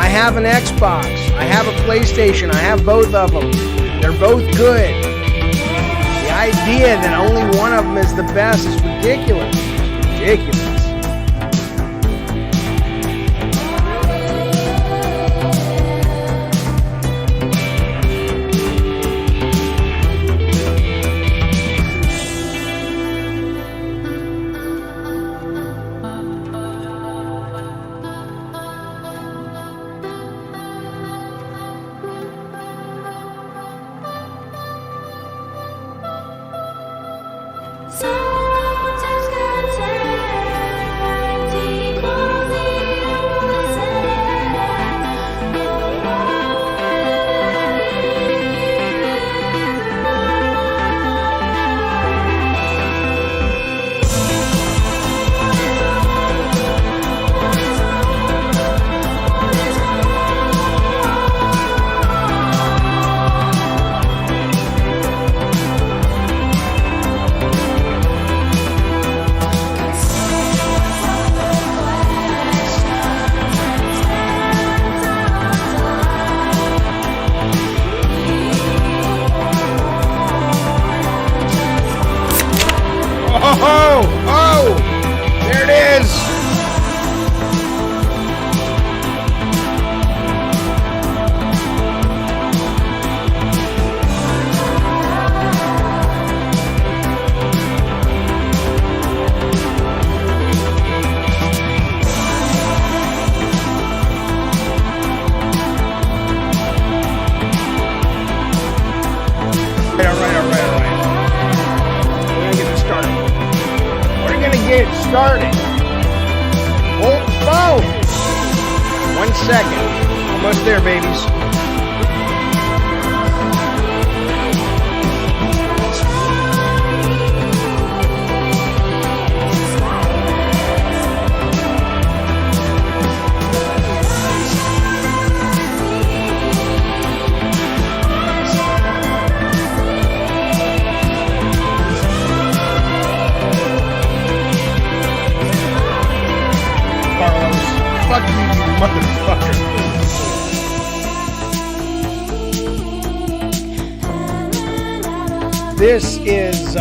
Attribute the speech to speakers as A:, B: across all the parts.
A: I have an Xbox. I have a PlayStation. I have both of them. They're both good. The idea that only one of them is the best is ridiculous. Ridiculous. Oh, there it is. Started. Hold the phone. 1 second. Almost there, babies. Fuck you, you motherfucker. This is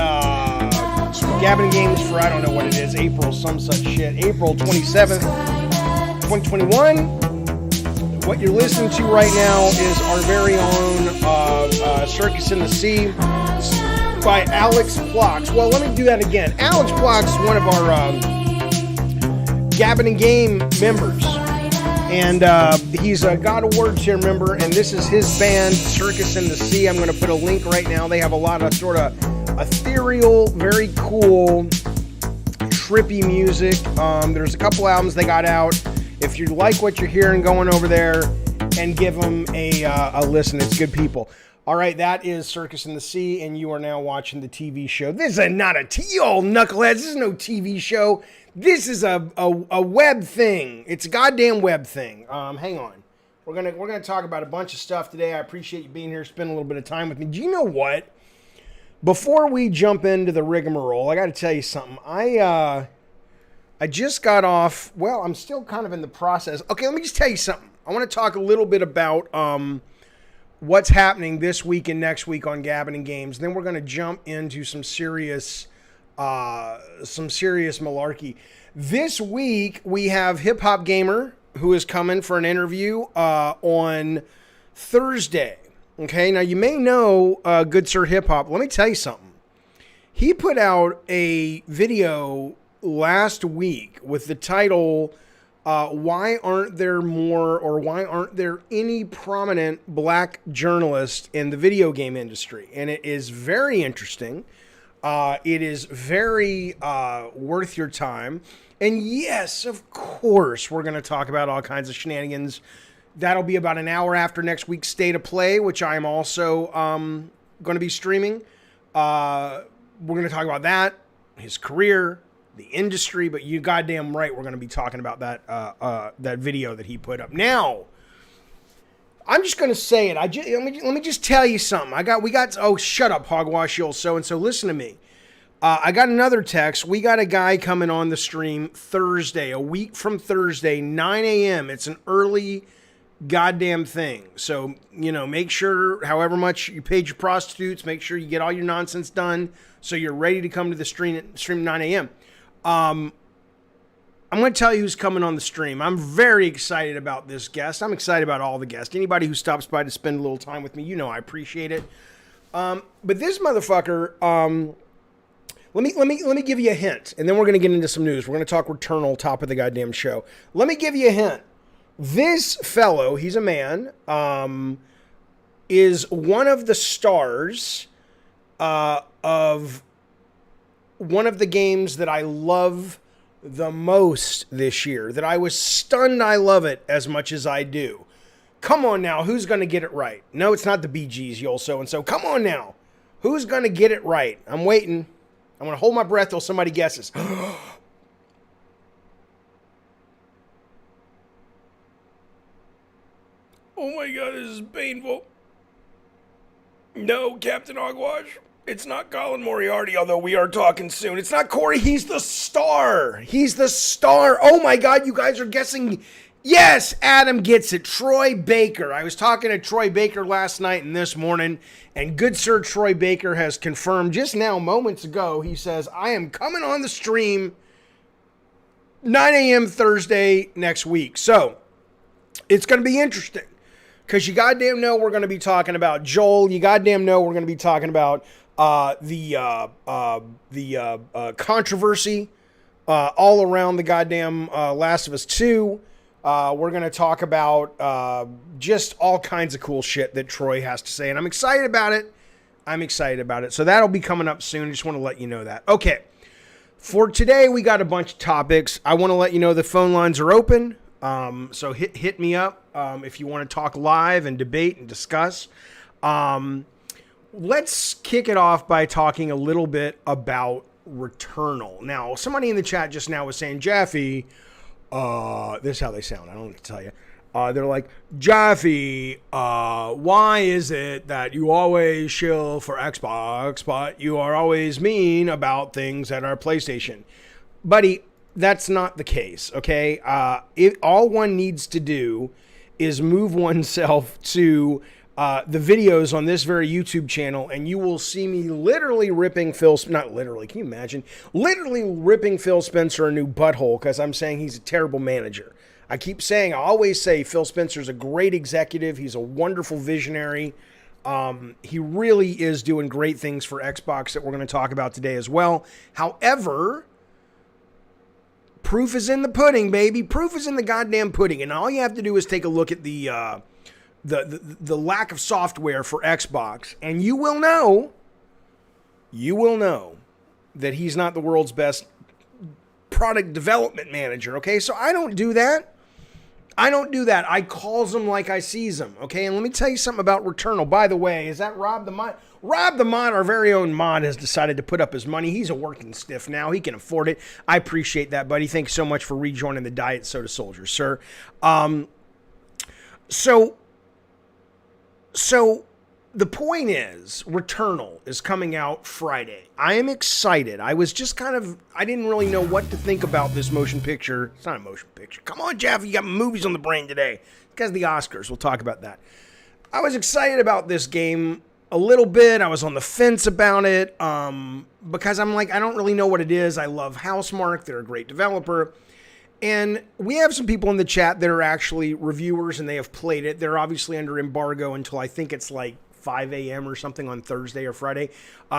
A: Gabbing Games for, I don't know what it is, April some such shit. April 27th, 2021. What you're listening to right now is our very own Circus in the Sea by Alex Plox. Well, let me do that again. Alex Plox is one of our Gabbin' and Game members, and he's a God of Word Share member, and this is his band, Circus in the Sea. I'm going to put a link right now. They have a lot of sort of ethereal, very cool, trippy music. There's a couple albums they got out. If you like what you're hearing, going over there and give them a listen. It's good people. All right, that is Circus in the Sea, and you are now watching the TV show. This is not you old knuckleheads. This is no TV show. This is a web thing. It's a goddamn web thing. Hang on. We're gonna talk about a bunch of stuff today. I appreciate you being here, spending a little bit of time with me. Do you know what? Before we jump into the rigmarole, I got to tell you something. I just got off. Well, I'm still kind of in the process. Okay, let me just tell you something. I want to talk a little bit about what's happening this week and next week on Gabbin' and Games. Then we're going to jump into some serious malarkey. This week we have Hip Hop Gamer, who is coming for an interview on Thursday. Okay, now you may know Good Sir Hip Hop. Let me tell you something. He put out a video last week with the title, why aren't there more, or why aren't there any prominent black journalists in the video game industry? And it is very interesting. It is very worth your time. And yes, of course, we're going to talk about all kinds of shenanigans. That'll be about an hour after next week's State of Play, which I am also going to be streaming. We're going to talk about that, his career, the industry, but you goddamn right, we're going to be talking about that video that he put up. Now, I'm just going to say it. Let me just tell you something. Oh, shut up, hogwash, you old so-and-so. Listen to me. I got another text. We got a guy coming on the stream Thursday, a week from Thursday, 9 a.m. It's an early goddamn thing. So, make sure however much you paid your prostitutes, make sure you get all your nonsense done so you're ready to come to the stream at 9 a.m. I'm going to tell you who's coming on the stream. I'm very excited about this guest. I'm excited about all the guests. Anybody who stops by to spend a little time with me, I appreciate it. But this motherfucker, let me give you a hint, and then we're going to get into some news. We're going to talk Returnal, top of the goddamn show. Let me give you a hint. This fellow, he's a man, is one of the stars of one of the games that I love the most this year, that I was stunned I love it as much as I do. Come on now, who's going to get it right? No, it's not the Bee Gees, you'll so-and-so. Come on now, who's going to get it right? I'm waiting. I'm going to hold my breath till somebody guesses. Oh my God, this is painful. No, Captain Hogwash. It's not Colin Moriarty, although we are talking soon. It's not Corey. He's the star. He's the star. Oh my God, you guys are guessing. Yes, Adam gets it. Troy Baker. I was talking to Troy Baker last night and this morning, and good sir Troy Baker has confirmed just now, moments ago, he says, I am coming on the stream 9 a.m. Thursday next week. So, it's going to be interesting. Because you goddamn know we're going to be talking about Joel. You goddamn know we're going to be talking about the controversy all around the goddamn Last of Us 2. We're going to talk about just all kinds of cool shit that Troy has to say. And I'm excited about it. So that'll be coming up soon. I just want to let you know that. Okay. For today, we got a bunch of topics. I want to let you know the phone lines are open. So hit me up if you want to talk live and debate and discuss. Let's kick it off by talking a little bit about Returnal. Now, somebody in the chat just now was saying, Jaffe, this is how they sound. I don't know what to tell you. They're like, Jaffe, why is it that you always shill for Xbox, but you are always mean about things that are PlayStation? Buddy, that's not the case, okay? All one needs to do is move oneself to the videos on this very YouTube channel, and you will see me literally ripping not literally, can you imagine? Literally ripping Phil Spencer a new butthole because I'm saying he's a terrible manager. I always say Phil Spencer's a great executive. He's a wonderful visionary. He really is doing great things for Xbox that we're going to talk about today as well. However, proof is in the pudding, baby. Proof is in the goddamn pudding. And all you have to do is take a look at the lack of software for Xbox, and you will know that he's not the world's best product development manager, okay? So I don't do that. I calls them like I sees them, okay? And let me tell you something about Returnal. By the way, is that Rob the Mod? Rob the Mod, our very own Mod, has decided to put up his money. He's a working stiff now. He can afford it. I appreciate that, buddy. Thanks so much for rejoining the Diet Soda Soldiers, sir. So the point is, Returnal is coming out Friday. I am excited. I was just I didn't really know what to think about this motion picture. It's not a motion picture. Come on, Jeff, you got movies on the brain today. Because the Oscars, we'll talk about that. I was excited about this game a little bit. I was on the fence about it because I'm like, I don't really know what it is. I love Housemarque. They're a great developer. And we have some people in the chat that are actually reviewers and they have played it. They're obviously under embargo until I think it's like 5 a.m. or something on Thursday or Friday.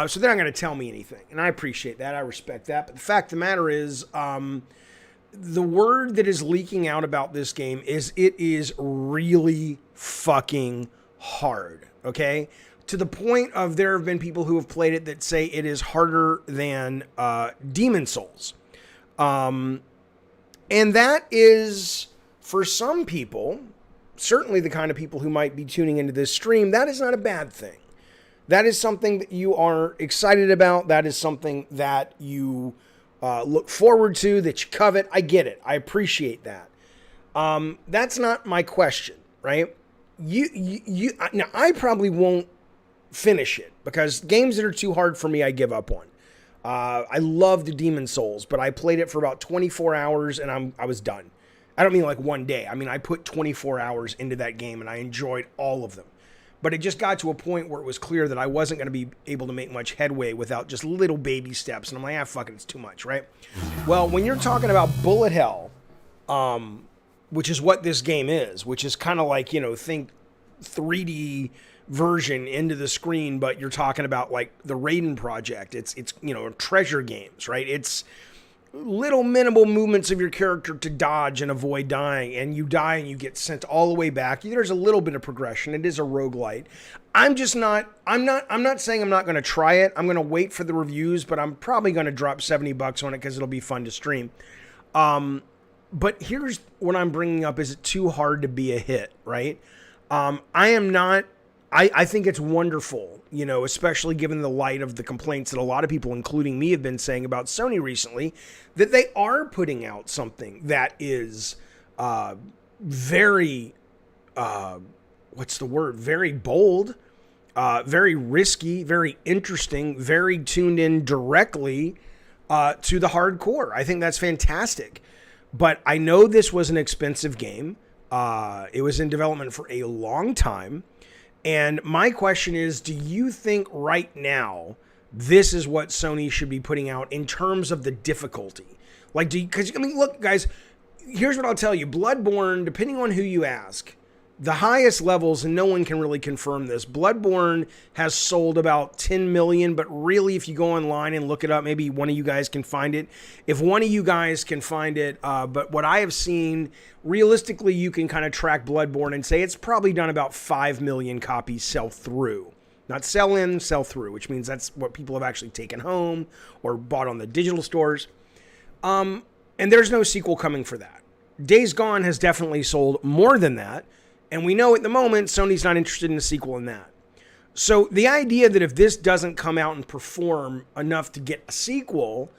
A: So they're not going to tell me anything. And I appreciate that. I respect that. But the fact of the matter is, the word that is leaking out about this game is it is really fucking hard. Okay? To the point of there have been people who have played it that say it is harder than Demon Souls. And that is, for some people, certainly the kind of people who might be tuning into this stream, that is not a bad thing. That is something that you are excited about. That is something that you look forward to, that you covet. I get it. I appreciate that. That's not my question, right? Now, I probably won't finish it because games that are too hard for me, I give up on. I loved Demon Souls, but I played it for about 24 hours and I was done. I don't mean like one day. I mean, I put 24 hours into that game and I enjoyed all of them. But it just got to a point where it was clear that I wasn't going to be able to make much headway without just little baby steps. And I'm like, fuck it, it's too much, right? Well, when you're talking about bullet hell, which is what this game is, which is kind of like, think 3D version into the screen, but you're talking about like the Raiden Project. It's treasure games, right? It's little minimal movements of your character to dodge and avoid dying, and you die and you get sent all the way back. There's a little bit of progression. It is a roguelite. I'm not saying I'm not going to try it. I'm going to wait for the reviews, but I'm probably going to drop $70 on it because it'll be fun to stream. But here's what I'm bringing up. Is it too hard to be a hit, right? I think it's wonderful, especially given the light of the complaints that a lot of people, including me, have been saying about Sony recently, that they are putting out something that is very, very bold, very risky, very interesting, very tuned in directly to the hardcore. I think that's fantastic. But I know this was an expensive game. It was in development for a long time. And my question is, do you think right now this is what Sony should be putting out in terms of the difficulty? Like, look, guys, here's what I'll tell you. Bloodborne, depending on who you ask, the highest levels, and no one can really confirm this, Bloodborne has sold about 10 million, but really, if you go online and look it up, maybe one of you guys can find it. If one of you guys can find it, but what I have seen, realistically, you can kind of track Bloodborne and say it's probably done about 5 million copies sell through. Not sell in, sell through, which means that's what people have actually taken home or bought on the digital stores. And there's no sequel coming for that. Days Gone has definitely sold more than that. And we know at the moment, Sony's not interested in a sequel in that. So the idea that if this doesn't come out and perform enough to get a sequel,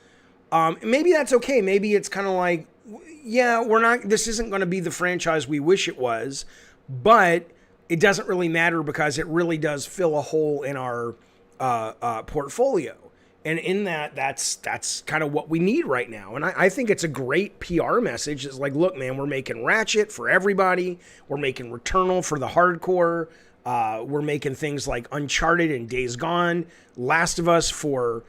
A: maybe that's okay. Maybe it's kind of like, this isn't going to be the franchise we wish it was, but it doesn't really matter because it really does fill a hole in our portfolio. And in that's kind of what we need right now. And I think it's a great PR message. It's like, look, man, we're making Ratchet for everybody. We're making Returnal for the hardcore. We're making things like Uncharted and Days Gone, Last of Us for,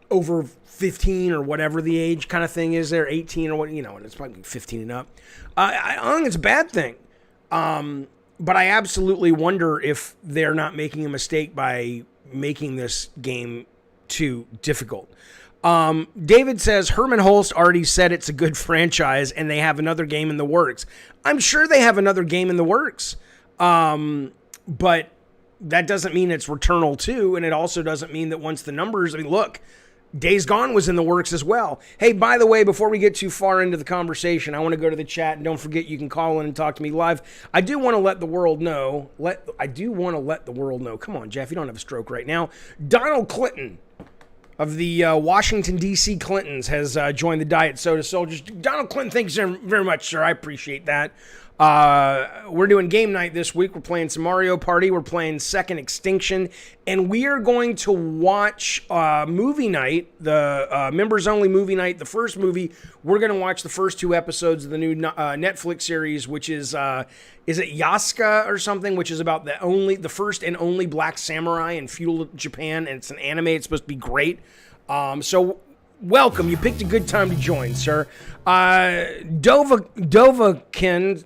A: over 15 or whatever the age kind of thing is there, 18 or what, and it's probably 15 and up. I don't think it's a bad thing. But I absolutely wonder if they're not making a mistake by making this game too difficult. David says Herman Holst already said it's a good franchise and they have another game in the works. I'm sure they have another game in the works. But that doesn't mean it's Returnal 2. And it also doesn't mean that once the numbers, look, Days Gone was in the works as well. Hey, by the way, before we get too far into the conversation, I want to go to the chat, and don't forget you can call in and talk to me live. I do want to let the world know. Come on, Jeff, you don't have a stroke right now. Donald Clinton of the Washington, D.C. Clintons has joined the Diet Soda Soldiers. Donald Clinton, thanks very much, sir. I appreciate that. We're doing game night this week. We're playing some Mario Party. We're playing Second Extinction. And we are going to watch movie night, the members-only movie night, the first movie. We're going to watch the first 2 episodes of the new Netflix series, which is it Yasuka or something, which is about the first and only black samurai in feudal Japan. And it's an anime. It's supposed to be great. So welcome. You picked a good time to join, sir. Dovakin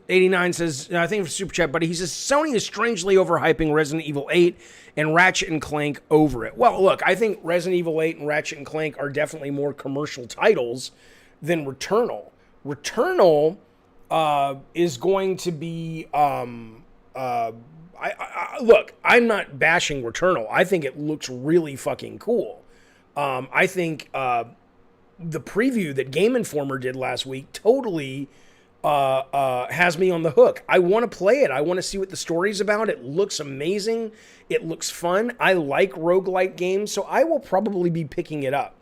A: 89 says, I think it's Super Chat, buddy. He says, Sony is strangely overhyping Resident Evil 8 and Ratchet and Clank over it. Well, look, I think Resident Evil 8 and Ratchet and Clank are definitely more commercial titles than Returnal. Returnal is going to be... look, I'm not bashing Returnal. I think it looks really fucking cool. I think... the preview that Game Informer did last week totally has me on the hook. I want to play it. I want to see what the story's about. It looks amazing. It looks fun. I like roguelike games, so I will probably be picking it up.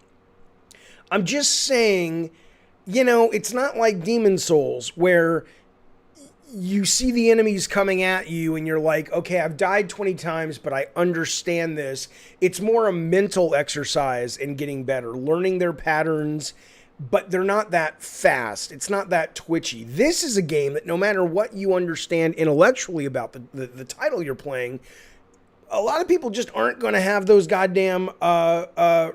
A: I'm just saying, it's not like Demon Souls where you see the enemies coming at you and you're like, okay, I've died 20 times, but I understand this. It's more a mental exercise in getting better, learning their patterns, but they're not that fast. It's not that twitchy. This is a game that no matter what you understand intellectually about the title you're playing, a lot of people just aren't going to have those goddamn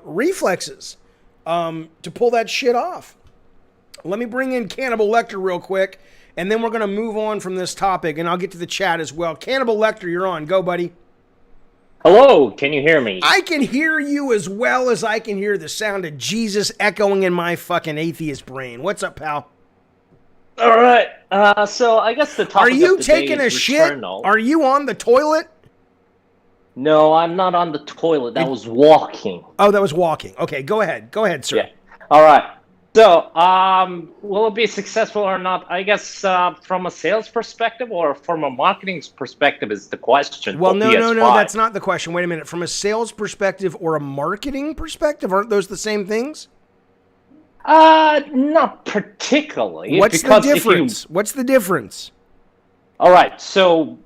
A: reflexes to pull that shit off. Let me bring in Cannibal Lecter real quick, and then we're going to move on from this topic, and I'll get to the chat as well. Cannibal Lecter, you're on. Go, buddy.
B: Hello, can you hear me?
A: I can hear you as well as I can hear the sound of Jesus echoing in my fucking atheist brain. What's up, pal?
B: All right. So I guess the topic
A: Are you
B: of the day
A: taking a
B: is
A: shit?
B: Returnal.
A: Are you on the toilet?
B: No, I'm not on the toilet. That was walking.
A: Oh, that was walking. Okay, go ahead. Go ahead, sir.
B: Yeah. All right. So, will it be successful or not? I guess from a sales perspective or from a marketing perspective is the question.
A: Well, no,
B: PS5.
A: that's not the question. Wait a minute. From a sales perspective or a marketing perspective, aren't those the same things?
B: Not particularly.
A: What's the difference? What's the difference?
B: All right. So,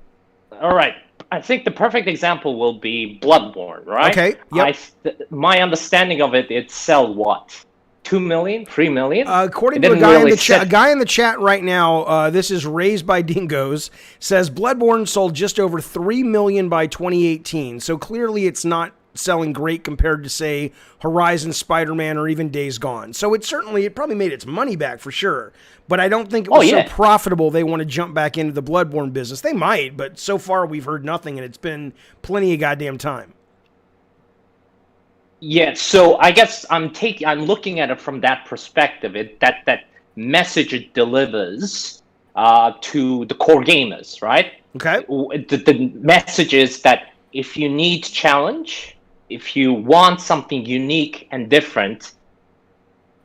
B: I think the perfect example will be Bloodborne, right?
A: Okay. Yep.
B: My understanding of it, it sell what? 2 million, 3 million.
A: According to a guy in the chat right now, this is Raised by Dingoes, says Bloodborne sold just over 3 million by 2018. So clearly it's not selling great compared to, say, Horizon, Spider-Man, or even Days Gone. So it probably made its money back for sure. But I don't think it was so profitable they want to jump back into the Bloodborne business. They might, but so far we've heard nothing, and it's been plenty of goddamn time.
B: Yeah, so I guess I'm looking at it from that perspective. That message it delivers to the core gamers, right?
A: Okay.
B: The message is that if you need challenge, if you want something unique and different,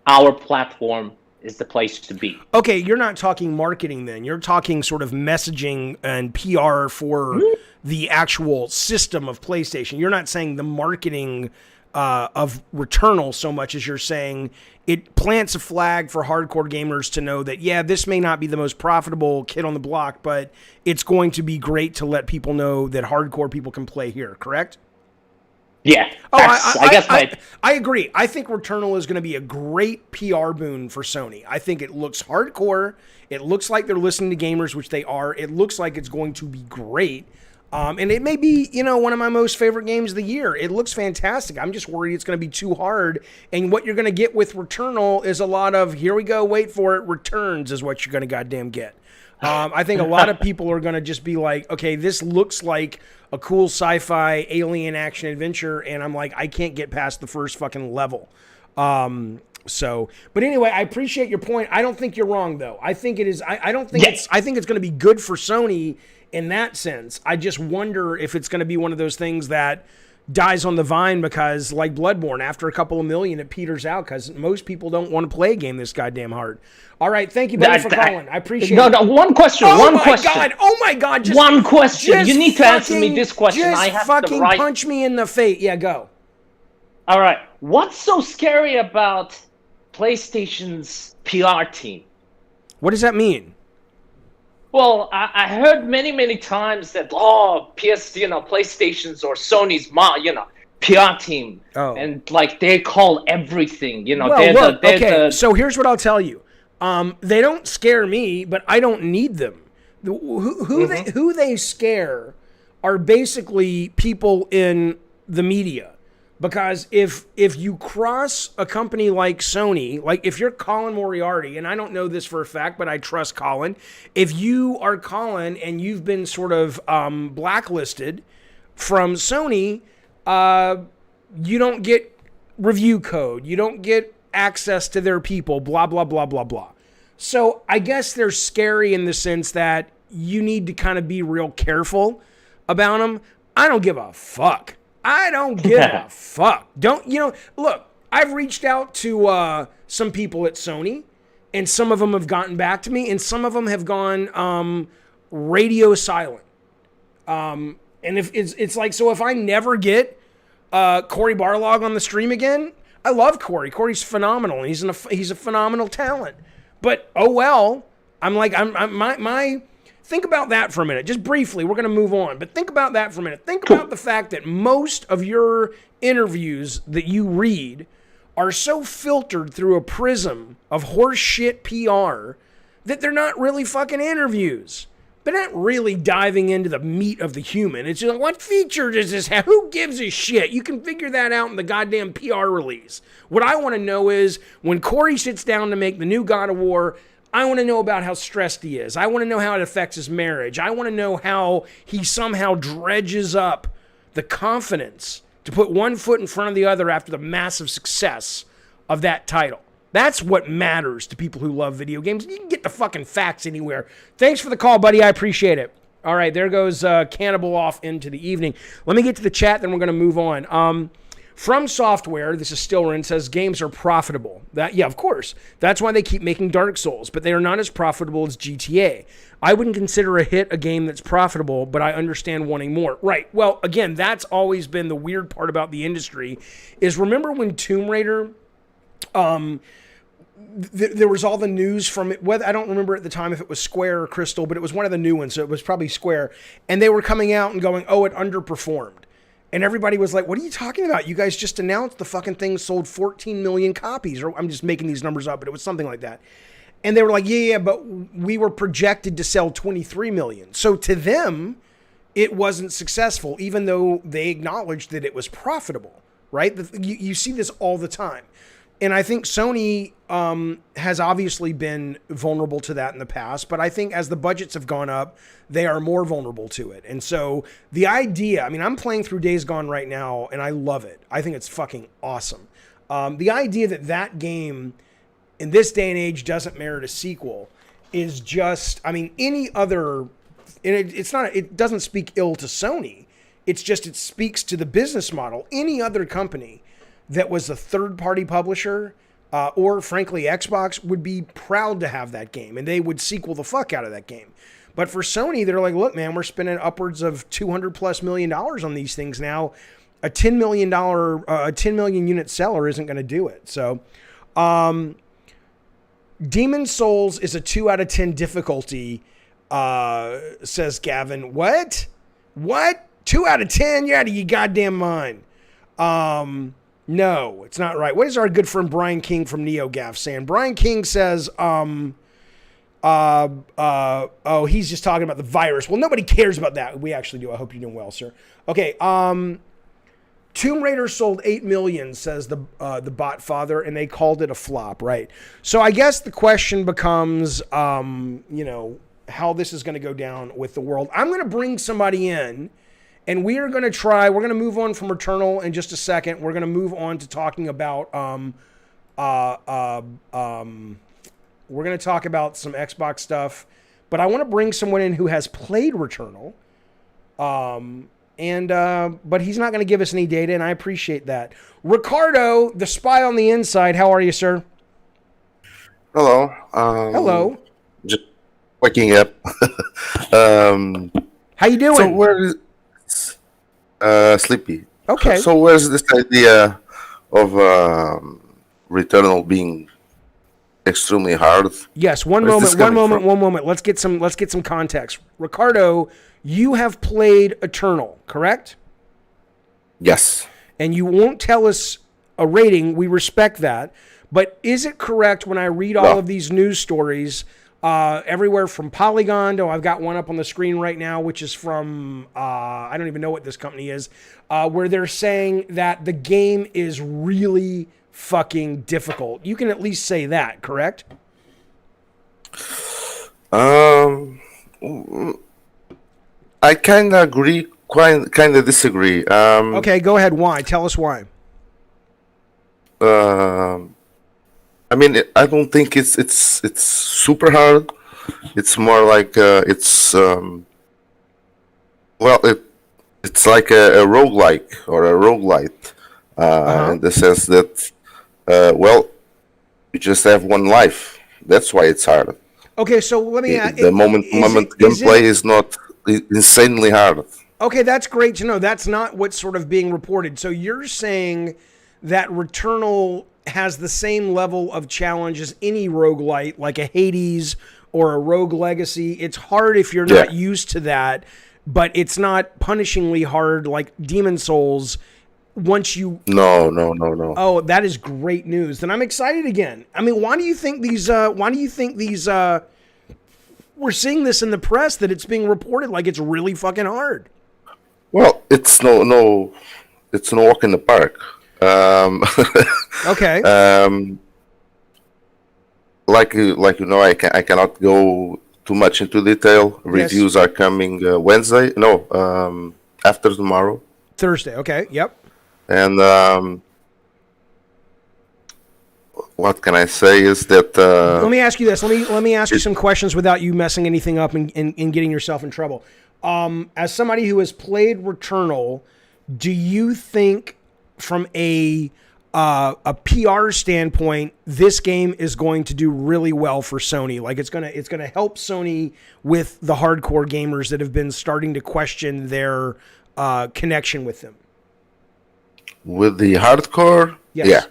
B: our platform is the place to be.
A: Okay, you're not talking marketing then. You're talking sort of messaging and PR for the actual system of PlayStation. You're not saying the marketing of Returnal so much as you're saying it plants a flag for hardcore gamers to know that, yeah, this may not be the most profitable kid on the block, but it's going to be great to let people know that hardcore people can play here, correct?
B: Yeah.
A: I agree. I think Returnal is going to be a great PR boon for Sony. I think it looks hardcore. It looks like they're listening to gamers, which they are. It looks like it's going to be great. And it may be, one of my most favorite games of the year. It looks fantastic. I'm just worried it's going to be too hard. And what you're going to get with Returnal is a lot of, here we go, wait for it, returns is what you're going to goddamn get. I think a lot of people are going to just be like, okay, this looks like a cool sci-fi alien action adventure. And I'm like, I can't get past the first fucking level. But anyway, I appreciate your point. I don't think you're wrong, though. I think it is. I think it's going to be good for Sony in that sense. I just wonder if it's going to be one of those things that dies on the vine because, like Bloodborne, after a couple of million, it peters out because most people don't want to play a game this goddamn hard. All right, thank you, buddy, for calling. I appreciate it.
B: No, one question.
A: Oh my God. Just,
B: one question. You need to answer me this question. I have
A: fucking punch me in the face. Yeah, go.
B: All right. What's so scary about PlayStation's PR team?
A: What does that mean?
B: Well, I heard many times that PlayStation's or Sony's PR team, and like they call everything,
A: So here's what I'll tell you: they don't scare me, but I don't need them. Who they scare are basically people in the media. Because if you cross a company like Sony, like if you're Colin Moriarty, and I don't know this for a fact, but I trust Colin, if you are Colin and you've been sort of blacklisted from Sony, you don't get review code, you don't get access to their people, blah, blah, blah, blah, blah. So I guess they're scary in the sense that you need to kind of be real careful about them. I don't give a fuck. I don't give a fuck. Look, I've reached out to some people at Sony, and some of them have gotten back to me, and some of them have gone radio silent. And if it's like, so if I never get Cory Barlog on the stream again, I love Cory. Cory's phenomenal. He's a phenomenal talent. But oh well, I'm like my. Think about that for a minute, just briefly. We're going to move on, but think about that for a minute. Think about the fact that most of your interviews that you read are so filtered through a prism of horseshit PR that they're not really fucking interviews. They're not really diving into the meat of the human. It's just like, what feature does this have? Who gives a shit? You can figure that out in the goddamn PR release. What I want to know is when Corey sits down to make the new God of War, I want to know about how stressed he is. I want to know how it affects his marriage. I want to know how he somehow dredges up the confidence to put one foot in front of the other after the massive success of that title. That's what matters to people who love video games. You can get the fucking facts anywhere. Thanks for the call, buddy. I appreciate it. All right, there goes Cannibal off into the evening. Let me get to the chat, then we're going to move on. From Software, this is Stillrin, says games are profitable. Yeah, of course. That's why they keep making Dark Souls, but they are not as profitable as GTA. I wouldn't consider a hit a game that's profitable, but I understand wanting more. Right. Well, again, that's always been the weird part about the industry is remember when Tomb Raider... there was all the news from it. Whether I don't remember at the time if it was Square or Crystal, but it was one of the new ones, so it was probably Square. And they were coming out and going, "Oh, it underperformed," and everybody was like, "What are you talking about? You guys just announced the fucking thing sold 14 million copies." Or I'm just making these numbers up, but it was something like that. And they were like, "Yeah, but we were projected to sell 23 million." So to them, it wasn't successful, even though they acknowledged that it was profitable. Right? You see this all the time. And I think Sony has obviously been vulnerable to that in the past, but I think as the budgets have gone up, they are more vulnerable to it. And so the idea, I mean, I'm playing through Days Gone right now, and I love it. I think it's fucking awesome. The idea that that game in this day and age doesn't merit a sequel is just, I mean, any other, and it doesn't speak ill to Sony. It's just, it speaks to the business model. Any other company that was a third-party publisher, or frankly Xbox, would be proud to have that game, and they would sequel the fuck out of that game. But for Sony, they're like, look, man, we're spending upwards of $200+ million on these things now. A $10 million unit seller isn't going to do it. So, Demon Souls is a 2 out of 10 difficulty, says Gavin. What? 2 out of 10? You're out of your goddamn mind. No, it's not right. What is our good friend Brian King from NeoGaf saying? Brian King says, oh, he's just talking about the virus. Well, nobody cares about that. We actually do. I hope you're doing well, sir. Okay. Tomb Raider sold 8 million, says the bot father, and they called it a flop, right? So I guess the question becomes, how this is going to go down with the world. I'm going to bring somebody in. And we're going to move on from Returnal in just a second. We're going to move on to talking about, we're going to talk about some Xbox stuff. But I want to bring someone in who has played Returnal. But he's not going to give us any data, and I appreciate that. Ricardo, the spy on the inside, how are you, sir?
C: Hello.
A: Hello.
C: Just waking up.
A: How you doing?
C: So where is... sleepy.
A: Okay.
C: So where's this idea of Returnal being extremely hard?
A: Yes. One moment. Let's get some context. Ricardo, you have played Eternal, correct?
C: Yes.
A: And you won't tell us a rating. We respect that. But is it correct when I read all of these news stories? Everywhere from Polygon to, I've got one up on the screen right now, which is from, I don't even know what this company is, where they're saying that the game is really fucking difficult. You can at least say that, correct?
C: I kind of agree, kind of disagree.
A: Okay, go ahead. Why? Tell us why.
C: I mean, I don't think it's super hard. It's more like it's like a roguelike or a roguelite in the sense that you just have one life. That's why it's hard.
A: Okay, so let me ask.
C: The moment gameplay is not insanely hard.
A: Okay, that's great to know. That's not what's sort of being reported. So you're saying that Returnal has the same level of challenge as any roguelite, like a Hades or a Rogue Legacy. It's hard if you're not used to that, but it's not punishingly hard like Demon Souls. once you...
C: No, no, no, no.
A: Oh, that is great news. Then I'm excited again. I mean, why do you think these we're seeing this in the press that it's being reported like it's really fucking hard?
C: Well, it's no walk in the park.
A: Okay.
C: Like you know, I cannot go too much into detail. Reviews are coming Wednesday. No, after tomorrow.
A: Thursday. Okay. Yep.
C: And what can I say is that
A: let me ask you this. Let me ask you some questions without you messing anything up and getting yourself in trouble. As somebody who has played Returnal, do you think from a PR standpoint, this game is going to do really well for Sony? Like it's gonna help Sony with the hardcore gamers that have been starting to question their connection with them.
C: With the hardcore,
A: yes.
C: Yeah.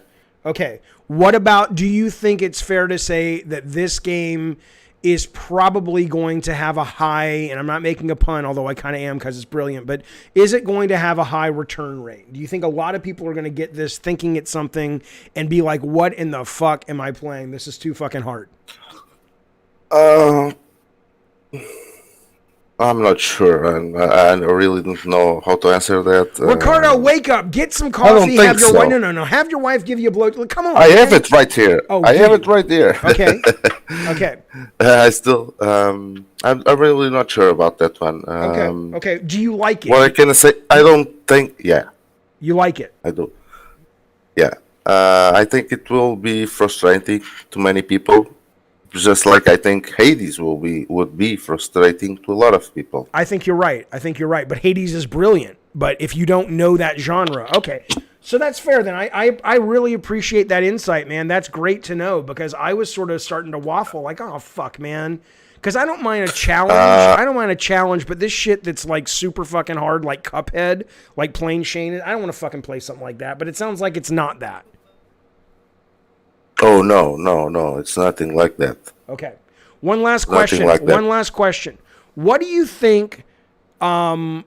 A: Okay. What about, do you think it's fair to say that this game is probably going to have a high, and I'm not making a pun, although I kind of am because it's brilliant, but is it going to have a high return rate? Do you think a lot of people are going to get this thinking it's something and be like, what in the fuck am I playing? This is too fucking hard.
C: I'm not sure. I really don't know how to answer that.
A: Ricardo, wake up. Get some coffee. Have your wife. No. Have your wife give you a blow. Come on.
C: I have it right here.
A: Oh,
C: I have it right here.
A: Okay. Okay.
C: I still, I'm really not sure about that one.
A: Okay. Do you like it?
C: What I can say, I don't think. Yeah.
A: You like it?
C: I do. Yeah. I think it will be frustrating to many people. Just like I think Hades would be frustrating to a lot of people.
A: I think you're right. But Hades is brilliant. But if you don't know that genre, okay. So that's fair then. I really appreciate that insight, man. That's great to know because I was sort of starting to waffle like, oh, fuck, man. Because I don't mind a challenge. But this shit that's like super fucking hard, like Cuphead, like Plain Shane, I don't want to fucking play something like that. But it sounds like it's not that.
C: Oh, no. It's nothing like that.
A: Okay. One last question. What do you think about,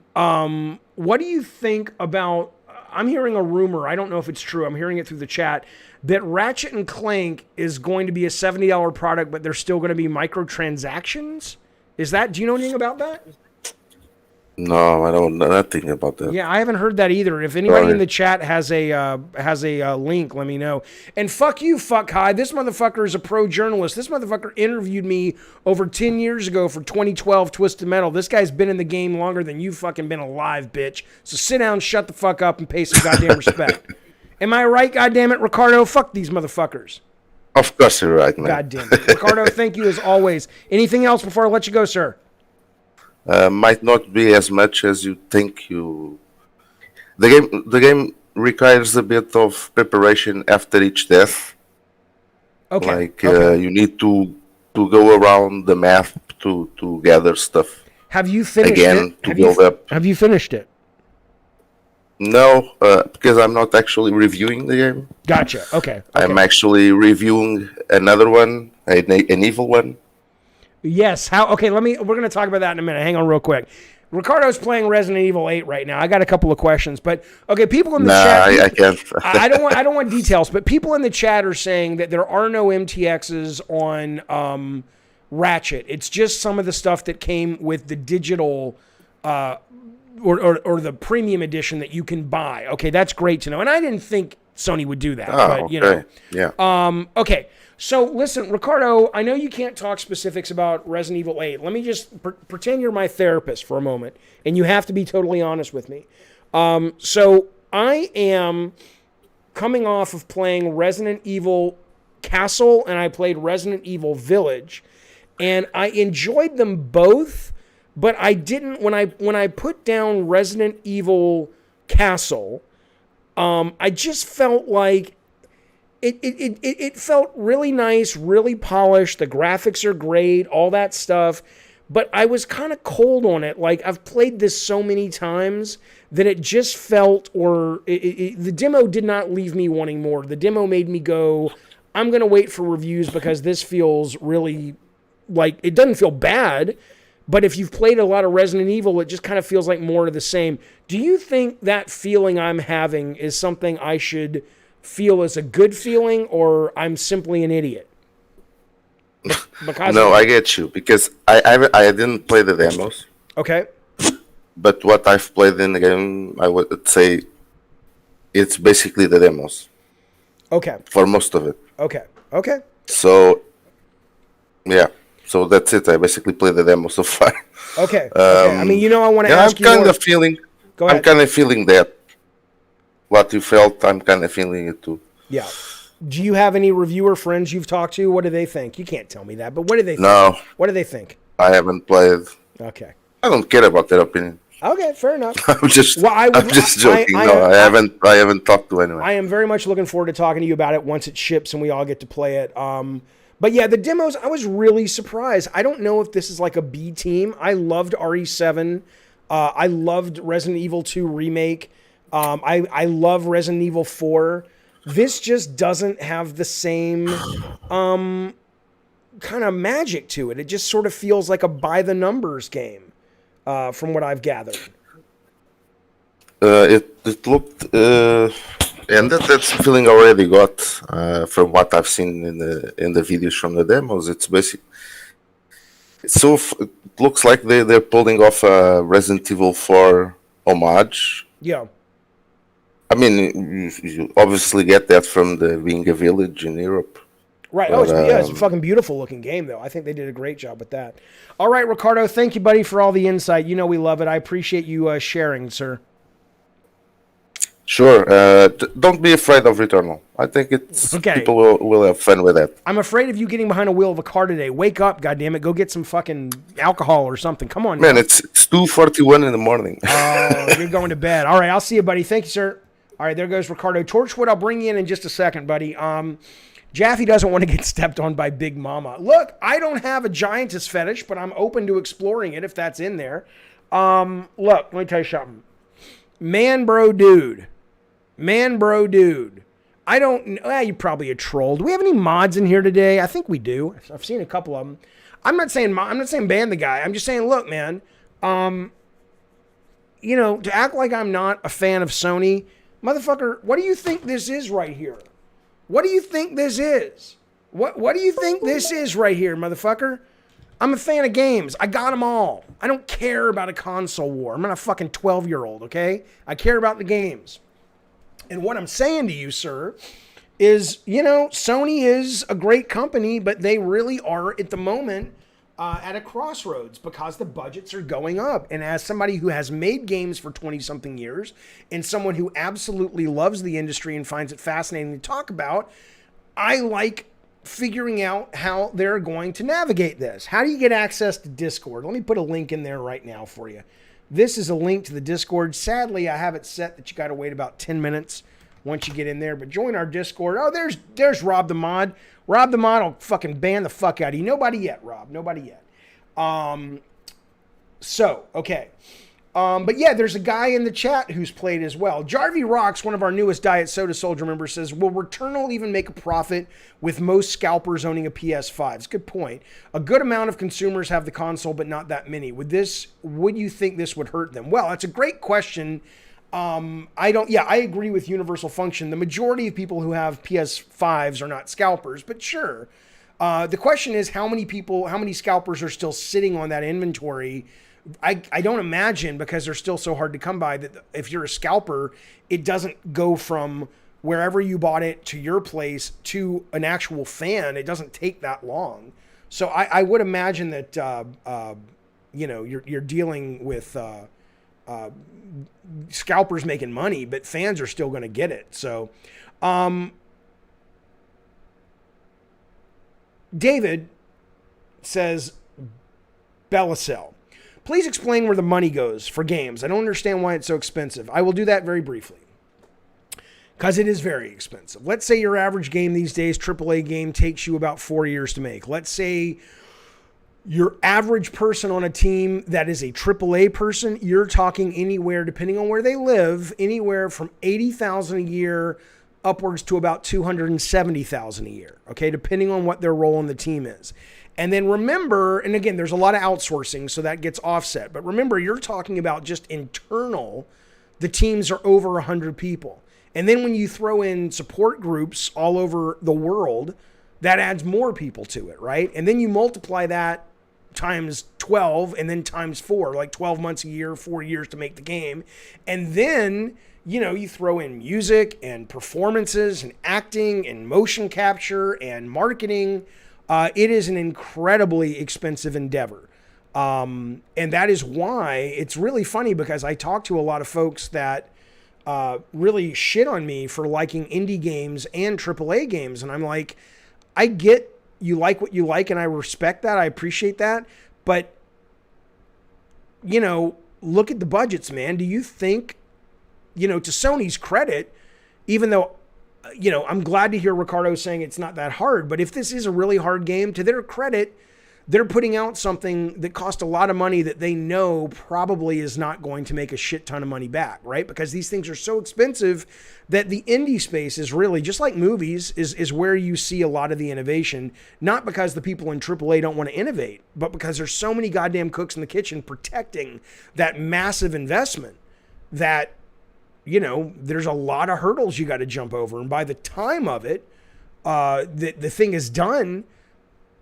A: I'm hearing a rumor, I don't know if it's true, I'm hearing it through the chat, that Ratchet and Clank is going to be a $70 product, but there's still going to be microtransactions? Do you know anything about that?
C: No, I don't know nothing about that.
A: Yeah, I haven't heard that either. If anybody in the chat has a link, let me know. And fuck you, fuck Kai. This motherfucker is a pro journalist. This motherfucker interviewed me over 10 years ago for 2012 Twisted Metal. This guy's been in the game longer than you've fucking been alive, bitch. So sit down, shut the fuck up, and pay some goddamn respect. Am I right, goddammit, Ricardo? Fuck these motherfuckers.
C: Of course you're right, man.
A: Goddamn it. Ricardo, thank you as always. Anything else before I let you go, sir?
C: Might not be as much as you think. The game requires a bit of preparation after each death.
A: Okay.
C: Like you need to go around the map to gather stuff.
A: Have you finished
C: again
A: it?
C: to build up?
A: Have you finished it?
C: No, because I'm not actually reviewing the game.
A: Gotcha. Okay.
C: I'm actually reviewing another one, an evil one.
A: Yes. Okay, we're going to talk about that in a minute. Hang on real quick. Ricardo's playing Resident Evil 8 right now. I got a couple of questions, but okay, people in the chat.
C: I can't.
A: I don't want details, but people in the chat are saying that there are no MTXs on Ratchet. It's just some of the stuff that came with the digital or the premium edition that you can buy. Okay, that's great to know. And I didn't think Sony would do that, but
C: okay.
A: you know.
C: Yeah.
A: Okay. So, listen, Ricardo, I know you can't talk specifics about Resident Evil 8. Let me just pretend you're my therapist for a moment, and you have to be totally honest with me. So, I am coming off of playing Resident Evil Castle, and I played Resident Evil Village, and I enjoyed them both, but I didn't, when I put down Resident Evil Castle, I just felt like It felt really nice, really polished. The graphics are great, all that stuff. But I was kind of cold on it. Like, I've played this so many times that it just felt, the demo did not leave me wanting more. The demo made me go, I'm going to wait for reviews because this feels really, like, it doesn't feel bad, But if you've played a lot of Resident Evil, it just kind of feels like more of the same. Do you think that feeling I'm having is something I should feel as a good feeling, or I'm simply an idiot? Because
C: No, I get you, because I didn't play the demos,
A: Okay.
C: but what I've played in the game, I would say it's basically the demos
A: Okay.
C: for most of it.
A: Okay. Okay.
C: So yeah, so that's it. I basically played the demo so far.
A: Okay. Okay. I mean, I want to
C: Yeah,
A: ask you.
C: I'm
A: ahead.
C: kind of feeling that. What you felt, I'm kind of feeling it too.
A: Yeah. Do you have any reviewer friends you've talked to? What do they think? You can't tell me that, but what do they think?
C: No,
A: What do they think?
C: I haven't played.
A: Okay.
C: I don't care about their opinion.
A: Okay, fair enough.
C: I'm just
A: Well,
C: I'm just joking. I haven't talked to anyone.
A: I am very much looking forward to talking to you about it once it ships and we all get to play it. But yeah, the demos, I was really surprised. I don't know if this is like a B team. I loved RE7. I loved Resident Evil 2 Remake. I love Resident Evil 4. This just doesn't have the same kind of magic to it. It just sort of feels like a by the numbers game, from what I've gathered.
C: It looked, and that's the feeling I already got from what I've seen in the videos from the demos. It's basic. It looks like they're pulling off a Resident Evil 4 homage.
A: Yeah.
C: I mean, you obviously get that from being a village in Europe.
A: Right.
C: But,
A: It's a fucking beautiful looking game, though. I think they did a great job with that. All right, Ricardo, thank you, buddy, for all the insight. You know we love it. I appreciate you sharing, sir.
C: Sure. Don't be afraid of Returnal. I think
A: Okay.
C: people will have fun with that.
A: I'm afraid of you getting behind a wheel of a car today. Wake up, goddammit. Go get some fucking alcohol or something. Come on,
C: Man,
A: now.
C: it's 2:41 in the morning.
A: Oh, you're going to bed. All right, I'll see you, buddy. Thank you, sir. All right, there goes Ricardo. Torchwood, I'll bring you in just a second, buddy. Jaffe doesn't want to get stepped on by Big Mama. Look, I don't have a giantess fetish, but I'm open to exploring it if that's in there. Look, let me tell you something. Man, bro, dude. I don't know. You're probably a troll. Do we have any mods in here today? I think we do. I've seen a couple of them. I'm not saying ban the guy. I'm just saying, look, man. To act like I'm not a fan of Sony, motherfucker, what do you think this is right here? What do you think this is? What do you think this is right here, motherfucker? I'm a fan of games. I got them all. I don't care about a console war. I'm not a fucking 12-year-old, okay? I care about the games. And what I'm saying to you, sir, is, Sony is a great company, but they really are at the moment at a crossroads because the budgets are going up. And as somebody who has made games for 20-something years and someone who absolutely loves the industry and finds it fascinating to talk about, I like figuring out how they're going to navigate this. How do you get access to Discord? Let me put a link in there right now for you. This is a link to the Discord. Sadly, I have it set that you got to wait about 10 minutes once you get in there. But join our Discord. Oh, there's Rob the Mod. Rob the Mod will fucking ban the fuck out of you. Nobody yet, Rob. Nobody yet. Okay. But yeah, there's a guy in the chat who's played as well. Jarvie Rocks, one of our newest Diet Soda Soldier members, says, will Returnal even make a profit with most scalpers owning a PS5? It's a good point. A good amount of consumers have the console, but not that many. Would you think this would hurt them? Well, that's a great question. I agree with Universal Function. The majority of people who have PS5s are not scalpers, but sure. The question is how many scalpers are still sitting on that inventory? I don't imagine, because they're still so hard to come by, that if you're a scalper, it doesn't go from wherever you bought it to your place to an actual fan. It doesn't take that long. So I would imagine that, you're dealing with scalpers making money, but fans are still going to get it. So, David says, Bellicell, please explain where the money goes for games. I don't understand why it's so expensive. I will do that very briefly, because it is very expensive. Let's say your average game these days, AAA game, takes you about 4 years to make. Let's say your average person on a team that is a AAA person, you're talking anywhere, depending on where they live, anywhere from $80,000 a year upwards to about $270,000 a year, okay, depending on what their role in the team is. And then remember, and again, there's a lot of outsourcing, so that gets offset. But remember, you're talking about just internal. The teams are over 100 people. And then when you throw in support groups all over the world, that adds more people to it, right? And then you multiply that times 12 and then times 4, like 12 months a year, 4 years to make the game. And then, you throw in music and performances and acting and motion capture and marketing. It is an incredibly expensive endeavor. And that is why it's really funny, because I talk to a lot of folks that really shit on me for liking indie games and AAA games. And I'm like, I get you like what you like, and I respect that. I appreciate that. But, look at the budgets, man. Do you think, to Sony's credit, even though, I'm glad to hear Ricardo saying it's not that hard, but if this is a really hard game, to their credit, they're putting out something that cost a lot of money that they know probably is not going to make a shit ton of money back, right? Because these things are so expensive that the indie space is really, just like movies, is where you see a lot of the innovation, not because the people in AAA don't want to innovate, but because there's so many goddamn cooks in the kitchen protecting that massive investment that, there's a lot of hurdles you got to jump over. And by the time of it, the thing is done,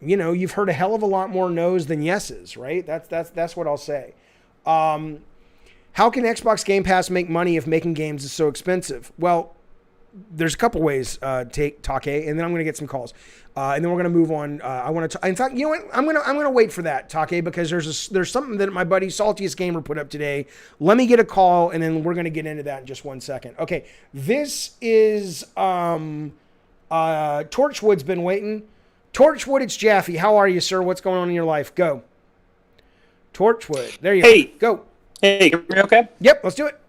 A: you've heard a hell of a lot more no's than yeses, right? That's what I'll say. How can Xbox Game Pass make money if making games is so expensive? Well, there's a couple ways, Take, and then I'm going to get some calls. And then we're going to move on. I want to, in fact, you know what? I'm going to wait for that, Take, because there's something that my buddy Saltiest Gamer put up today. Let me get a call, and then we're going to get into that in just 1 second. Okay. This is, Torchwood's been waiting. Torchwood, it's Jaffe. How are you, sir? What's going on in your life? Go. Torchwood. There you go. Go.
D: Hey, can you hear me okay?
A: Yep, let's do it.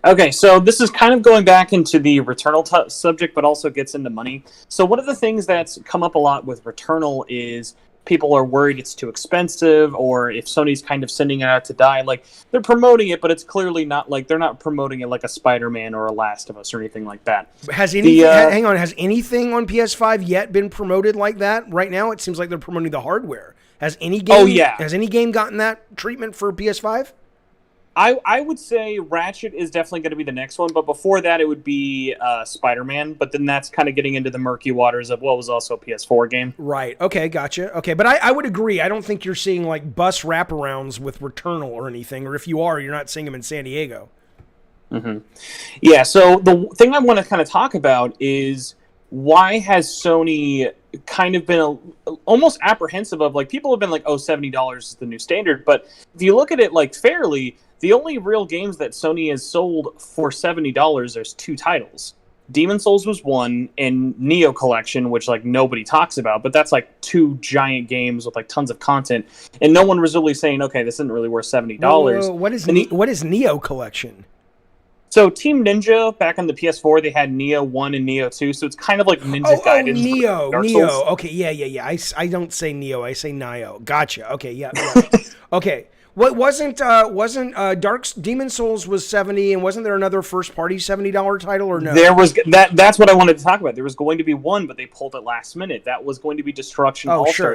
D: Okay, so this is kind of going back into the Returnal subject, but also gets into money. So one of the things that's come up a lot with Returnal is people are worried it's too expensive, or if Sony's kind of sending it out to die. Like, they're promoting it, but it's clearly not like they're not promoting it like a Spider-Man or a Last of Us or anything like that.
A: Has anything? Hang on, has anything on PS5 yet been promoted like that? Right now, it seems like they're promoting the hardware. Has any game?
D: Oh yeah.
A: Has any game gotten that treatment for PS5?
D: I would say Ratchet is definitely going to be the next one, but before that it would be Spider-Man, but then that's kind of getting into the murky waters of what was also a PS4 game.
A: Right. Okay, gotcha. Okay, but I would agree. I don't think you're seeing like bus wraparounds with Returnal or anything, or if you are, you're not seeing them in San Diego.
D: Mm-hmm. Yeah, so the thing I want to kind of talk about is why has Sony kind of been almost apprehensive of, like, people have been like, oh, $70 is the new standard, but if you look at it like fairly, the only real games that Sony has sold for $70, there's 2 titles. Demon's Souls was one, and Neo Collection, which like nobody talks about, but that's like 2 giant games with like tons of content, and no one was really saying, okay, this isn't really worth $70.
A: Whoa, what is Neo Collection?
D: So Team Ninja, back on the PS4, they had Neo 1 and Neo 2, so it's kind of like Ninja Gaiden.
A: Oh, Neo. Okay, yeah. I don't say Neo, I say Nio. Gotcha. Okay, yeah. Okay. What wasn't Demon's Souls was $70, and wasn't there another first party $70 title, or no?
D: There was that's what I wanted to talk about. There was going to be one, but they pulled it last minute. That was going to be Destruction All-Stars.
A: Sure.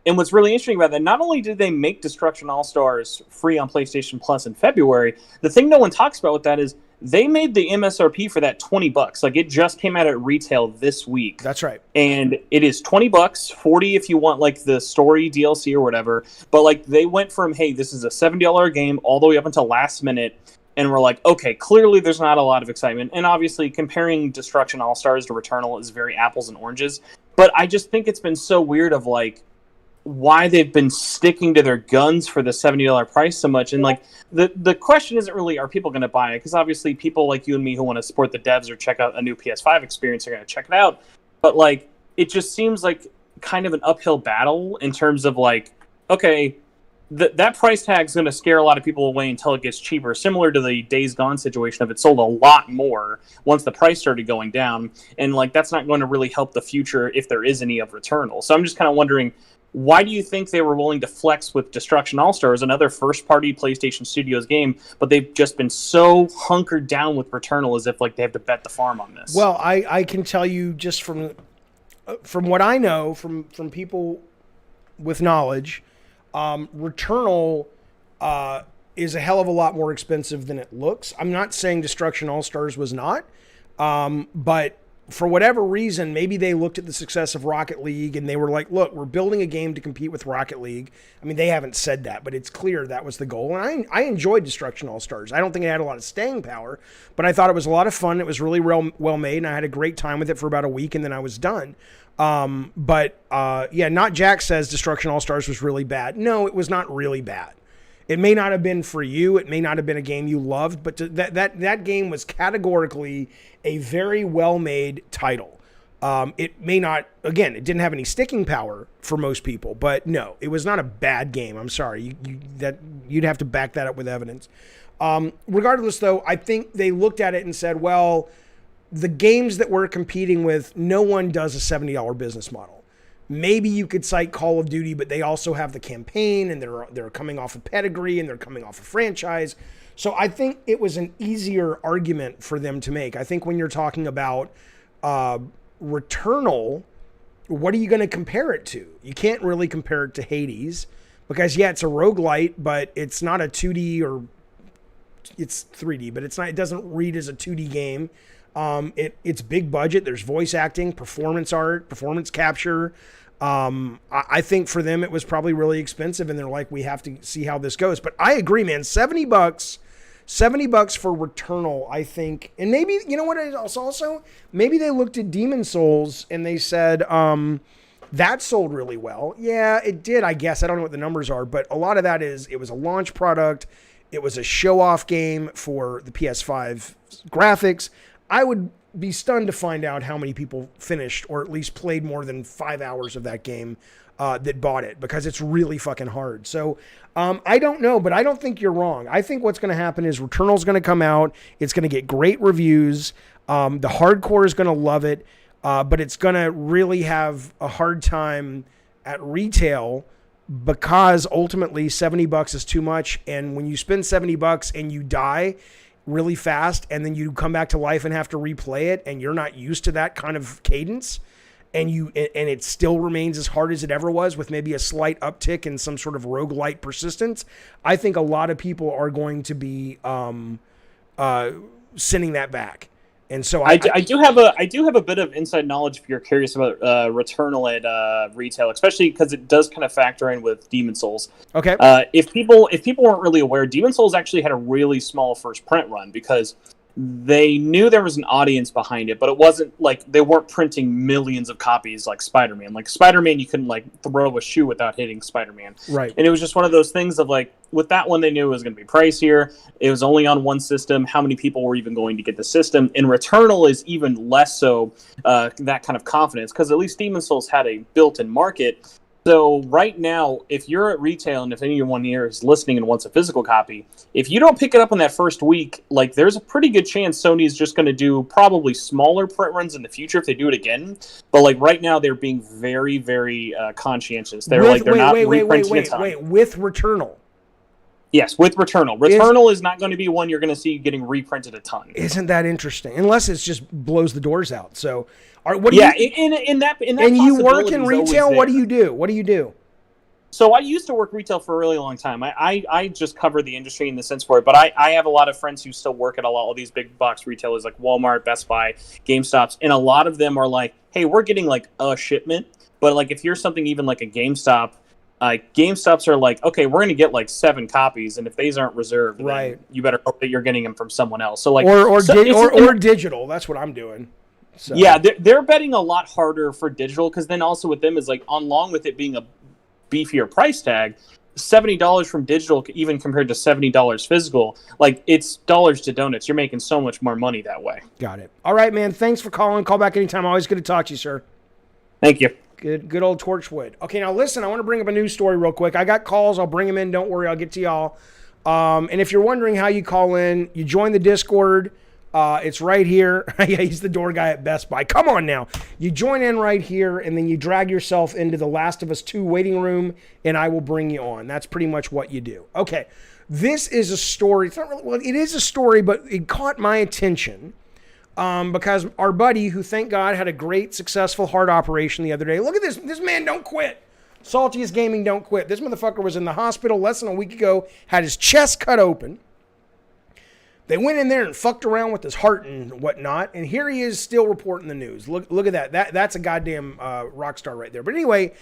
D: And what's really interesting about that, not only did they make Destruction All-Stars free on PlayStation Plus in February, the thing no one talks about with that is they made the MSRP for that $20. Like, it just came out at retail this week.
A: That's right.
D: And it is $20, $40 if you want like the story DLC or whatever. But like, they went from, hey, this is a $70 game all the way up until last minute. And we're like, okay, clearly there's not a lot of excitement. And obviously comparing Destruction All-Stars to Returnal is very apples and oranges. But I just think it's been so weird of like, why they've been sticking to their guns for the $70 price so much. And like, the question isn't really, are people going to buy it? Because obviously people like you and me who want to support the devs or check out a new PS5 experience are going to check it out. But like, it just seems like kind of an uphill battle in terms of like, okay, that price tag is going to scare a lot of people away until it gets cheaper, similar to the Days Gone situation of it sold a lot more once the price started going down. And like, that's not going to really help the future if there is any of Returnal. So I'm just kind of wondering, why do you think they were willing to flex with Destruction All-Stars, another first-party PlayStation Studios game, but they've just been so hunkered down with Returnal as if like they have to bet the farm on this?
A: Well, I can tell you just from what I know from people with knowledge, Returnal is a hell of a lot more expensive than it looks. I'm not saying Destruction All-Stars was not, but for whatever reason, maybe they looked at the success of Rocket League and they were like, look, we're building a game to compete with Rocket League. I mean, they haven't said that, but it's clear that was the goal. And I enjoyed Destruction All-Stars. I don't think it had a lot of staying power, but I thought it was a lot of fun. It was really well made, and I had a great time with it for about a week, and then I was done. Not Jack says Destruction All-Stars was really bad. No, it was not really bad. It may not have been for you. It may not have been a game you loved, but that game was categorically a very well-made title. It may not, again, it didn't have any sticking power for most people, but no, it was not a bad game. I'm sorry. You'd have to back that up with evidence. Regardless, though, I think they looked at it and said, well, the games that we're competing with, no one does a $70 business model. Maybe you could cite Call of Duty, but they also have the campaign, and they're coming off a pedigree, and they're coming off a franchise. So I think it was an easier argument for them to make. I think when you're talking about Returnal, what are you going to compare it to? You can't really compare it to Hades because, yeah, it's a roguelite, but it's not a 2D or it's 3D, but it doesn't read as a 2D game. It's big budget. There's voice acting, performance art, performance capture. I think for them it was probably really expensive, and they're like, we have to see how this goes. But I agree, man. $70 for Returnal, I think. And maybe, you know what it is also? Maybe they looked at Demon Souls and they said, that sold really well. Yeah, it did, I guess. I don't know what the numbers are, but a lot of that is it was a launch product. It was a show-off game for the PS5 graphics. I would be stunned to find out how many people finished or at least played more than 5 hours of that game that bought it, because it's really fucking hard. So I don't know, but I don't think you're wrong. I think what's going to happen is Returnal's going to come out. It's going to get great reviews. The hardcore is going to love it, but it's going to really have a hard time at retail because ultimately $70 is too much. And when you spend $70 and you die really fast, and then you come back to life and have to replay it, and you're not used to that kind of cadence, and it still remains as hard as it ever was with maybe a slight uptick in some sort of roguelite persistence, I think a lot of people are going to be sending that back. And so I
D: do have a bit of inside knowledge if you're curious about Returnal at retail, especially because it does kind of factor in with Demon Souls.
A: Okay.
D: If people weren't really aware, Demon Souls actually had a really small first print run because they knew there was an audience behind it, but it wasn't like they weren't printing millions of copies like Spider-Man. Like Spider-Man, you couldn't like throw a shoe without hitting Spider-Man.
A: Right.
D: And it was just one of those things of like, with that one, they knew it was going to be pricier. It was only on one system. How many people were even going to get the system? And Returnal is even less so that kind of confidence, because at least Demon Souls had a built-in market. So right now, if you're at retail and if anyone here is listening and wants a physical copy, if you don't pick it up in that first week, like there's a pretty good chance Sony's just going to do probably smaller print runs in the future if they do it again. But like right now, they're being very, very conscientious. They're not reprinting a ton.
A: With Returnal.
D: Yes, with Returnal. Returnal is not going to be one you're going to see getting reprinted a ton.
A: Isn't that interesting? Unless it just blows the doors out. So, in that and you work in retail. What do you do?
D: So I used to work retail for a really long time. I just cover the industry in the sense for it, but I have a lot of friends who still work at a lot of these big box retailers like Walmart, Best Buy, GameStops, and a lot of them are like, hey, we're getting like a shipment, but like if you're something even like a GameStop, GameStops are like, okay, we're going to get like 7 copies, and if these aren't reserved, right, you better hope that you're getting them from someone else. So like,
A: or digital. That's what I'm doing. So.
D: Yeah, they're betting a lot harder for digital, because then also with them is like, along with it being a beefier price tag, $70 from digital, even compared to $70 physical, like it's dollars to donuts. You're making so much more money that way.
A: Got it. All right, man. Thanks for calling. Call back anytime. Always good to talk to you, sir.
D: Thank you.
A: Good old Torchwood. Okay, now listen, I want to bring up a news story real quick. I got calls. I'll bring them in. Don't worry. I'll get to y'all. And if you're wondering how you call in, you join the Discord. It's right here. Yeah, he's the door guy at Best Buy. Come on now. You join in right here, and then you drag yourself into the Last of Us 2 waiting room, and I will bring you on. That's pretty much what you do. Okay, this is a story. It's not really, well, it is a story, but it caught my attention because our buddy, who thank God had a great, successful heart operation the other day. Look at this. This man don't quit. Saltiest Gaming don't quit. This motherfucker was in the hospital less than a week ago, had his chest cut open. They went in there and fucked around with his heart and whatnot, and here he is still reporting the news. Look at that. That's a goddamn rock star right there. But anyway,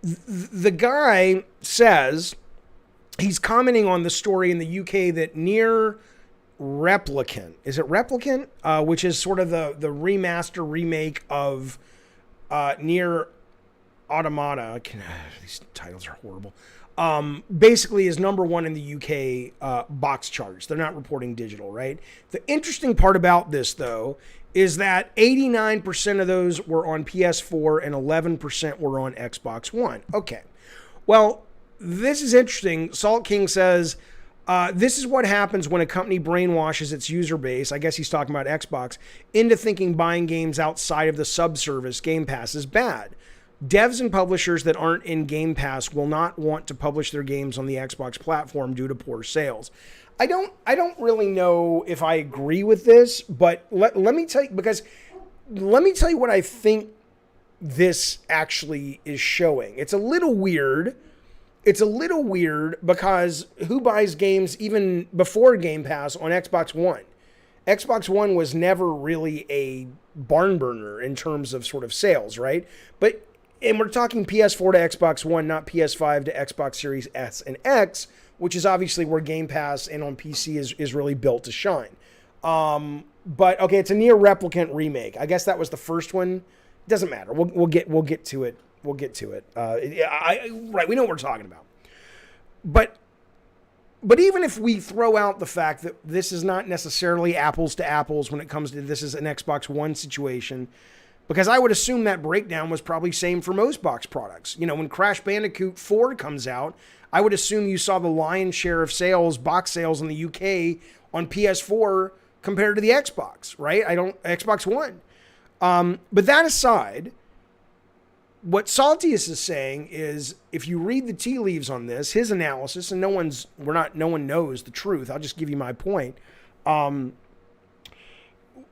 A: the guy says he's commenting on the story in the UK that Near Replicant, is it Replicant? Which is sort of the remaster remake of Near Automata. These titles are horrible. Basically is number one in the UK box charts. They're not reporting digital, right? The interesting part about this, though, is that 89% of those were on PS4 and 11% were on Xbox One. Okay. Well, this is interesting. Salt King says, this is what happens when a company brainwashes its user base, I guess he's talking about Xbox, into thinking buying games outside of the subservice Game Pass is bad. Devs and publishers that aren't in Game Pass will not want to publish their games on the Xbox platform due to poor sales. I don't really know if I agree with this, but let me tell you, because let me tell you what I think this actually is showing. It's a little weird. It's a little weird because who buys games even before Game Pass on Xbox One? Xbox One was never really a barn burner in terms of sort of sales, right? And we're talking PS4 to Xbox One, not PS5 to Xbox Series S and X, which is obviously where Game Pass and on PC is really built to shine. But okay, it's a Near Replicant remake. I guess that was the first one. Doesn't matter. We'll get to it. We'll get to it. Right, we know what we're talking about. But even if we throw out the fact that this is not necessarily apples to apples when it comes to this is an Xbox One situation, because I would assume that breakdown was probably same for most box products. You know, when Crash Bandicoot 4 comes out, I would assume you saw the lion's share of sales, box sales in the UK on PS4 compared to the Xbox, right? Xbox One. But that aside, what Saltius is saying is, if you read the tea leaves on this, his analysis, and no one knows the truth. I'll just give you my point.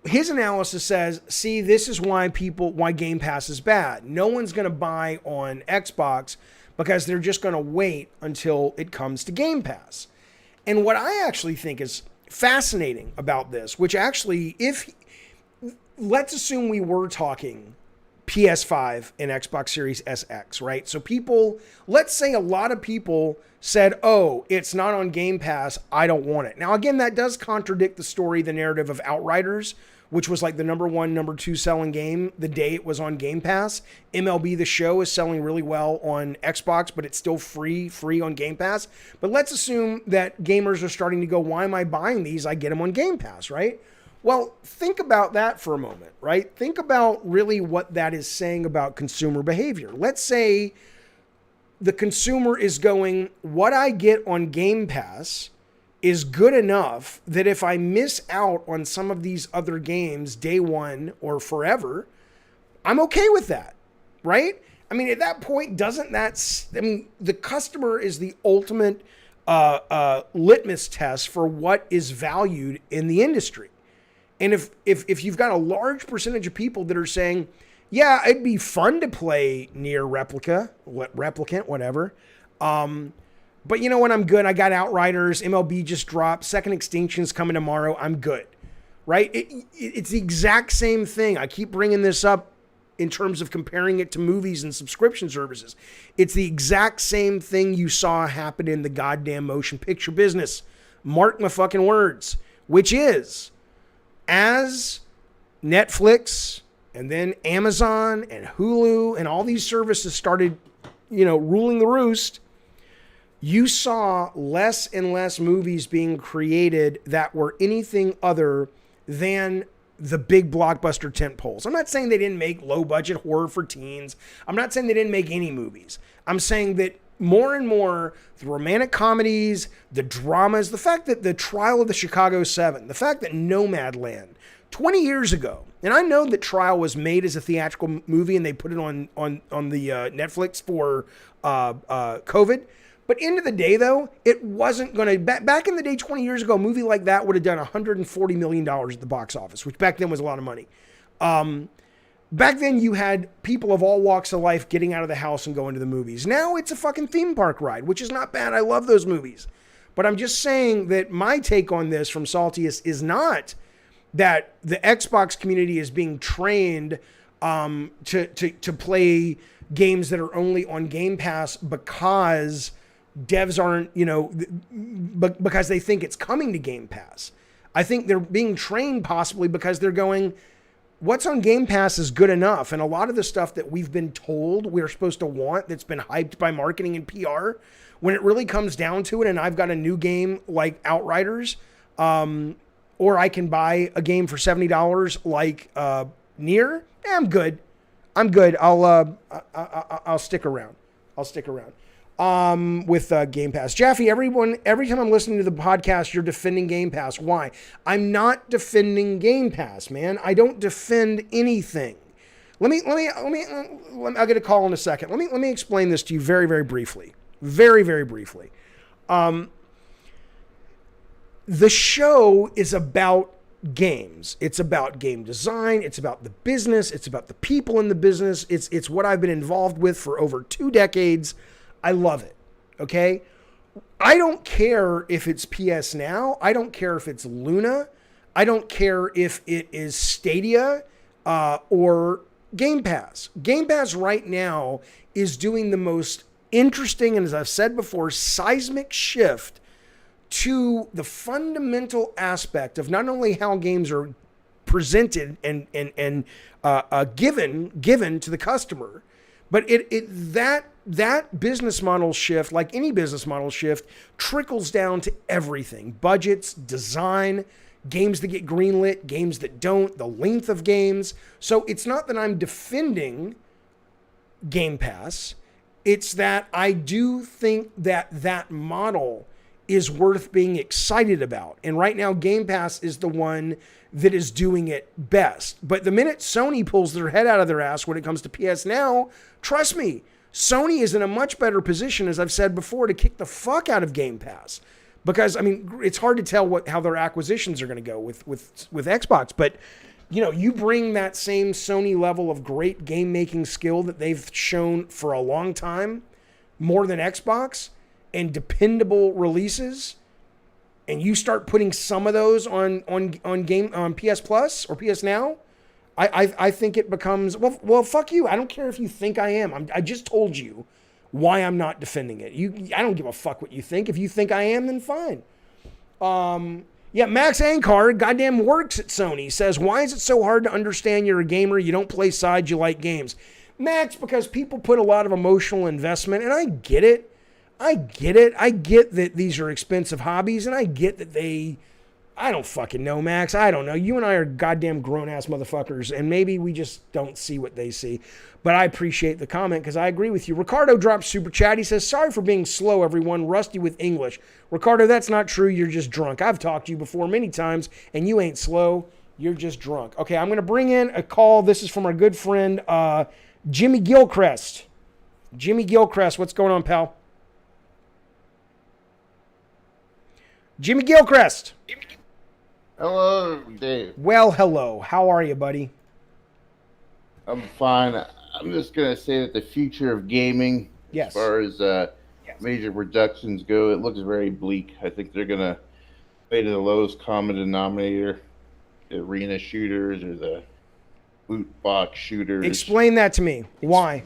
A: His analysis says, see, this is why Game Pass is bad. No one's going to buy on Xbox because they're just going to wait until it comes to Game Pass. And what I actually think is fascinating about this, which actually, let's assume we were talking PS5 and Xbox Series SX, right? So let's say a lot of people said, oh, it's not on Game Pass, I don't want it. Now, again, that does contradict the narrative of Outriders, which was like the number 1, number 2 selling game the day it was on Game Pass. MLB The Show is selling really well on Xbox, but it's still free on Game Pass. But let's assume that gamers are starting to go, why am I buying these? I get them on Game Pass, right? Well, think about that for a moment, right? Think about really what that is saying about consumer behavior. Let's say the consumer is going, what I get on Game Pass is good enough that if I miss out on some of these other games day one or forever, I'm okay with that, right? I mean, at that point, the customer is the ultimate litmus test for what is valued in the industry. And if you've got a large percentage of people that are saying, yeah, it'd be fun to play Near Replicant, whatever. But you know what? I'm good. I got Outriders. MLB just dropped. Second Extinction's coming tomorrow. I'm good, right? It's the exact same thing. I keep bringing this up in terms of comparing it to movies and subscription services. It's the exact same thing you saw happen in the goddamn motion picture business. Mark my fucking words, which is, as Netflix and then Amazon and Hulu and all these services started, ruling the roost, you saw less and less movies being created that were anything other than the big blockbuster tentpoles. I'm not saying they didn't make low budget horror for teens. I'm not saying they didn't make any movies. I'm saying that more and more, the romantic comedies, the dramas, the fact that the Trial of the Chicago 7, the fact that Nomadland, 20 years ago, and I know that Trial was made as a theatrical movie and they put it on the Netflix for COVID. But end of the day, though, it wasn't going to... Back in the day, 20 years ago, a movie like that would have done $140 million at the box office, which back then was a lot of money. Back then, you had people of all walks of life getting out of the house and going to the movies. Now, it's a fucking theme park ride, which is not bad. I love those movies. But I'm just saying that my take on this from Saltius is not that the Xbox community is being trained to play games that are only on Game Pass because devs aren't, because they think it's coming to Game Pass. I think they're being trained possibly because they're going, what's on Game Pass is good enough. And a lot of the stuff that we've been told we're supposed to want that's been hyped by marketing and PR, when it really comes down to it, and I've got a new game like Outriders, or I can buy a game for $70 like Nier, I'm good. I'll stick around. With Game Pass. Jaffe, every time I'm listening to the podcast, you're defending Game Pass. Why? I'm not defending Game Pass, man. I don't defend anything. I'll get a call in a second. Let me explain this to you very, very briefly. Very, very briefly. The show is about games. It's about game design. It's about the business. It's about the people in the business. It's what I've been involved with for over 2 decades. I love it. Okay. I don't care if it's PS Now. I don't care if it's Luna. I don't care if it is Stadia or Game Pass. Game Pass right now is doing the most interesting, and as I've said before, seismic shift to the fundamental aspect of not only how games are presented and given to the customer, but that business model shift, like any business model shift, trickles down to everything: budgets, design, games that get greenlit, games that don't, the length of games. So it's not that I'm defending Game Pass. It's that I do think that model is worth being excited about. And right now, Game Pass is the one that is doing it best. But the minute Sony pulls their head out of their ass when it comes to PS Now, trust me, Sony is in a much better position, as I've said before, to kick the fuck out of Game Pass. Because, I mean, it's hard to tell how their acquisitions are going to go with Xbox. But, you bring that same Sony level of great game-making skill that they've shown for a long time, more than Xbox, and dependable releases, and you start putting some of those on PS Plus or PS Now, I think it becomes, well, fuck you. I don't care if you think I am. I just told you why I'm not defending it. I don't give a fuck what you think. If you think I am, then fine. Yeah, Max Ankar, goddamn works at Sony, says, why is it so hard to understand you're a gamer, you don't play sides, you like games? Max, because people put a lot of emotional investment, and I get it. I get that these are expensive hobbies, and I get that I don't fucking know, Max. I don't know. You and I are goddamn grown-ass motherfuckers, and maybe we just don't see what they see. But I appreciate the comment, because I agree with you. Ricardo drops super chat. He says, sorry for being slow, everyone. Rusty with English. Ricardo, that's not true. You're just drunk. I've talked to you before many times, and you ain't slow. You're just drunk. Okay, I'm going to bring in a call. This is from our good friend, Jimmy Gilchrist. Jimmy Gilchrist, what's going on, pal? Jimmy Gilchrist.
E: Hello, Dave.
A: Well, hello. How are you, buddy?
E: I'm fine. I'm just going to say that the future of gaming,
A: yes,
E: as far as major productions go, it looks very bleak. I think they're going to pay to the lowest common denominator, the arena shooters or the loot box shooters.
A: Explain that to me. Why?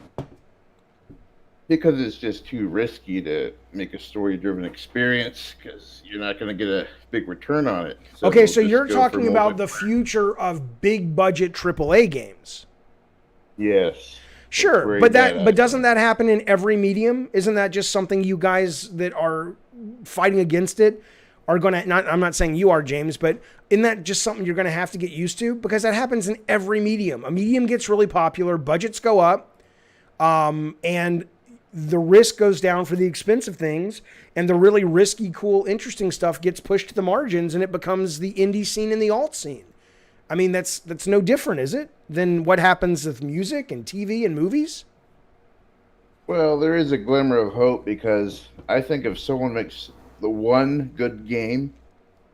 E: Because it's just too risky to make a story-driven experience, because you're not going to get a big return on it.
A: Okay, so you're talking about the future of big-budget AAA games.
E: Yes.
A: Sure, but doesn't that happen in every medium? Isn't that just something you guys that are fighting against it are going to, I'm not saying you are, James, but isn't that just something you're going to have to get used to? Because that happens in every medium. A medium gets really popular, budgets go up, and the risk goes down for the expensive things, and the really risky, cool, interesting stuff gets pushed to the margins, and it becomes the indie scene and the alt scene. I mean, that's no different, is it, than what happens with music and TV and movies?
E: Well, there is a glimmer of hope, because I think if someone makes the one good game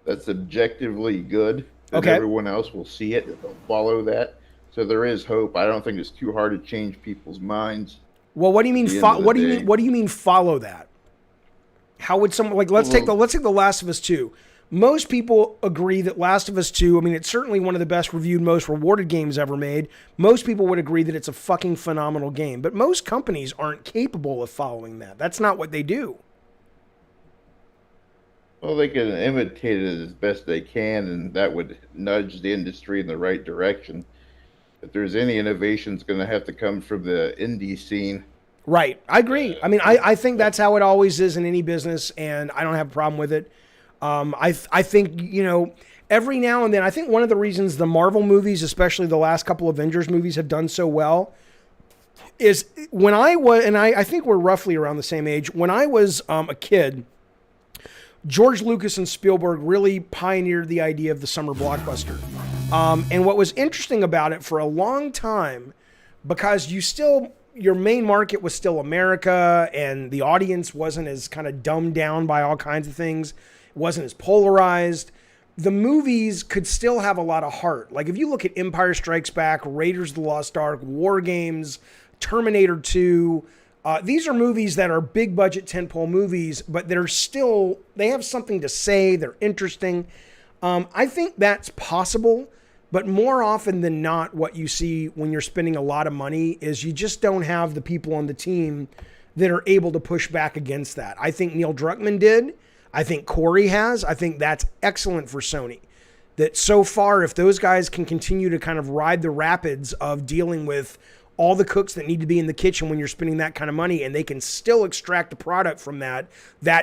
E: that's objectively good, then
A: Okay.
E: everyone else will see it and they'll follow that. So there is hope. I don't think it's too hard to change people's minds.
A: Well, what do you mean?
E: At the end of the day.
A: What do you mean? Follow that? How would someone like? Let's take the Last of Us 2. Most people agree that Last of Us 2. I mean, it's certainly one of the best reviewed, most rewarded games ever made. Most people would agree that it's a fucking phenomenal game. But most companies aren't capable of following that. That's not what they do.
E: Well, they can imitate it as best they can, and that would nudge the industry in the right direction. If there's any innovation, it's going to have to come from the indie scene.
A: Right. I agree. I mean, I think that's how it always is in any business, and I don't have a problem with it. I think, every now and then, I think one of the reasons the Marvel movies, especially the last couple Avengers movies, have done so well is when I was, and I think we're roughly around the same age, when I was a kid, George Lucas and Spielberg really pioneered the idea of the summer blockbuster. And what was interesting about it for a long time, because your main market was still America, and the audience wasn't as kind of dumbed down by all kinds of things, it wasn't as polarized. The movies could still have a lot of heart. Like if you look at Empire Strikes Back, Raiders of the Lost Ark, War Games, Terminator 2, these are movies that are big budget tentpole movies, but they have something to say. They're interesting. I think that's possible, but more often than not, what you see when you're spending a lot of money is you just don't have the people on the team that are able to push back against that. I think Neil Druckmann did. I think Corey has. I think that's excellent for Sony. That so far, if those guys can continue to kind of ride the rapids of dealing with all the cooks that need to be in the kitchen when you're spending that kind of money, and they can still extract a product from that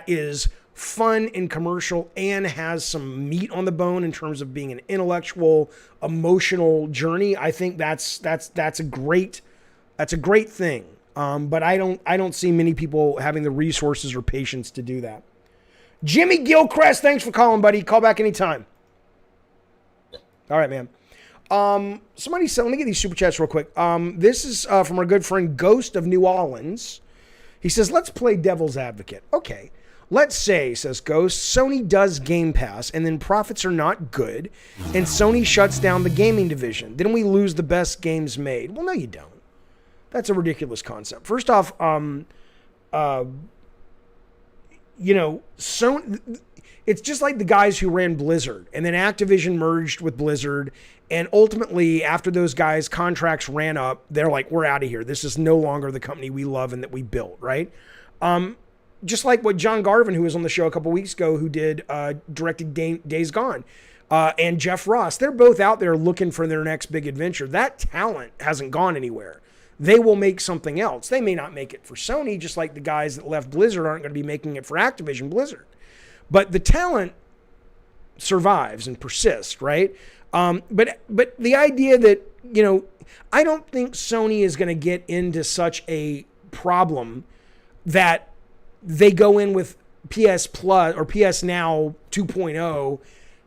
A: is fun and commercial and has some meat on the bone in terms of being an intellectual, emotional journey. I think that's a great thing. But I don't see many people having the resources or patience to do that. Jimmy Gilchrist, thanks for calling, buddy. Call back anytime. All right, man. Somebody said, let me get these super chats real quick. This is from our good friend Ghost of New Orleans. He says, let's play devil's advocate. Okay. Let's say, says Ghost, Sony does Game Pass and then profits are not good and Sony shuts down the gaming division. Then we lose the best games made. Well, no, you don't. That's a ridiculous concept. First off, Sony, it's just like the guys who ran Blizzard, and then Activision merged with Blizzard, and ultimately, after those guys' contracts ran up, they're like, we're out of here. This is no longer the company we love and that we built, right? Just like what John Garvin, who was on the show a couple weeks ago, who directed Days Gone, and Jeff Ross, they're both out there looking for their next big adventure. That talent hasn't gone anywhere. They will make something else. They may not make it for Sony, just like the guys that left Blizzard aren't going to be making it for Activision Blizzard. But the talent survives and persists, right? But the idea that, I don't think Sony is going to get into such a problem that they go in with PS Plus or PS Now 2.0.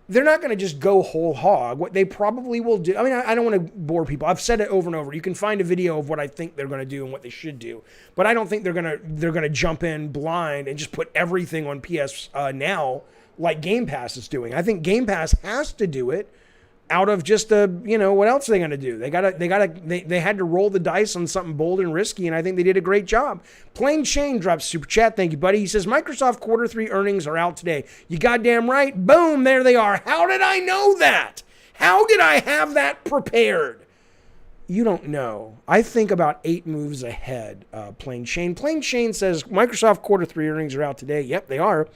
A: They're not going to just go whole hog. What they probably will do, I mean, I don't want to bore people. I've said it over and over. You can find a video of what I think they're going to do and what they should do. But I don't think they're going to jump in blind and just put everything on PS Now like Game Pass is doing. I think Game Pass has to do it out of just what else are they going to do? They had to roll the dice on something bold and risky, and I think they did a great job. Plain Shane drops super chat. Thank you, buddy. He says, Microsoft Q3 earnings are out today. You goddamn right. Boom, there they are. How did I know that? How did I have that prepared? You don't know. I think about 8 moves ahead, Plain Shane. Plain Shane says, Microsoft Q3 earnings are out today. Yep, they are.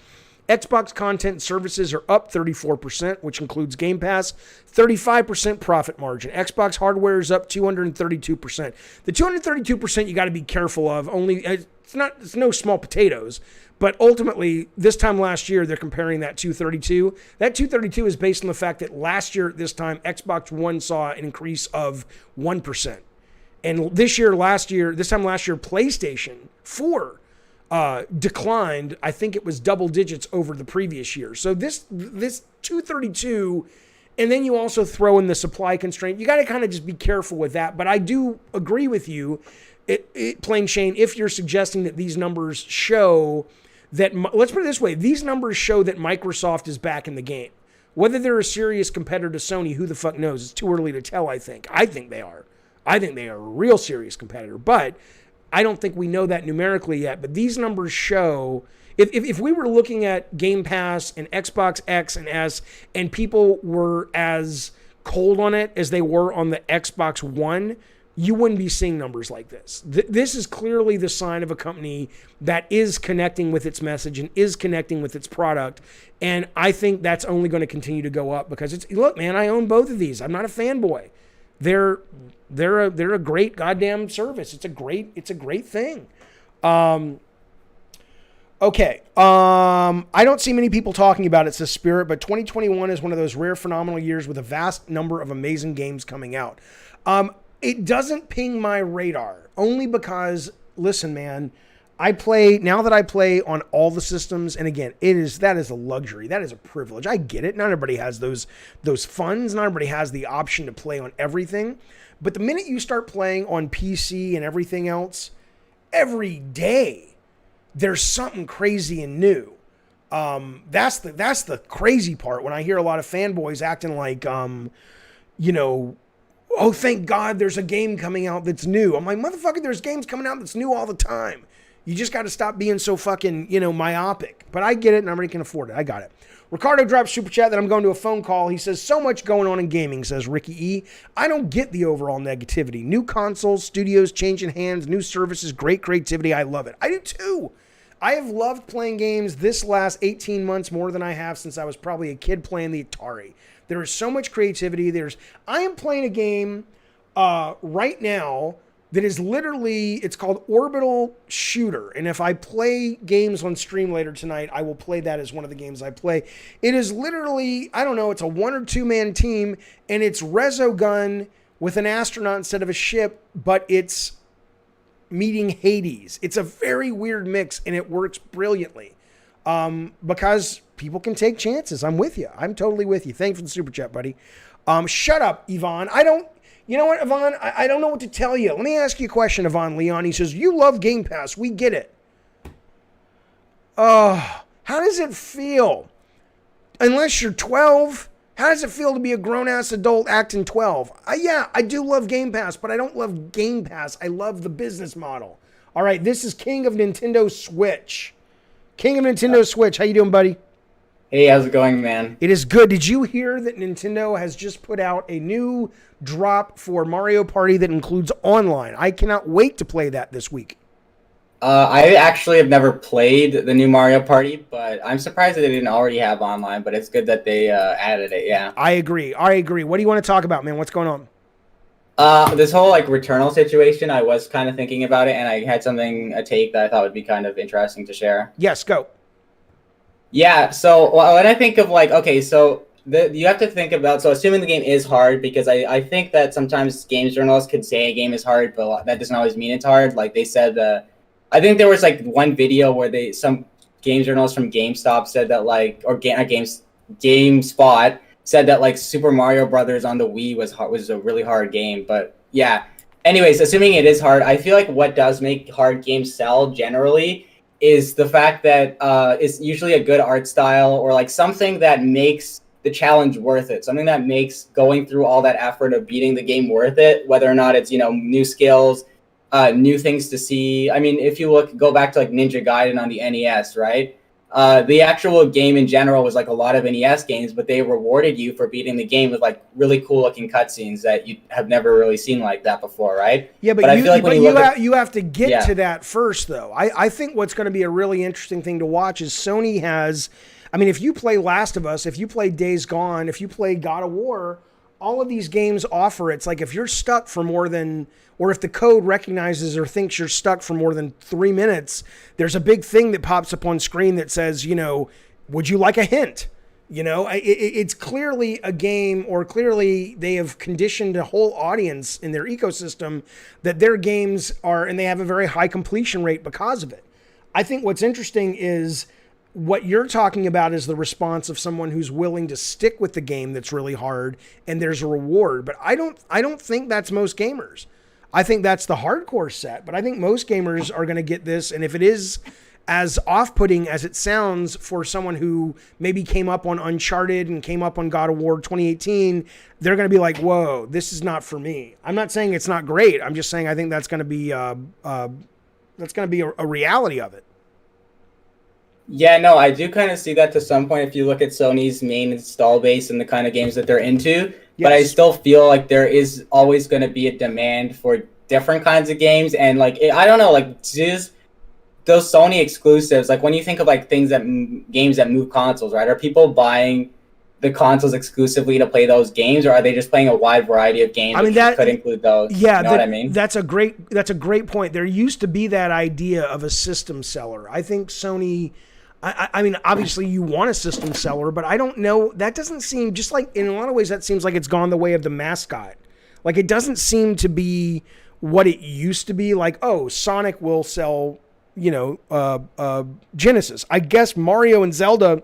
A: Xbox content and services are up 34%, which includes Game Pass, 35% profit margin. Xbox hardware is up 232%. The 232% you got to be careful of. It's no small potatoes, but ultimately this time last year they're comparing that 232. That 232 is based on the fact that last year at this time Xbox One saw an increase of 1%. And this time last year, PlayStation 4 declined. I think it was double digits over the previous year. So this 232, and then you also throw in the supply constraint. You got to kind of just be careful with that. But I do agree with you, Plain Shane, if you're suggesting that these numbers show that, let's put it this way, these numbers show that Microsoft is back in the game. Whether they're a serious competitor to Sony, who the fuck knows? It's too early to tell, I think. I think they are. I think they are a real serious competitor. But I don't think we know that numerically yet. But these numbers show, if we were looking at Game Pass and Xbox X and S, and people were as cold on it as they were on the Xbox One, you wouldn't be seeing numbers like this. This is clearly the sign of a company that is connecting with its message and is connecting with its product. And I think that's only going to continue to go up because look, man, I own both of these. I'm not a fanboy. They're a great goddamn service. It's a great thing. Okay. I don't see many people talking about it, says Spirit, but 2021 is one of those rare phenomenal years with a vast number of amazing games coming out. It doesn't ping my radar only because, listen, man, now that I play on all the systems, and again, that is a luxury. That is a privilege. I get it. Not everybody has those funds. Not everybody has the option to play on everything. But the minute you start playing on PC and everything else, every day there's something crazy and new. That's the crazy part when I hear a lot of fanboys acting like, oh, thank God there's a game coming out that's new. I'm like, motherfucker, there's games coming out that's new all the time. You just got to stop being so fucking, myopic. But I get it, and everybody can afford it. I got it. Ricardo drops super chat that I'm going to a phone call. He says, so much going on in gaming, says Ricky E. I don't get the overall negativity. New consoles, studios changing hands, new services, great creativity. I love it. I do too. I have loved playing games this last 18 months more than I have since I was probably a kid playing the Atari. There is so much creativity. I am playing a game right now that is literally, it's called Orbital Shooter. And if I play games on stream later tonight, I will play that as one of the games I play. It is literally, I don't know, it's a 1 or 2 man team, and it's Resogun with an astronaut instead of a ship, but it's meeting Hades. It's a very weird mix, and it works brilliantly because people can take chances. I'm with you. I'm totally with you. Thanks for the super chat, buddy. Shut up, Yvonne. You know what, Yvonne? I don't know what to tell you. Let me ask you a question, Yvonne Leon. He says, you love Game Pass. We get it. How does it feel? Unless you're 12, how does it feel to be a grown-ass adult acting 12? Yeah, I do love Game Pass, but I don't love Game Pass. I love the business model. All right, this is King of Nintendo Switch. King of Nintendo Switch. How you doing, buddy?
F: Hey, how's it going, man?
A: It is good. Did you hear that Nintendo has just put out a new drop for Mario Party that includes online? I cannot wait to play that this week.
F: I actually have never played the new Mario Party, but I'm surprised that they didn't already have online, but it's good that they added it, yeah.
A: I agree. What do you want to talk about, man? What's going on?
F: This whole, Returnal situation, I was kind of thinking about it, and I had a take that I thought would be kind of interesting to share.
A: Yes, go.
F: Yeah, so when I think of, you have to think about, so assuming the game is hard, because I think that sometimes games journalists could say a game is hard, but that doesn't always mean it's hard. Like they said, I think there was one video where some game journalists from GameStop said that GameSpot said that Super Mario Brothers on the Wii was a really hard game. But yeah, anyways, assuming it is hard, I feel like what does make hard games sell generally is the fact that it's usually a good art style or something that makes the challenge worth it. Something that makes going through all that effort of beating the game worth it, whether or not it's, new skills, new things to see. I mean, if you go back to Ninja Gaiden on the NES, right? The actual game in general was a lot of NES games, but they rewarded you for beating the game with really cool looking cutscenes that you have never really seen like that before, right?
A: Yeah, but I feel like you have to get to that first, though. I think what's going to be a really interesting thing to watch is Sony has, if you play Last of Us, if you play Days Gone, if you play God of War, all of these games offer, it's if you're stuck for more than, or if the code recognizes or thinks you're stuck for more than 3 minutes, there's a big thing that pops up on screen that says, would you like a hint? You know, it's clearly a game, or clearly they have conditioned a whole audience in their ecosystem that their games are, and they have a very high completion rate because of it. I think what's interesting is what you're talking about is the response of someone who's willing to stick with the game that's really hard and there's a reward. But I don't think that's most gamers. I think that's the hardcore set, but I think most gamers are going to get this. And if it is as off-putting as it sounds for someone who maybe came up on Uncharted and came up on God of War 2018, they're going to be like, whoa, this is not for me. I'm not saying it's not great. I'm just saying I think that's going to be a reality of it.
F: Yeah, no, I do kind of see that to some point if you look at Sony's main install base and the kind of games that they're into. Yes. But I still feel like there is always going to be a demand for different kinds of games. And like, I don't know, like just those Sony exclusives, like when you think of like things that games that move consoles, right? Are people buying the consoles exclusively to play those games, or are they just playing a wide variety of games?
A: I mean, that
F: could include those.
A: Yeah,
F: you know what I mean?
A: That's a great point. There used to be that idea of a system seller. I think Sony, I mean, obviously you want a system seller, but I don't know. That doesn't seem, just like in a lot of ways, that seems like it's gone the way of the mascot. Like it doesn't seem to be what it used to be. Like, oh, Sonic will sell, Genesis. I guess Mario and Zelda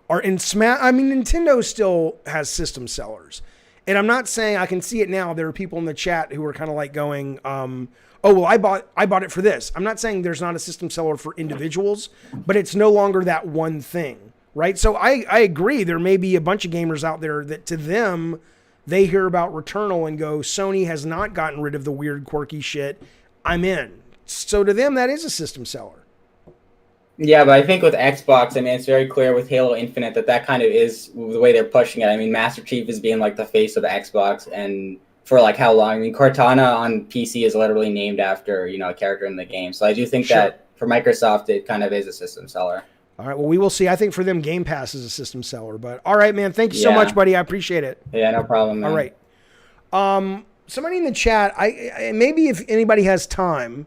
A: are in Smash. I mean, Nintendo still has system sellers. And I'm not saying, I can see it now. There are people in the chat who are kind of like going, oh, well, I bought it for this. I'm not saying there's not a system seller for individuals, but it's no longer that one thing, right? So I agree. There may be a bunch of gamers out there that to them, they hear about Returnal and go, Sony has not gotten rid of the weird, quirky shit. I'm in. So to them, that is a system seller.
F: Yeah, but I think with Xbox, I mean, it's very clear with Halo Infinite that kind of is the way they're pushing it. I mean, Master Chief is being like the face of the Xbox, and for like how long? I mean, Cortana on PC is literally named after, a character in the game. So I do think that for Microsoft, it kind of is a system seller.
A: All right, well, we will see. I think for them, Game Pass is a system seller. But all right, man, thank you so much, buddy. I appreciate it.
F: Yeah, no problem, man.
A: All right. Somebody in the chat, I maybe if anybody has time,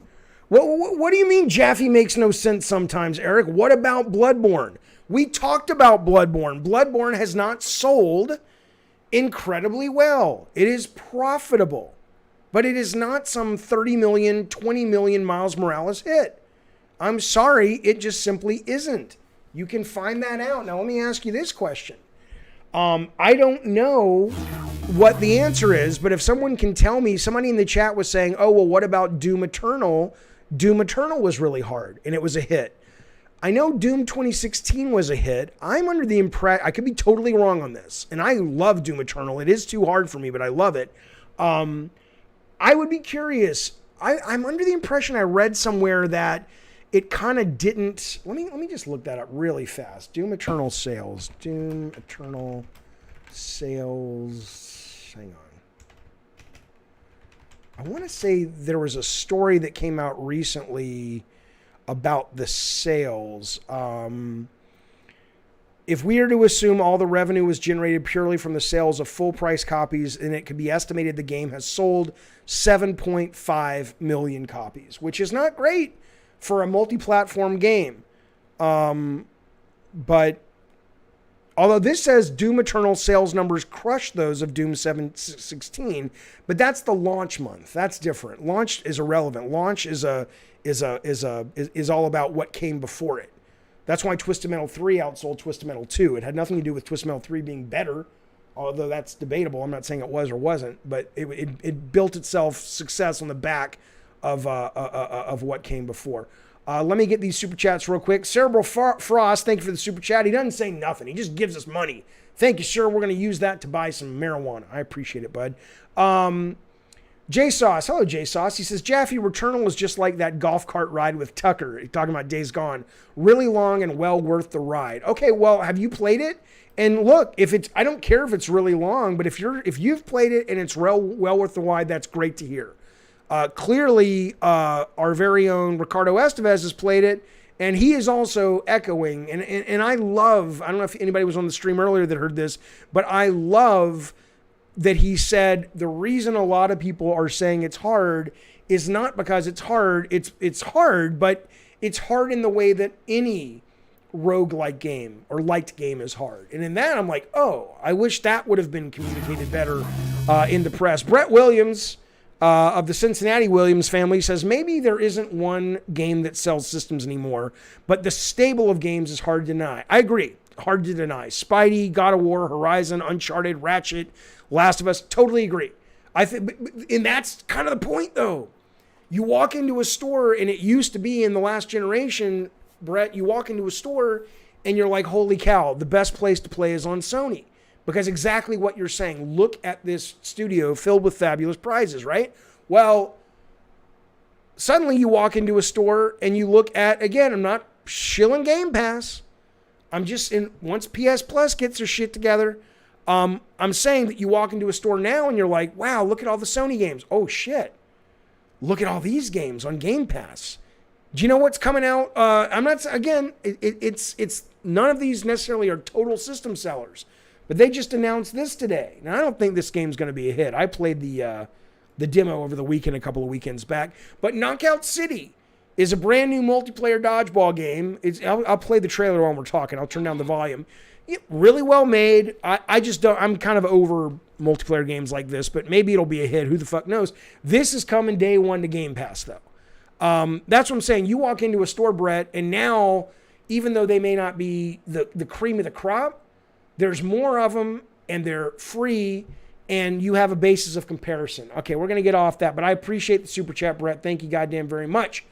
A: what do you mean Jaffe makes no sense sometimes, Eric? What about Bloodborne? We talked about Bloodborne. Bloodborne has not sold incredibly well. It is profitable, but it is not some 30 million, 20 million Miles Morales hit. I'm sorry, it just simply isn't. You can find that out. Now, let me ask you this question. I don't know what the answer is, but if someone can tell me, somebody in the chat was saying, oh, well, what about Doom Eternal? Doom Eternal was really hard, and it was a hit. I know Doom 2016 was a hit. I'm under the impression, I could be totally wrong on this, and I love Doom Eternal. It is too hard for me, but I love it. I would be curious. I'm under the impression I read somewhere that it kind of didn't. Let me just look that up really fast. Doom Eternal sales. Doom Eternal sales. Hang on. I want to say there was a story that came out recently about the sales. If we are to assume all the revenue was generated purely from the sales of full price copies, then it could be estimated the game has sold 7.5 million copies, which is not great for a multi-platform game. But although this says Doom Eternal sales numbers crush those of Doom 16, but that's the launch month. That's different. Launch is irrelevant. Launch is all about what came before it. That's why Twisted Metal 3 outsold Twisted Metal 2. It had nothing to do with Twisted Metal 3 being better, although that's debatable. I'm not saying it was or wasn't, but it built itself success on the back of what came before. Let me get these super chats real quick. Cerebral Frost, thank you for the super chat. He doesn't say nothing. He just gives us money. Thank you, sir. We're going to use that to buy some marijuana. I appreciate it, bud. J-Sauce. Hello, J-Sauce. He says, Jaffe, Returnal is just like that golf cart ride with Tucker. He's talking about Days Gone. Really long and well worth the ride. Okay, well, have you played it? And look, I don't care if it's really long, but if you've played it and it's well worth the ride, that's great to hear. Clearly, our very own Ricardo Estevez has played it, and he is also echoing. And I don't know if anybody was on the stream earlier that heard this, but I love that he said the reason a lot of people are saying it's hard is not because it's hard. It's hard, but it's hard in the way that any roguelike game or liked game is hard. And in that, I'm like, oh, I wish that would have been communicated better in the press. Brett Williams of the Cincinnati Williams family says maybe there isn't one game that sells systems anymore, but the stable of games is hard to deny. I agree. Hard to deny. Spidey, God of War, Horizon, Uncharted, Ratchet, Last of Us. Totally agree. I think, and that's kind of the point, though. You walk into a store, and it used to be in the last generation, Brett, you walk into a store, and you're like, holy cow, the best place to play is on Sony. Because exactly what you're saying. Look at this studio filled with fabulous prizes, right? Well, suddenly you walk into a store, and you look at, again, I'm not shilling Game Pass. I'm just in, once PS Plus gets their shit together, I'm saying that you walk into a store now and you're like, wow, look at all the Sony games. Oh shit. Look at all these games on Game Pass. Do you know what's coming out? I'm not, again, it's none of these necessarily are total system sellers, but they just announced this today. Now I don't think this game's going to be a hit. I played the demo over the weekend, a couple of weekends back, but Knockout City is a brand new multiplayer dodgeball game. I'll play the trailer while we're talking. I'll turn down the volume. Really well made. I just don't, I'm kind of over multiplayer games like this, but maybe it'll be a hit. Who the fuck knows? This is coming day one to Game Pass, though. That's what I'm saying. You walk into a store, Brett, and now, even though they may not be the cream of the crop, there's more of them, and they're free, and you have a basis of comparison. Okay, we're going to get off that, but I appreciate the super chat, Brett. Thank you goddamn very much.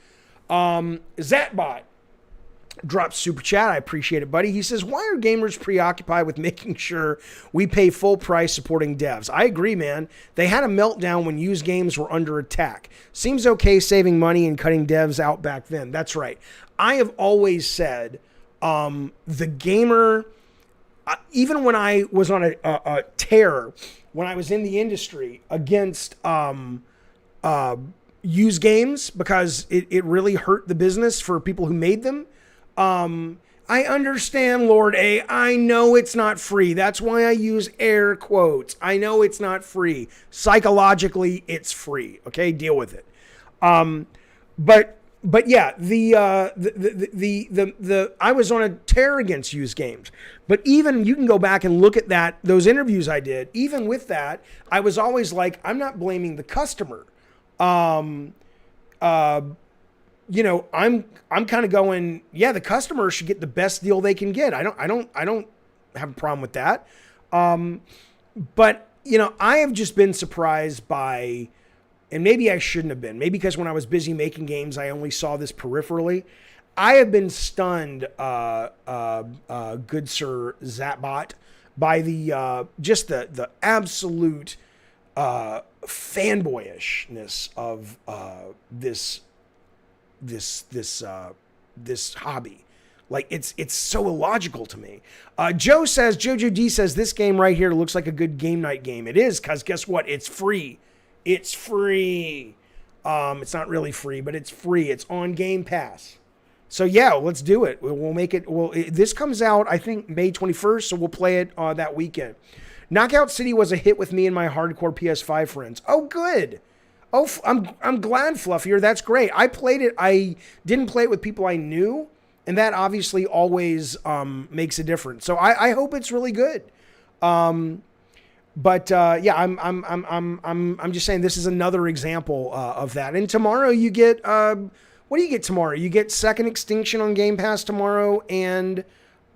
A: Zatbot drops super chat. I appreciate it, buddy. He says, why are gamers preoccupied with making sure we pay full price supporting devs? I agree, man. They had a meltdown when used games were under attack. Seems okay saving money and cutting devs out back then. That's right. I have always said the gamer, even when I was on a tear, when I was in the industry against used games, because it really hurt the business for people who made them. I understand, Lord A. I know it's not free. That's why I use air quotes. I know it's not free. Psychologically, it's free. Okay, deal with it. But yeah, the I was on a tear against used games. But even you can go back and look at those interviews I did. Even with that, I was always like, I'm not blaming the customer. You know, I'm kind of going, yeah, the customer should get the best deal they can get. I don't have a problem with that. But you know, I have just been surprised by, and maybe I shouldn't have been, maybe because when I was busy making games, I only saw this peripherally. I have been stunned, good sir Zatbot, by the just the absolute fanboyishness of this hobby. Like it's so illogical to me. Jojo D says this game right here looks like a good game night game. It is, because guess what? It's free. It's free. It's not really free, but it's free. It's on Game Pass. So yeah, let's do it. We'll make it. This comes out, I think, May 21st, so we'll play it that weekend. Knockout City was a hit with me and my hardcore PS5 friends. Oh, good. Oh, I'm glad, Fluffier. That's great. I played it. I didn't play it with people I knew, and that obviously always makes a difference. So I hope it's really good. But yeah, I'm just saying this is another example of that. And tomorrow you get what do you get tomorrow? You get Second Extinction on Game Pass tomorrow, and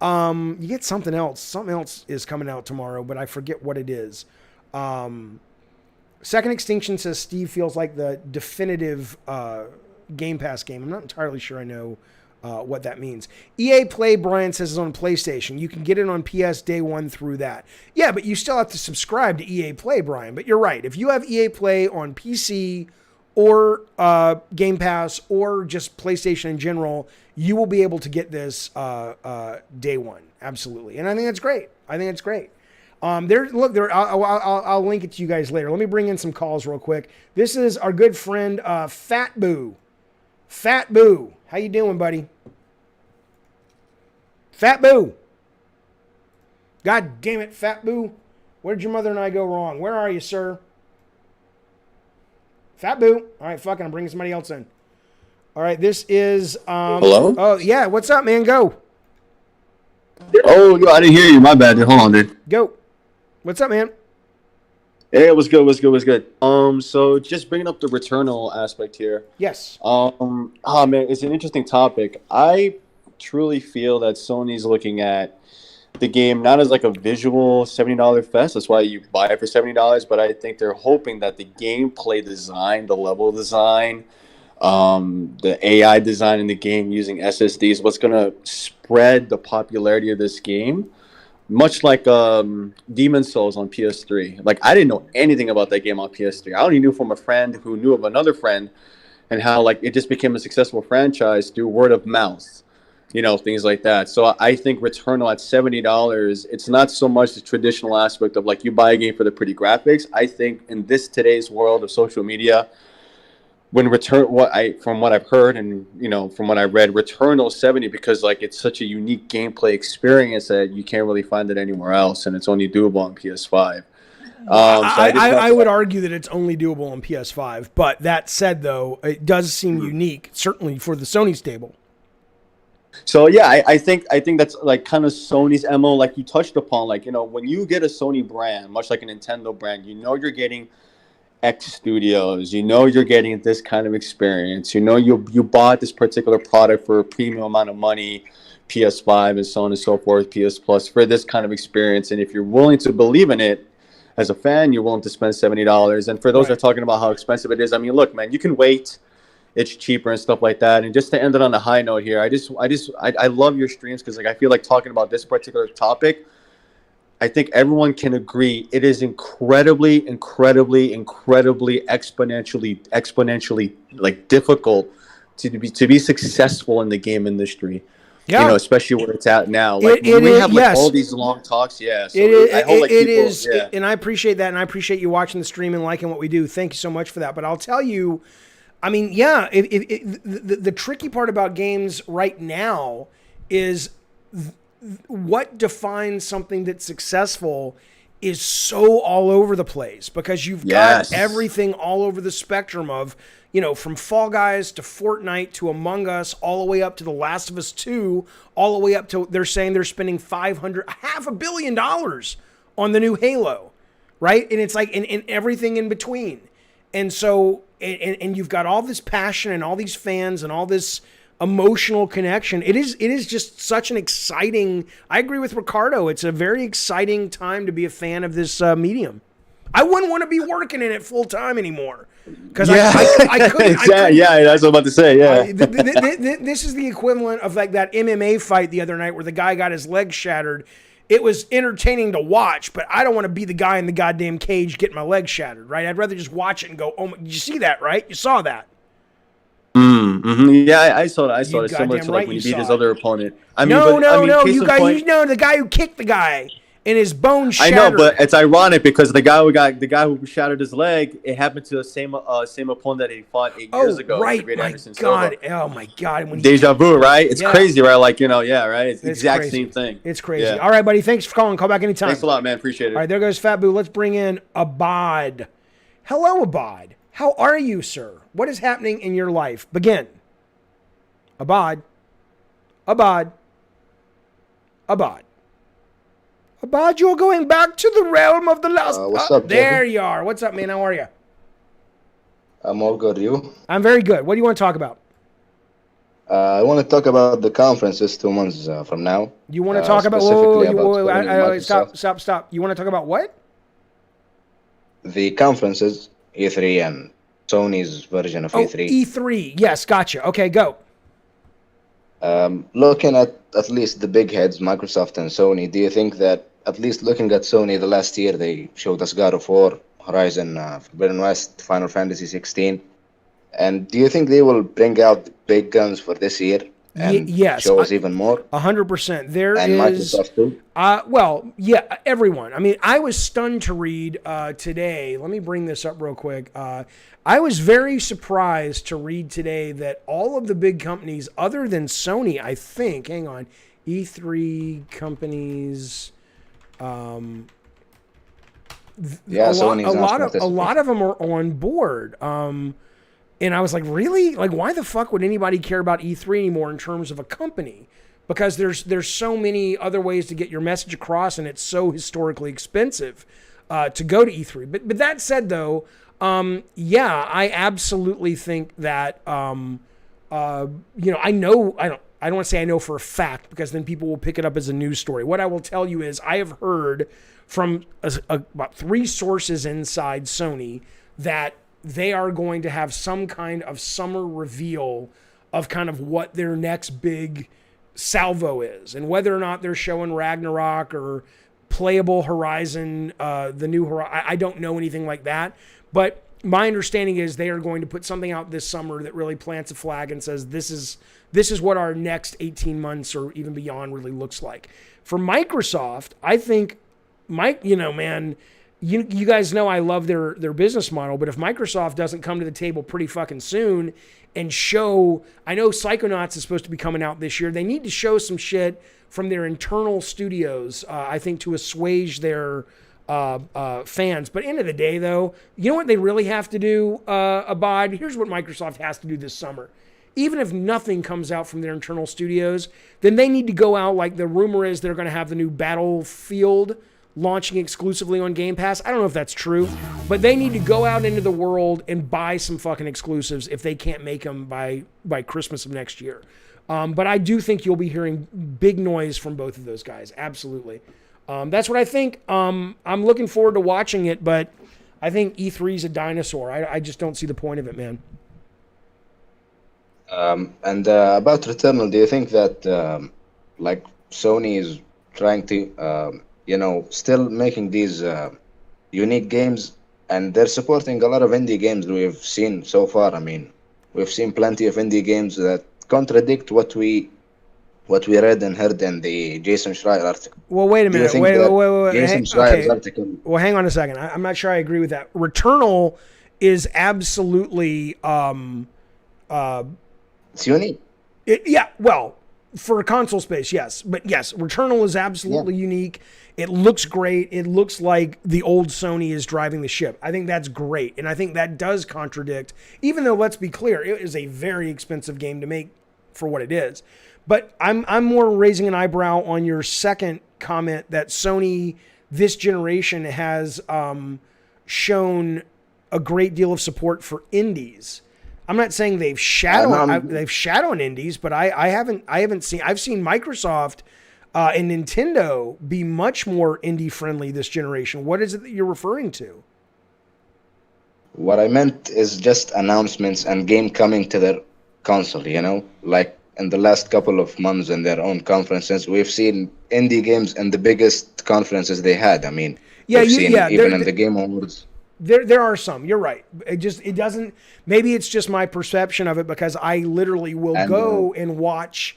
A: you get something else. Something else is coming out tomorrow, but I forget what it is. Second Extinction says Steve feels like the definitive Game Pass game. I'm not entirely sure I know what that means. EA Play, Brian says, is on PlayStation. You can get it on PS day one through that. Yeah, but you still have to subscribe to EA Play, Brian. But you're right. If you have EA Play on PC or Game Pass or just PlayStation in general, you will be able to get this day one. Absolutely. And I think that's great. I'll link it to you guys later. Let me bring in some calls real quick. This is our good friend, Fat Boo. Fat Boo. How you doing, buddy? Fat Boo. God damn it, Fat Boo. Where did your mother and I go wrong? Where are you, sir? Fat Boo. All right, fucking, I'm bringing somebody else in. All right, this is...
G: Hello?
A: Oh, yeah, what's up, man? Go.
G: Oh, yo, I didn't hear you. My bad, dude. Hold on, dude.
A: Go. What's up, man?
G: Hey, what's good? What's good? What's good? So just bringing up the Returnal aspect here.
A: Yes.
G: Man, it's an interesting topic. I truly feel that Sony's looking at the game not as like a visual $70 fest. That's why you buy it for $70. But I think they're hoping that the gameplay design, the level design, the AI design in the game using SSDs, what's going to spread the popularity of this game. Much like Demon Souls on PS3. Like, I didn't know anything about that game on PS3. I only knew from a friend who knew of another friend, and how like it just became a successful franchise through word of mouth, things like that. So I think Returnal at $70, it's not so much the traditional aspect of like you buy a game for the pretty graphics. I think in today's world of social media, from what I've heard and from what I read, Returnal 70 because like it's such a unique gameplay experience that you can't really find it anywhere else, and it's only doable on PS5.
A: I would argue that it's only doable on PS5, but that said, though, it does seem unique, certainly for the Sony stable.
G: So yeah, I think that's like kind of Sony's MO, like you touched upon. Like when you get a Sony brand, much like a Nintendo brand, you're getting X Studios, you're getting this kind of experience. You bought this particular product for a premium amount of money, PS5 and so on and so forth, PS Plus for this kind of experience. And if you're willing to believe in it as a fan, you're willing to spend $70. And for those that are talking about how expensive it is, I mean, look, man, you can wait. It's cheaper and stuff like that. And just to end it on a high note here, I love your streams because like I feel like talking about this particular topic, I think everyone can agree it is incredibly exponentially like difficult to be successful in the game industry.
A: Yeah.
G: Especially where it's at now. Like we have like all these long talks. Yeah. So
A: and I appreciate that, and I appreciate you watching the stream and liking what we do. Thank you so much for that. But I'll tell you, I mean, yeah, the tricky part about games right now is what defines something that's successful is so all over the place because you've got everything all over the spectrum of, from Fall Guys to Fortnite to Among Us, all the way up to The Last of Us 2, all the way up to, they're saying they're spending $500 million on the new Halo, right? And it's like, and everything in between. And so, and you've got all this passion and all these fans and all this emotional connection. It is just such an exciting, I agree with Ricardo, it's a very exciting time to be a fan of this medium. I wouldn't want to be working in it full time anymore because I couldn't.
G: Exactly. Yeah, that's what I'm about to say. Yeah,
A: this is the equivalent of like that MMA fight the other night where the guy got his leg shattered. It was entertaining to watch, but I don't want to be the guy in the goddamn cage getting my leg shattered, right? I'd rather just watch it and go, oh, did you see that, right? You saw that.
G: Mm-hmm. Yeah, I saw that. I saw it similar to like when he beat his other opponent. I mean, the guy who kicked the guy and his bone shattered.
A: I
G: know, but it's ironic because the guy who shattered his leg, it happened to the same opponent that he fought 8 years ago.
A: Right, my God. Oh my God. When
G: Deja vu, right? It's crazy, right? Like, right? It's the exact same thing.
A: It's crazy. Yeah. All right, buddy. Thanks for calling. Call back anytime.
G: Thanks a lot, man. Appreciate it.
A: All right, there goes Fat Boo. Let's bring in Abad. Hello, Abad. How are you, sir? What is happening in your life? Begin. Abad. Abad. Abad. Abad, you're going back to the realm of the lost.
H: What's up,
A: there
H: Jeffy?
A: you are. What's up, man? How are you?
H: I'm all good. You?
A: I'm very good. What do you want to talk about?
H: I want to talk about the conferences 2 months from now.
A: You want to talk about... Stop. You want to talk about what?
H: The conferences, E3 and Sony's version of E3.
A: E3. Yes, gotcha. Okay, go.
H: Looking at least the big heads, Microsoft and Sony, do you think that, at least looking at Sony, the last year they showed us God of War, Horizon Forbidden West, Final Fantasy 16, and do you think they will bring out the big guns for this year and show us even more?
A: 100%.
H: Microsoft too?
A: Well, yeah, everyone. I mean, I was stunned to read today. Let me bring this up real quick. I was very surprised to read today that all of the big companies, other than Sony, I think, hang on, E3 companies, a lot of them are on board. And I was like, really? Like, why the fuck would anybody care about E3 anymore in terms of a company? because there's so many other ways to get your message across, and it's so historically expensive to go to E3. But that said, though, yeah, I absolutely think that I know I don't want to say I know for a fact, because then people will pick it up as a news story. What I will tell you is I have heard from about 3 sources inside Sony that they are going to have some kind of summer reveal of kind of what their next big salvo is, and whether or not they're showing Ragnarok or playable Horizon, the new Horizon. I don't know anything like that, but my understanding is they are going to put something out this summer that really plants a flag and says this is what our next 18 months or even beyond really looks like. For Microsoft, I think, man, you guys know I love their business model, but if Microsoft doesn't come to the table pretty fucking soon and show, I know Psychonauts is supposed to be coming out this year, they need to show some shit from their internal studios, I think, to assuage their fans. But end of the day, though, you know what they really have to do, Abad? Here's what Microsoft has to do this summer. Even if nothing comes out from their internal studios, then they need to go out, like the rumor is they're going to have the new Battlefield launching exclusively on Game Pass. I don't know if that's true, but they need to go out into the world and buy some fucking exclusives if they can't make them by Christmas of next year. But I do think you'll be hearing big noise from both of those guys. Absolutely. That's what I think. I'm looking forward to watching it, but I think E3 is a dinosaur. I just don't see the point of it, man.
H: And about Returnal, do you think that like Sony is trying to still making these unique games, and they're supporting a lot of indie games we've seen so far? I mean, we've seen plenty of indie games that contradict what we read and heard in the Jason Schreier article.
A: Well, wait a minute. Wait.
H: Jason Schreier's article.
A: Well, hang on a second. I'm not sure I agree with that. Returnal is absolutely
H: it's unique.
A: For a console space, yes. But yes, Returnal is absolutely unique. It looks great. It looks like the old Sony is driving the ship. I think that's great. And I think that does contradict, even though, let's be clear, it is a very expensive game to make for what it is. But I'm more raising an eyebrow on your second comment that Sony this generation has shown a great deal of support for indies. I'm not saying they've shat on indies, but I've seen Microsoft and Nintendo be much more indie friendly this generation. What is it that you're referring to?
H: What I meant is just announcements and game coming to their console, like in the last couple of months in their own conferences, we've seen indie games in the biggest conferences they had. I mean, even in the Game Awards.
A: There are some. You're right. It doesn't. Maybe it's just my perception of it, because I literally will go and watch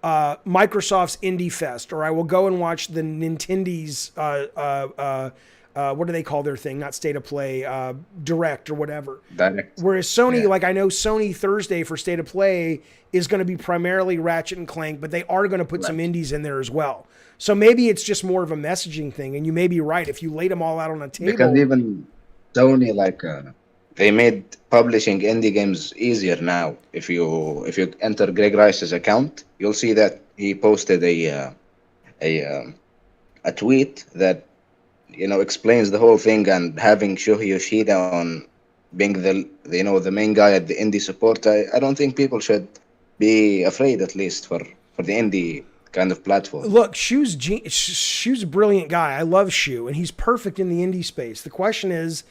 A: Microsoft's Indie Fest, or I will go and watch the Nintendo's what do they call their thing? Not State of Play, Direct or whatever.
H: Direct.
A: Whereas Sony, like I know Sony Thursday for State of Play is going to be primarily Ratchet and Clank, but they are going to put some indies in there as well. So maybe it's just more of a messaging thing, and you may be right. If you laid them all out on a table,
H: because even Sony, they made publishing indie games easier now. If you enter Greg Rice's account, you'll see that he posted a tweet that explains the whole thing, and having Shuhei Yoshida on being the main guy at the indie support. I don't think people should be afraid, at least for the indie kind of platform.
A: Look, Shu's a brilliant guy. I love Shu, and he's perfect in the indie space. The question is,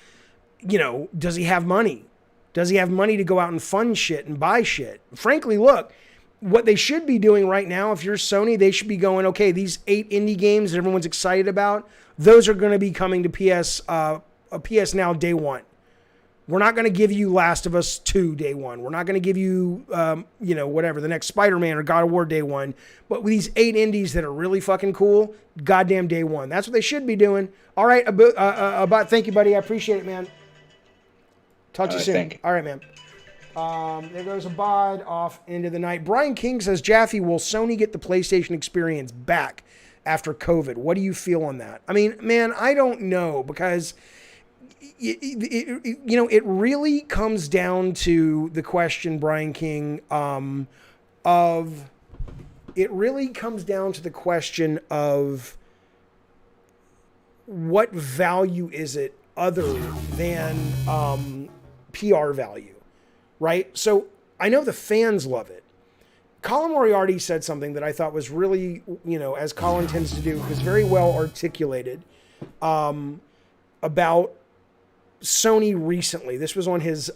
A: does he have money? Does he have money to go out and fund shit and buy shit? Frankly, look, what they should be doing right now, if you're Sony, they should be going, okay, these 8 indie games that everyone's excited about, those are going to be coming to PS Now day one. We're not going to give you Last of Us 2 day one. We're not going to give you, whatever, the next Spider-Man or God of War day one. But with these 8 indies that are really fucking cool, goddamn day one. That's what they should be doing. All right, thank you, buddy. I appreciate it, man. Talk to you soon. All right, man. There goes Abad off into the night. Brian King says, Jaffe, will Sony get the PlayStation experience back after COVID? What do you feel on that? I mean, man, I don't know, because it really comes down to the question, Brian King, of it really comes down to the question of what value is it other than PR value, right? So I know the fans love it. Colin Moriarty said something that I thought was really, as Colin tends to do, was very well articulated about Sony recently. This was on his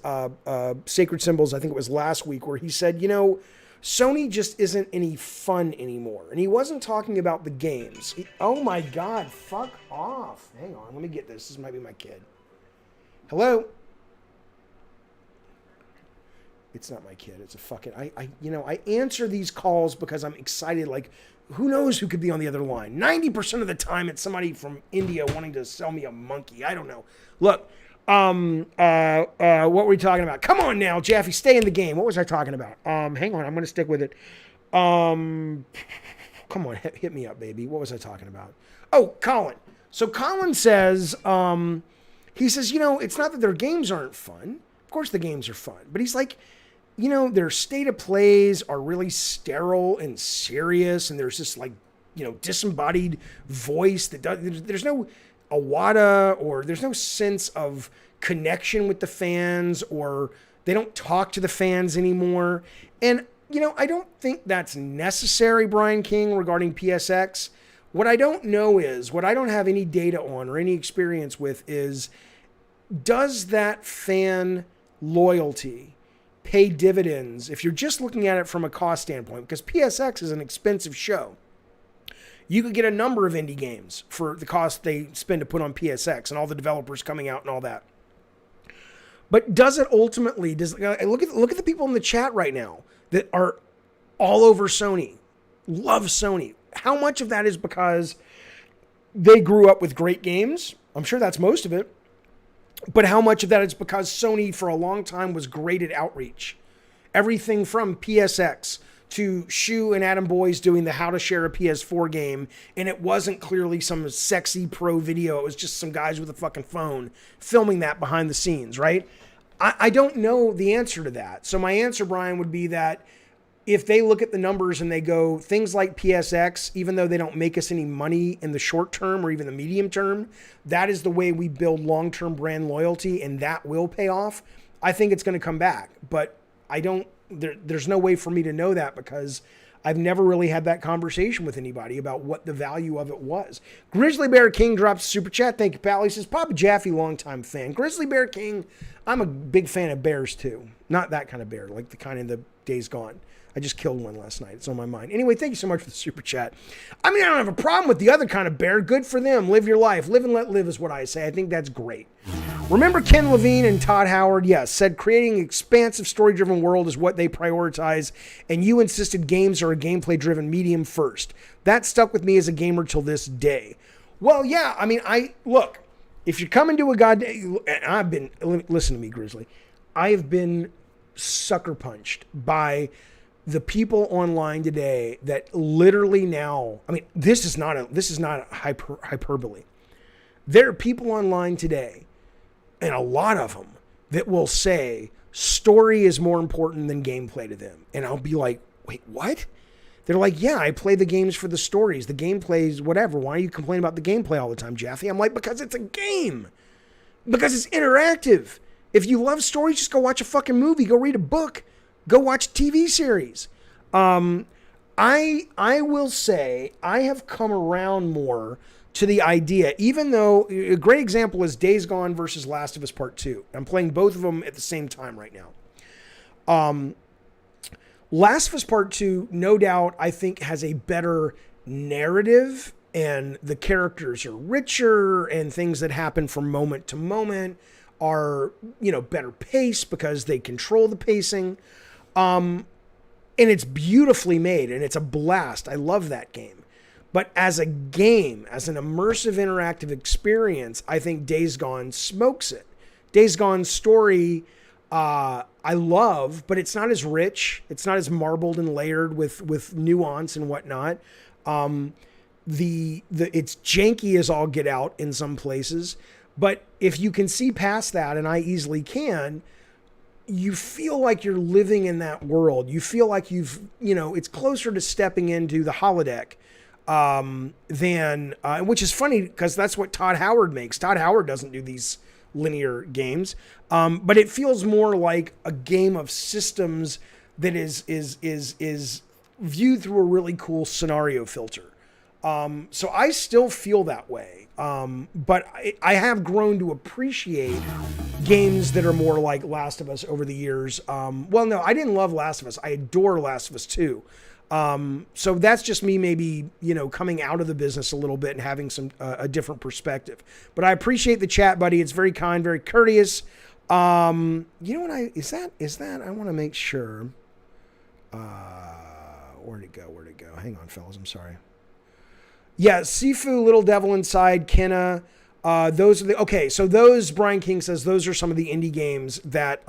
A: Sacred Symbols, I think it was last week, where he said, Sony just isn't any fun anymore. And he wasn't talking about the games. Oh my God, fuck off. Hang on, let me get this. This might be my kid. Hello? It's not my kid. It's a fucking, I answer these calls because I'm excited. Like, who knows who could be on the other line? 90% of the time it's somebody from India wanting to sell me a monkey. I don't know. Look, what were we talking about? Come on now, Jeffy, stay in the game. What was I talking about? Hang on, I'm going to stick with it. Come on, hit me up, baby. What was I talking about? Oh, Colin. So Colin says, he says, it's not that their games aren't fun. Of course the games are fun. But he's like, their state of plays are really sterile and serious. And there's this like, disembodied voice that there's no Awada, or there's no sense of connection with the fans, or they don't talk to the fans anymore. And, I don't think that's necessary, Brian King, regarding PSX. What I don't know is, what I don't have any data on or any experience with is, does that fan loyalty pay dividends if you're just looking at it from a cost standpoint? Because PSX is an expensive show. You could get a number of indie games for the cost they spend to put on PSX and all the developers coming out and all that. But does it ultimately, look at the people in the chat right now that are all over Sony, love Sony. How much of that is because they grew up with great games? I'm sure that's most of it. But how much of that is because Sony for a long time was great at outreach? Everything from PSX to Shu and Adam Boyes doing the how to share a PS4 game, and it wasn't clearly some sexy pro video. It was just some guys with a fucking phone filming that behind the scenes, right? I don't know the answer to that. So my answer, Brian, would be that if they look at the numbers and they go, things like PSX, even though they don't make us any money in the short term or even the medium term, that is the way we build long-term brand loyalty, and that will pay off. I think it's going to come back, but there's no way for me to know that because I've never really had that conversation with anybody about what the value of it was. Grizzly Bear King drops a super chat. Thank you, pal. He says, Papa Jaffe, longtime fan. Grizzly Bear King, I'm a big fan of bears too. Not that kind of bear, like the kind in the Days Gone. I just killed one last night. It's on my mind. Anyway, thank you so much for the super chat. I mean, I don't have a problem with the other kind of bear. Good for them. Live your life. Live and let live is what I say. I think that's great. Remember Ken Levine and Todd Howard? Yes, said creating an expansive story-driven world is what they prioritize, and you insisted games are a gameplay-driven medium first. That stuck with me as a gamer till this day. Well, yeah, I mean, look, if you're coming to a goddamn, listen to me, Grizzly, I have been sucker punched by the people online today that literally now, I mean, this is not a hyperbole. There are people online today, and a lot of them, that will say story is more important than gameplay to them. And I'll be like, wait, what? They're like, yeah, I play the games for the stories. The gameplays, whatever. Why are you complaining about the gameplay all the time, Jaffe? I'm like, because it's a game. Because it's interactive. If you love stories, just go watch a fucking movie. Go read a book. Go watch a TV series. I will say I have come around more to the idea, even though a great example is Days Gone versus Last of Us Part 2. I'm playing both of them at the same time right now. Last of Us Part 2, no doubt, I think has a better narrative, and the characters are richer, and things that happen from moment to moment are, better paced because they control the pacing. And it's beautifully made, and it's a blast. I love that game. But as a game, as an immersive interactive experience, I think Days Gone smokes it. Days Gone's story, I love, but it's not as rich. It's not as marbled and layered with nuance and whatnot. It's janky as all get out in some places. But if you can see past that, and I easily can, you feel like you're living in that world. You feel like it's closer to stepping into the holodeck than, which is funny because that's what Todd Howard makes. Todd Howard doesn't do these linear games, but it feels more like a game of systems that is viewed through a really cool scenario filter. So I still feel that way. But I have grown to appreciate games that are more like Last of Us over the years. Well, no, I didn't love Last of Us. I adore Last of Us 2. So that's just me maybe, coming out of the business a little bit and having a different perspective. But I appreciate the chat, buddy. It's very kind, very courteous. You know what is that? I want to make sure. Where'd it go? Hang on, fellas. I'm sorry. Yeah, Sifu, Little Devil Inside, Kenna. Those are so those, Brian King says, those are some of the indie games that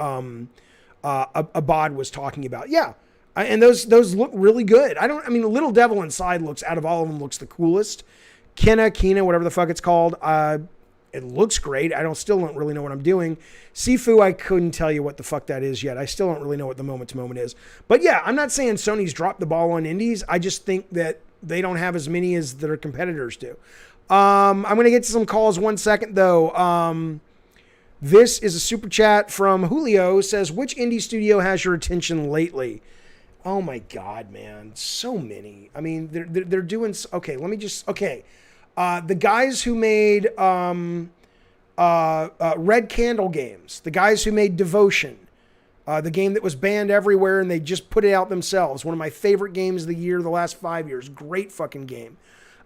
A: Abad was talking about. Yeah. And those look really good. Little Devil Inside out of all of them, looks the coolest. Kena, whatever the fuck it's called. It looks great. I still don't really know what I'm doing. Sifu, I couldn't tell you what the fuck that is yet. I still don't really know what the moment to moment is. But yeah, I'm not saying Sony's dropped the ball on indies. I just think that they don't have as many as their competitors do. I'm going to get to some calls 1 second though. This is a super chat from Julio. Says, which indie studio has your attention lately? Oh my God, man. So many. They're doing, okay, let me just, okay. The guys who made Red Candle games, the guys who made Devotion, the game that was banned everywhere and they just put it out themselves. One of my favorite games of the year, the last 5 years. Great fucking game.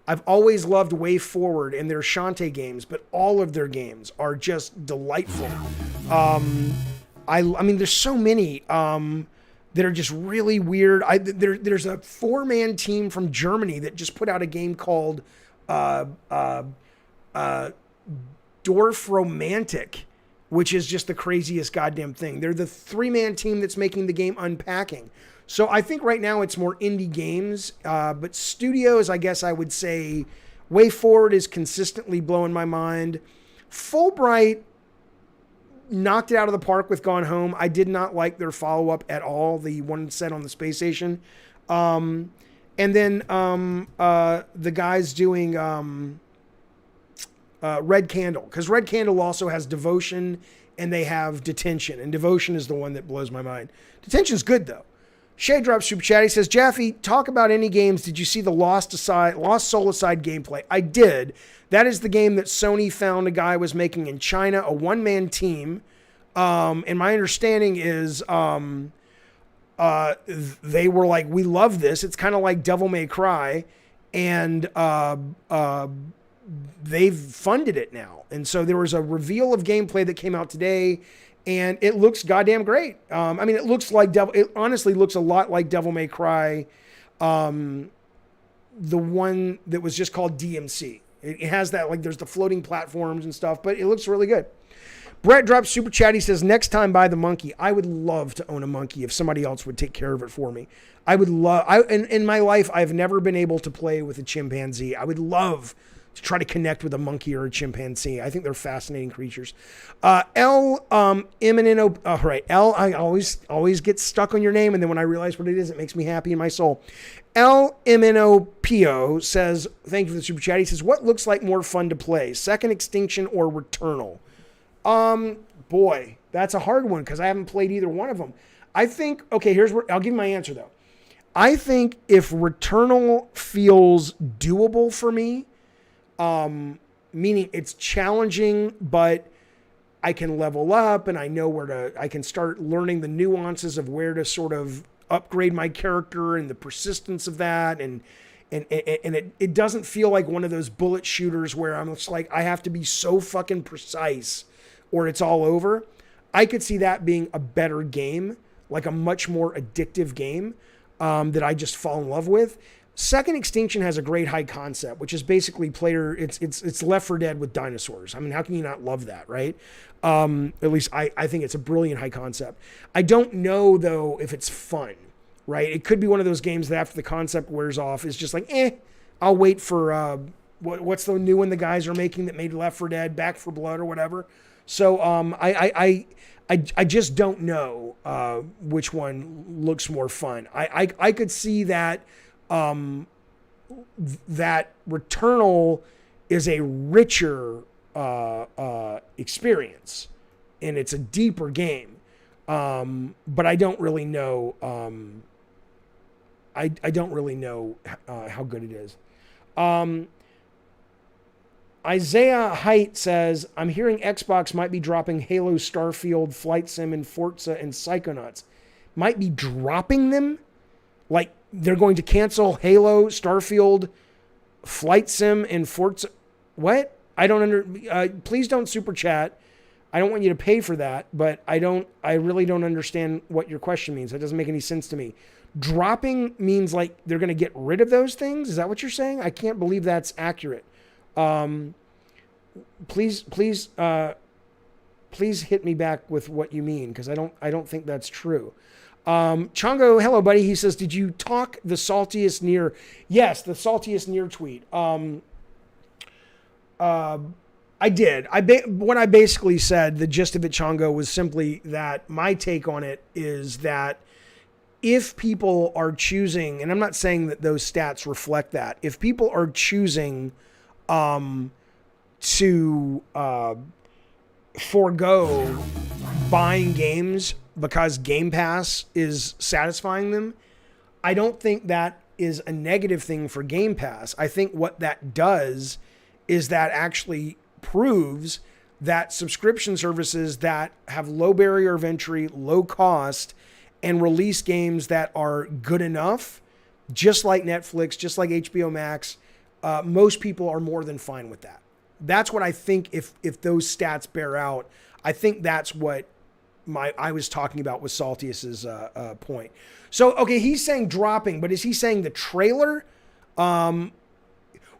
A: I've always loved Way Forward and their Shantae games, but all of their games are just delightful. There's so many that are just really weird. There's a 4-man team from Germany that just put out a game called Dorf Romantic, which is just the craziest goddamn thing. They're the 3-man team that's making the game Unpacking. So I think right now it's more indie games, but studios, I guess I would say Way Forward is consistently blowing my mind. Fulbright knocked it out of the park with Gone Home. I did not like their follow-up at all, the one set on the space station. And then the guys doing Red Candle, because Red Candle also has Devotion and they have Detention, and Devotion is the one that blows my mind. Detention's good though. Shade Drop Super Chat, he says, Jaffe, talk about any games. Did you see the Lost Soul Aside gameplay? I did. That is the game that Sony found a guy was making in China, a one-man team. And my understanding is they were like, we love this. It's kind of like Devil May Cry. And they've funded it now. And so there was a reveal of gameplay that came out today, and it looks goddamn great. It looks like it honestly looks a lot like Devil May Cry, the one that was just called DMC. It has that, like, there's the floating platforms and stuff, but it looks really good. Brett drops super chat. He says, next time buy the monkey. I would love to own a monkey if somebody else would take care of it for me. I would love, in my life, I've never been able to play with a chimpanzee. I would love to try to connect with a monkey or a chimpanzee. I think they're fascinating creatures. L, right. L, I always get stuck on your name, and then when I realize what it is, it makes me happy in my soul. LMNOPO says, thank you for the super chat. He says, what looks like more fun to play, Second Extinction or Returnal? Boy, that's a hard one because I haven't played either one of them. I think, okay, here's where I'll give you my answer though. I think if Returnal feels doable for me, meaning it's challenging, but I can level up and I know I can start learning the nuances of where to sort of upgrade my character and the persistence of that. And it doesn't feel like one of those bullet shooters where I'm just like, I have to be so fucking precise or it's all over. I could see that being a better game, like a much more addictive game, that I just fall in love with. Second Extinction has a great high concept, which is basically it's Left 4 Dead with dinosaurs. I mean, how can you not love that, right? At least I think it's a brilliant high concept. I don't know though if it's fun, right? It could be one of those games that after the concept wears off is just like, I'll wait for what's the new one the guys are making that made Left 4 Dead, Back 4 Blood or whatever. So I I just don't know which one looks more fun. I could see that that Returnal is a richer experience, and it's a deeper game. But I don't really know. I don't really know how good it is. Isaiah Height says, I'm hearing Xbox might be dropping Halo, Starfield, Flight Sim, and Forza and Psychonauts. Might be dropping them? Like they're going to cancel Halo, Starfield, Flight Sim, and Forza. What? I don't please don't super chat. I don't want you to pay for that, but I really don't understand what your question means. That doesn't make any sense to me. Dropping means like they're going to get rid of those things? Is that what you're saying? I can't believe that's accurate. Please hit me back with what you mean, because I don't think that's true. Chongo, hello buddy. He says, did you talk the saltiest near? Yes, the saltiest near tweet. I did. What I basically said, the gist of it, Chongo, was simply that my take on it is that if people are choosing, and I'm not saying that those stats reflect that, if people are choosing to forego buying games because Game Pass is satisfying them, I don't think that is a negative thing for Game Pass. I think what that does is that actually proves that subscription services that have low barrier of entry, low cost, and release games that are good enough, just like Netflix, just like HBO Max, most people are more than fine with that. That's what I think. If those stats bear out, I think that's what I was talking about with Saltius's point. So, okay, he's saying dropping, but is he saying the trailer? Well,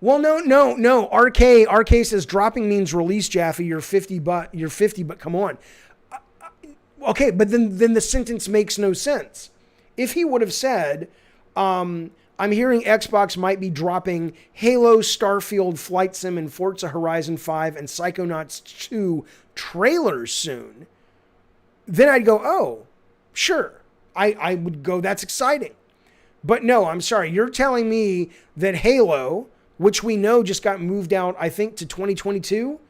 A: no. RK says dropping means release, Jaffe. You're 50, but come on. Okay, but then the sentence makes no sense. If he would have said, I'm hearing Xbox might be dropping Halo, Starfield, Flight Sim, and Forza Horizon 5 and Psychonauts 2 trailers soon, then I'd go, oh, sure. I would go, that's exciting. But no, I'm sorry. You're telling me that Halo, which we know just got moved out, I think, to 2022,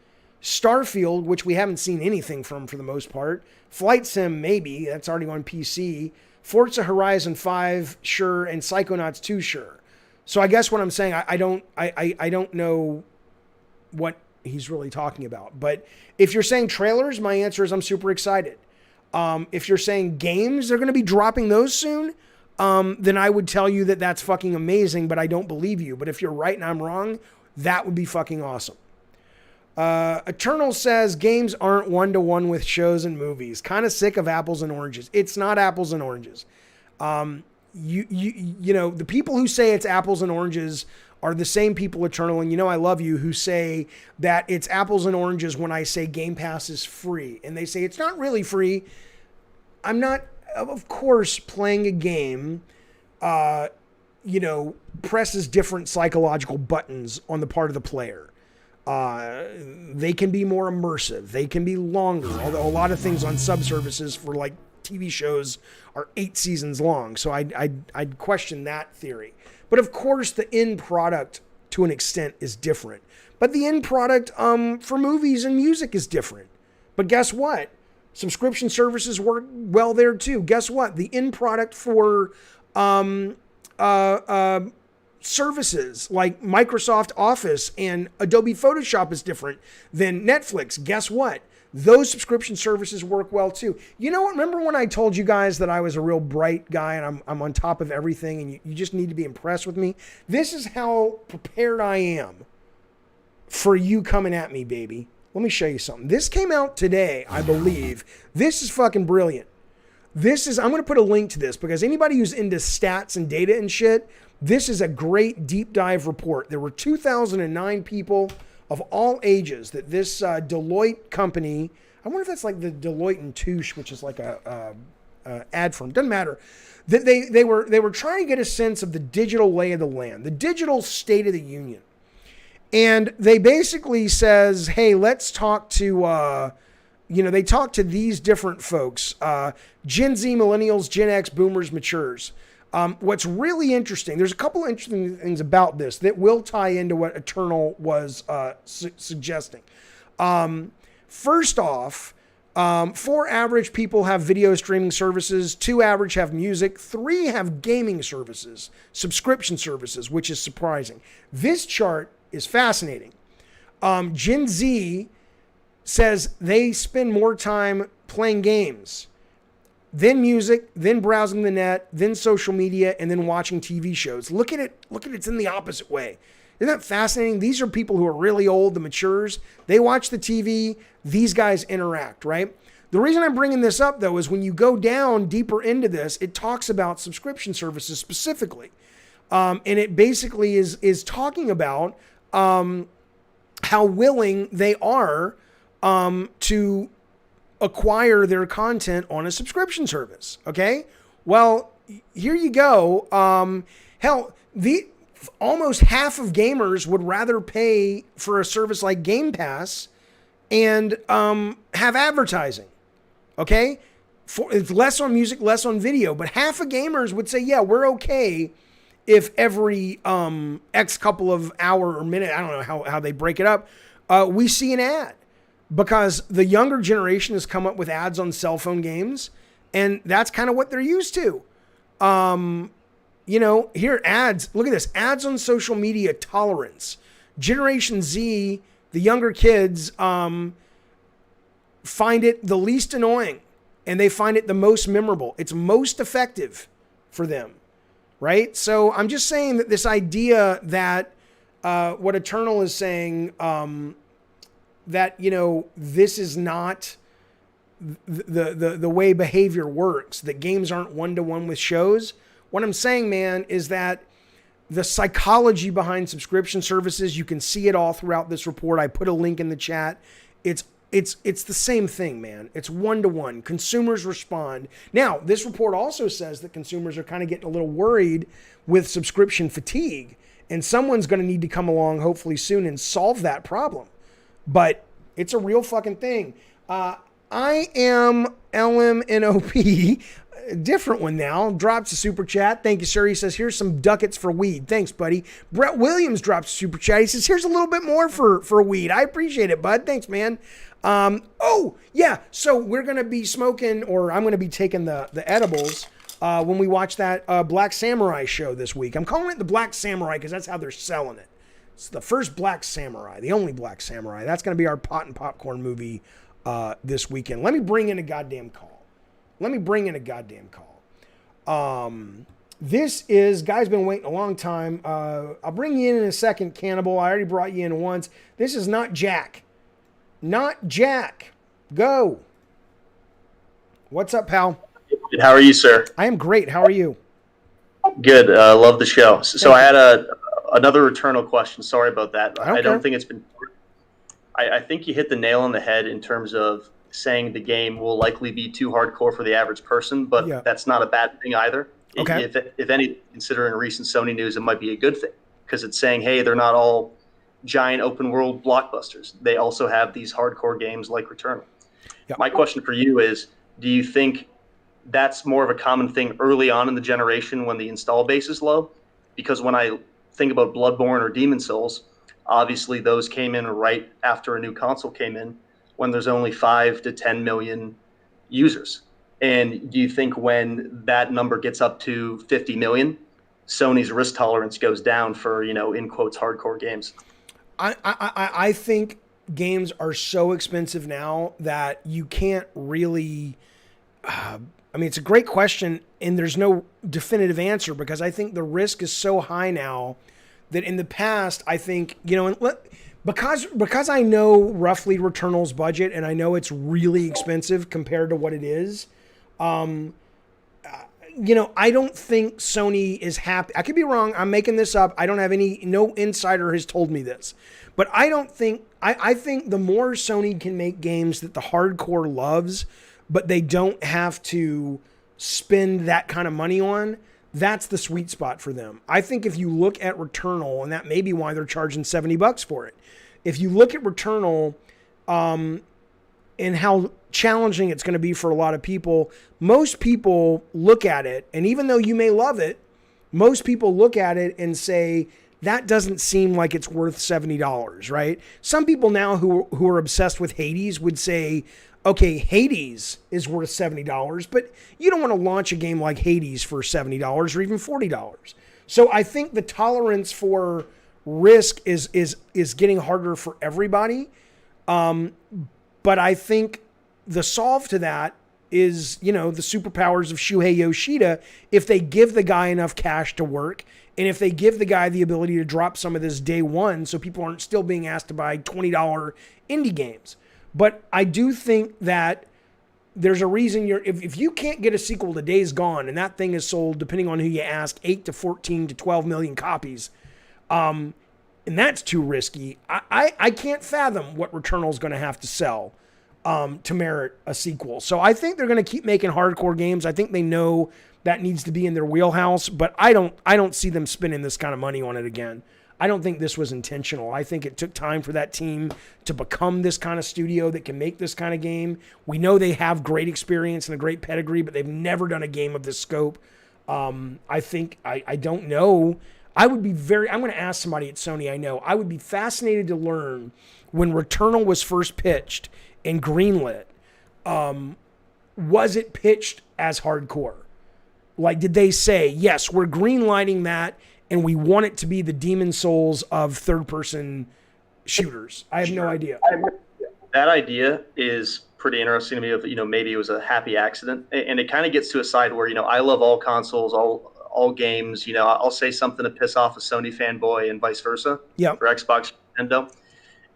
A: Starfield, which we haven't seen anything from for the most part, Flight Sim, maybe, that's already on PC, Forza Horizon 5, sure, and Psychonauts 2, sure. So I guess what I'm saying, I don't know what he's really talking about. But if you're saying trailers, my answer is I'm super excited. If you're saying games, they're going to be dropping those soon, then I would tell you that that's fucking amazing, but I don't believe you. But if you're right and I'm wrong, that would be fucking awesome. Eternal says games aren't one-to-one with shows and movies. Kind of sick of apples and oranges. It's not apples and oranges. You know, the people who say it's apples and oranges are the same people, Eternal, and you know I love you, who say that it's apples and oranges when I say Game Pass is free. And they say it's not really free. I'm not, of course, playing a game, presses different psychological buttons on the part of the player. They can be more immersive. They can be longer, although a lot of things on subservices for like TV shows are 8 seasons long. So I'd question that theory. But of course, the end product to an extent is different. But the end product for movies and music is different. But guess what? Subscription services work well there too. Guess what? The end product for services like Microsoft Office and Adobe Photoshop is different than Netflix. Guess what? Those subscription services work well too. You know what? Remember when I told you guys that I was a real bright guy and I'm on top of everything and you just need to be impressed with me? This is how prepared I am for you coming at me, baby. Let me show you something. This came out today, I believe. This is fucking brilliant. I'm going to put a link to this because anybody who's into stats and data and shit, this is a great deep dive report. There were 2009 people of all ages that this Deloitte company, I wonder if that's like the Deloitte and Touche, which is like a ad firm, doesn't matter. That they were trying to get a sense of the digital lay of the land, the digital state of the union. And they basically says, hey, let's talk to they talk to these different folks, Gen Z, millennials, Gen X, boomers, matures. What's really interesting, there's a couple of interesting things about this that will tie into what Eternal was suggesting. First off, 4 average people have video streaming services, 2 average have music, 3 have gaming services, subscription services, which is surprising. This chart is fascinating. Gen Z says they spend more time playing games, then music, then browsing the net, then social media, and then watching TV shows. Look at it. It's in the opposite way. Isn't that fascinating? These are people who are really old, the matures. They watch the TV. These guys interact, right? The reason I'm bringing this up, though, is when you go down deeper into this, it talks about subscription services specifically. And it basically is talking about how willing they are to acquire their content on a subscription service. Okay. Well, here you go. Hell, almost half of gamers would rather pay for a service like Game Pass and have advertising. Okay. It's less on music, less on video, but half of gamers would say, yeah, we're okay if every X couple of hour or minute, I don't know how they break it up, we see an ad. Because the younger generation has come up with ads on cell phone games, and that's kind of what they're used to. Here ads, look at this, ads on social media tolerance. Generation Z, the younger kids, find it the least annoying, and they find it the most memorable. It's most effective for them, right? So I'm just saying that this idea that what Eternal is saying, that, this is not the way behavior works, that games aren't one-to-one with shows. What I'm saying, man, is that the psychology behind subscription services, you can see it all throughout this report. I put a link in the chat. It's the same thing, man. It's one-to-one. Consumers respond. Now, this report also says that consumers are kind of getting a little worried with subscription fatigue, and someone's going to need to come along hopefully soon and solve that problem. But it's a real fucking thing. I am LMNOP, different one now, drops a super chat. Thank you, sir. He says, here's some ducats for weed. Thanks, buddy. Brett Williams drops a super chat. He says, here's a little bit more for weed. I appreciate it, bud. Thanks, man. Oh, yeah. So we're going to be smoking, or I'm going to be taking the edibles when we watch that Black Samurai show this week. I'm calling it the Black Samurai because that's how they're selling it. It's the first Black Samurai, the only Black Samurai. That's going to be our pot and popcorn movie this weekend. Let me bring in a goddamn call. This is, guys, been waiting a long time. I'll bring you in a second, Cannibal. I already brought you in once. This is not Jack. Not Jack. Go. What's up, pal?
I: How are you, sir?
A: I am great. How are you?
I: Good. Love the show. So I had another Returnal question. Sorry about that. I don't think it's been. I think you hit the nail on the head in terms of saying the game will likely be too hardcore for the average person, but that's not a bad thing either.
A: Okay.
I: If any, considering recent Sony news, it might be a good thing because it's saying, hey, they're not all giant open world blockbusters. They also have these hardcore games like Returnal. Yep. My question for you is, do you think that's more of a common thing early on in the generation when the install base is low? Because when I think about Bloodborne or Demon Souls, obviously those came in right after a new console came in when there's only 5 to 10 million users. And do you think when that number gets up to 50 million, Sony's risk tolerance goes down for, in quotes, hardcore games?
A: I think games are so expensive now that you can't really, it's a great question and there's no definitive answer because I think the risk is so high now that in the past, I think, because I know roughly Returnal's budget and I know it's really expensive compared to what it is, I don't think Sony is happy. I could be wrong. I'm making this up. I don't have no insider has told me this, but I think the more Sony can make games that the hardcore loves, but they don't have to spend that kind of money on, that's the sweet spot for them. I think if you look at Returnal, and that may be why they're charging $70 for it. If you look at Returnal, and how challenging it's going to be for a lot of people. Most people look at it, and even though you may love it, most people look at it and say, that doesn't seem like it's worth $70, right? Some people now who are obsessed with Hades would say, okay, Hades is worth $70, but you don't want to launch a game like Hades for $70 or even $40. So I think the tolerance for risk is getting harder for everybody. But I think the solve to that is, the superpowers of Shuhei Yoshida. If they give the guy enough cash to work, and if they give the guy the ability to drop some of this day one, so people aren't still being asked to buy $20 indie games. But I do think that there's a reason if you can't get a sequel to Days Gone, and that thing is sold, depending on who you ask, 8 to 14 to 12 million copies, and that's too risky. I can't fathom what Returnal is going to have to sell to merit a sequel. So I think they're going to keep making hardcore games. I think they know that needs to be in their wheelhouse, but I don't see them spending this kind of money on it again. I don't think this was intentional. I think it took time for that team to become this kind of studio that can make this kind of game. We know they have great experience and a great pedigree, but they've never done a game of this scope. I think, I don't know. I'm going to ask somebody at Sony I know. I would be fascinated to learn when Returnal was first pitched and greenlit, was it pitched as hardcore? Like, did they say, yes, we're greenlighting that, and we want it to be the Demon Souls of third-person shooters? I have no idea.
I: That idea is pretty interesting to me. Of maybe it was a happy accident, and it kind of gets to a side where I love all consoles, all games. I'll say something to piss off a Sony fanboy and vice versa.
A: Yeah.
I: For Xbox, Nintendo,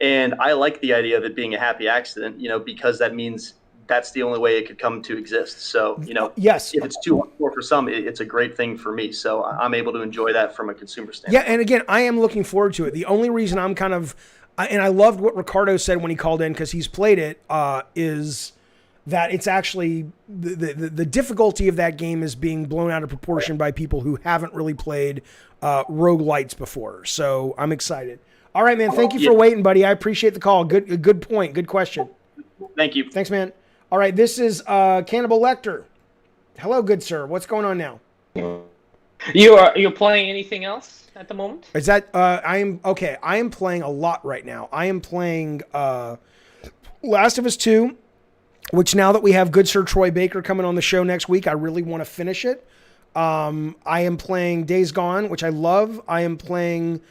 I: and I like the idea of it being a happy accident. Because that means that's the only way it could come to exist. So,
A: yes,
I: if it's too hardcore for some, it's a great thing for me. So I'm able to enjoy that from a consumer standpoint.
A: Yeah, and again, I am looking forward to it. The only reason I'm kind of, and I loved what Ricardo said when he called in, because he's played it, is that it's actually, the difficulty of that game is being blown out of proportion by people who haven't really played roguelites before. So I'm excited. All right, man, thank you for waiting, buddy. I appreciate the call. Good point. Good question.
I: Thank you.
A: Thanks, man. All right, this is Cannibal Lecter. Hello, good sir. What's going on now?
B: You're playing anything else at the moment?
A: Is that I am playing a lot right now. I am playing Last of Us 2, which now that we have good Sir Troy Baker coming on the show next week, I really want to finish it. I am playing Days Gone, which I love. I am playing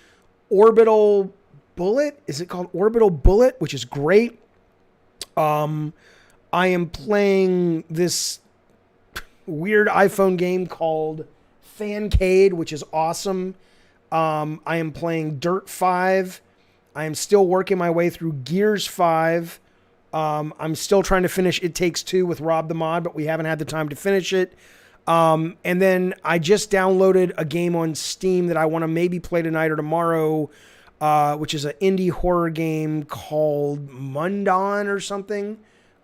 A: Orbital Bullet. Is it called Orbital Bullet, which is great. I am playing this weird iPhone game called Fancade, which is awesome. I am playing Dirt 5. I am still working my way through Gears 5. I'm still trying to finish It Takes Two with Rob the Mod, but we haven't had the time to finish it. And then I just downloaded a game on Steam that I want to maybe play tonight or tomorrow, which is an indie horror game called Mundon or something.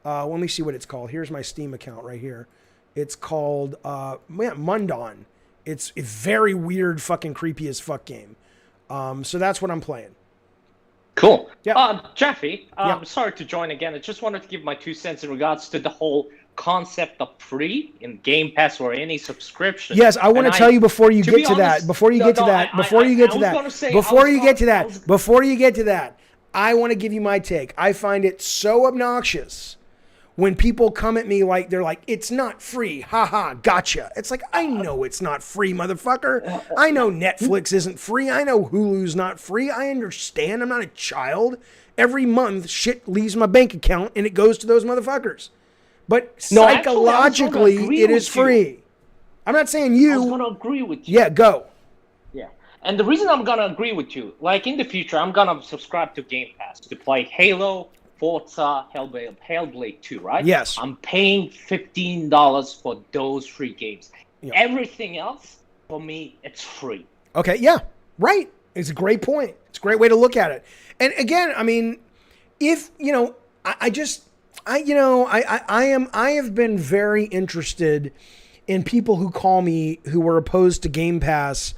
A: Let me see what it's called. Here's my Steam account right here. It's called Mundon. It's a very weird, fucking creepy as fuck game. So that's what I'm playing.
B: Cool.
A: Yeah.
B: Jeffy, I'm sorry to join again. I just wanted to give my 2 cents in regards to the whole concept of free in Game Pass or any subscription.
A: Yes, I want to tell you before you get to that, I want to give you my take. I find it so obnoxious when people come at me like, they're like, it's not free. Haha, gotcha. It's like, I know it's not free, motherfucker. I know Netflix isn't free. I know Hulu's not free. I understand. I'm not a child. Every month, shit leaves my bank account and it goes to those motherfuckers. But psychologically, it is free. I'm not saying you.
B: I was going to agree with you.
A: Yeah, go.
B: Yeah. And the reason I'm going to agree with you, like in the future, I'm going to subscribe to Game Pass to play Halo, Forza, Hellblade 2, right?
A: Yes.
B: I'm paying $15 for those 3 games.
A: Yeah.
B: Everything else, for me, it's free.
A: Okay, yeah, right. It's a great point. It's a great way to look at it. And again, I mean, if, I have been very interested in people who call me who were opposed to Game Pass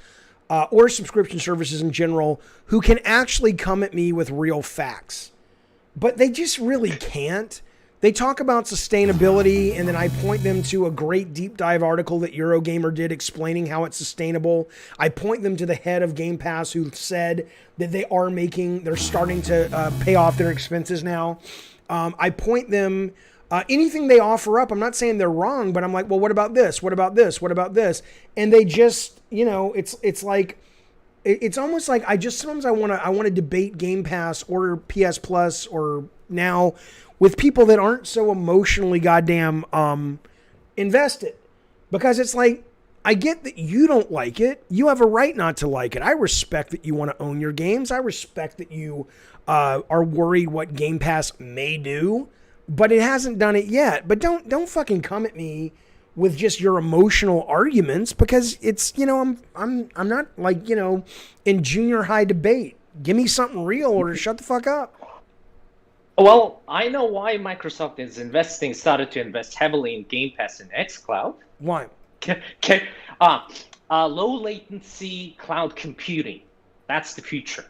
A: or subscription services in general, who can actually come at me with real facts. But they just really can't. They talk about sustainability, and then I point them to a great deep dive article that Eurogamer did explaining how it's sustainable. I point them to the head of Game Pass who said that they're starting to pay off their expenses now. I point them, anything they offer up, I'm not saying they're wrong, but I'm like, well, what about this? What about this? What about this? And they just, it's like, it's almost like sometimes I want to debate Game Pass or PS Plus or now with people that aren't so emotionally goddamn invested, because it's like, I get that you don't like it. You have a right not to like it. I respect that you want to own your games. I respect that you are worried what Game Pass may do, but it hasn't done it yet. But don't fucking come at me with just your emotional arguments, because it's, I'm not like, in junior high debate. Give me something real or shut the fuck up.
B: Well, I know why Microsoft started to invest heavily in Game Pass and xCloud.
A: Why?
B: Low latency while computing. That's the future.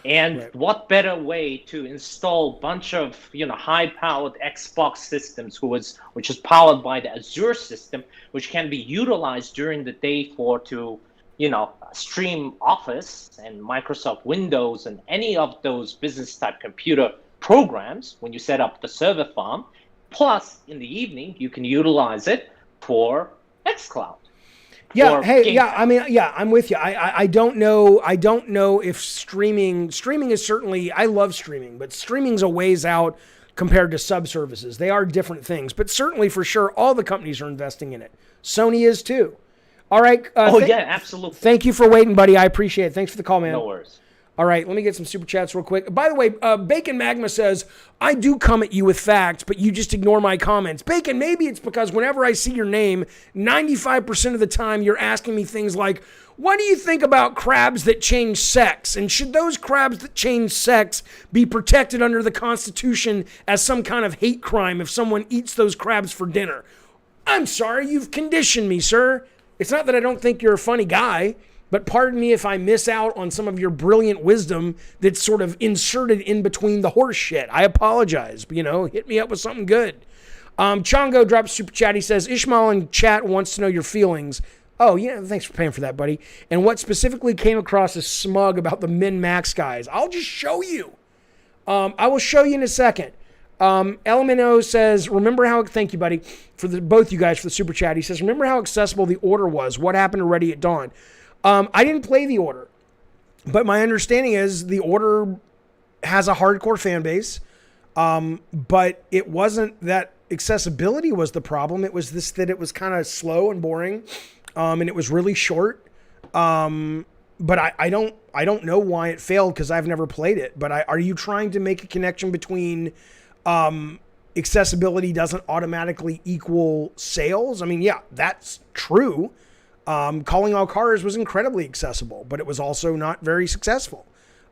B: And what better way to install a bunch of high-powered Xbox systems, which is powered by the Azure system, which can be utilized during the day to stream Office and Microsoft Windows and any of those business-type computer programs when you set up the server farm. Plus, in the evening, you can utilize it for xCloud.
A: Yeah. Hey. Yeah. I mean. Yeah. I'm with you. I don't know. I don't know if streaming is certainly. I love streaming, but streaming's a ways out compared to subservices. They are different things, but certainly for sure, all the companies are investing in it. Sony is too. All right.
B: Yeah, absolutely.
A: Thank you for waiting, buddy. I appreciate it. Thanks for the call, man.
B: No worries.
A: All right, let me get some super chats real quick. By the way, Bacon Magma says, I do come at you with facts, but you just ignore my comments. Bacon, maybe it's because whenever I see your name, 95% of the time you're asking me things like, what do you think about crabs that change sex? And should those crabs that change sex be protected under the Constitution as some kind of hate crime if someone eats those crabs for dinner? I'm sorry, you've conditioned me, sir. It's not that I don't think you're a funny guy, but pardon me if I miss out on some of your brilliant wisdom that's sort of inserted in between the horse shit. I apologize. But, hit me up with something good. Chongo drops super chat. He says, Ishmael in chat wants to know your feelings. Oh, yeah, thanks for paying for that, buddy. And what specifically came across as smug about the min-max guys. I'll just show you. I will show you in a second. LMNO says, thank you, buddy, for both you guys for the super chat. He says, remember how accessible the order was? What happened to Ready at Dawn? I didn't play the order, but my understanding is the order has a hardcore fan base, but it wasn't that accessibility was the problem. It was that it was kind of slow and boring, and it was really short. But I don't know why it failed because I've never played it. But are you trying to make a connection between accessibility doesn't automatically equal sales? I mean, yeah, that's true. Calling All Cars was incredibly accessible, but it was also not very successful.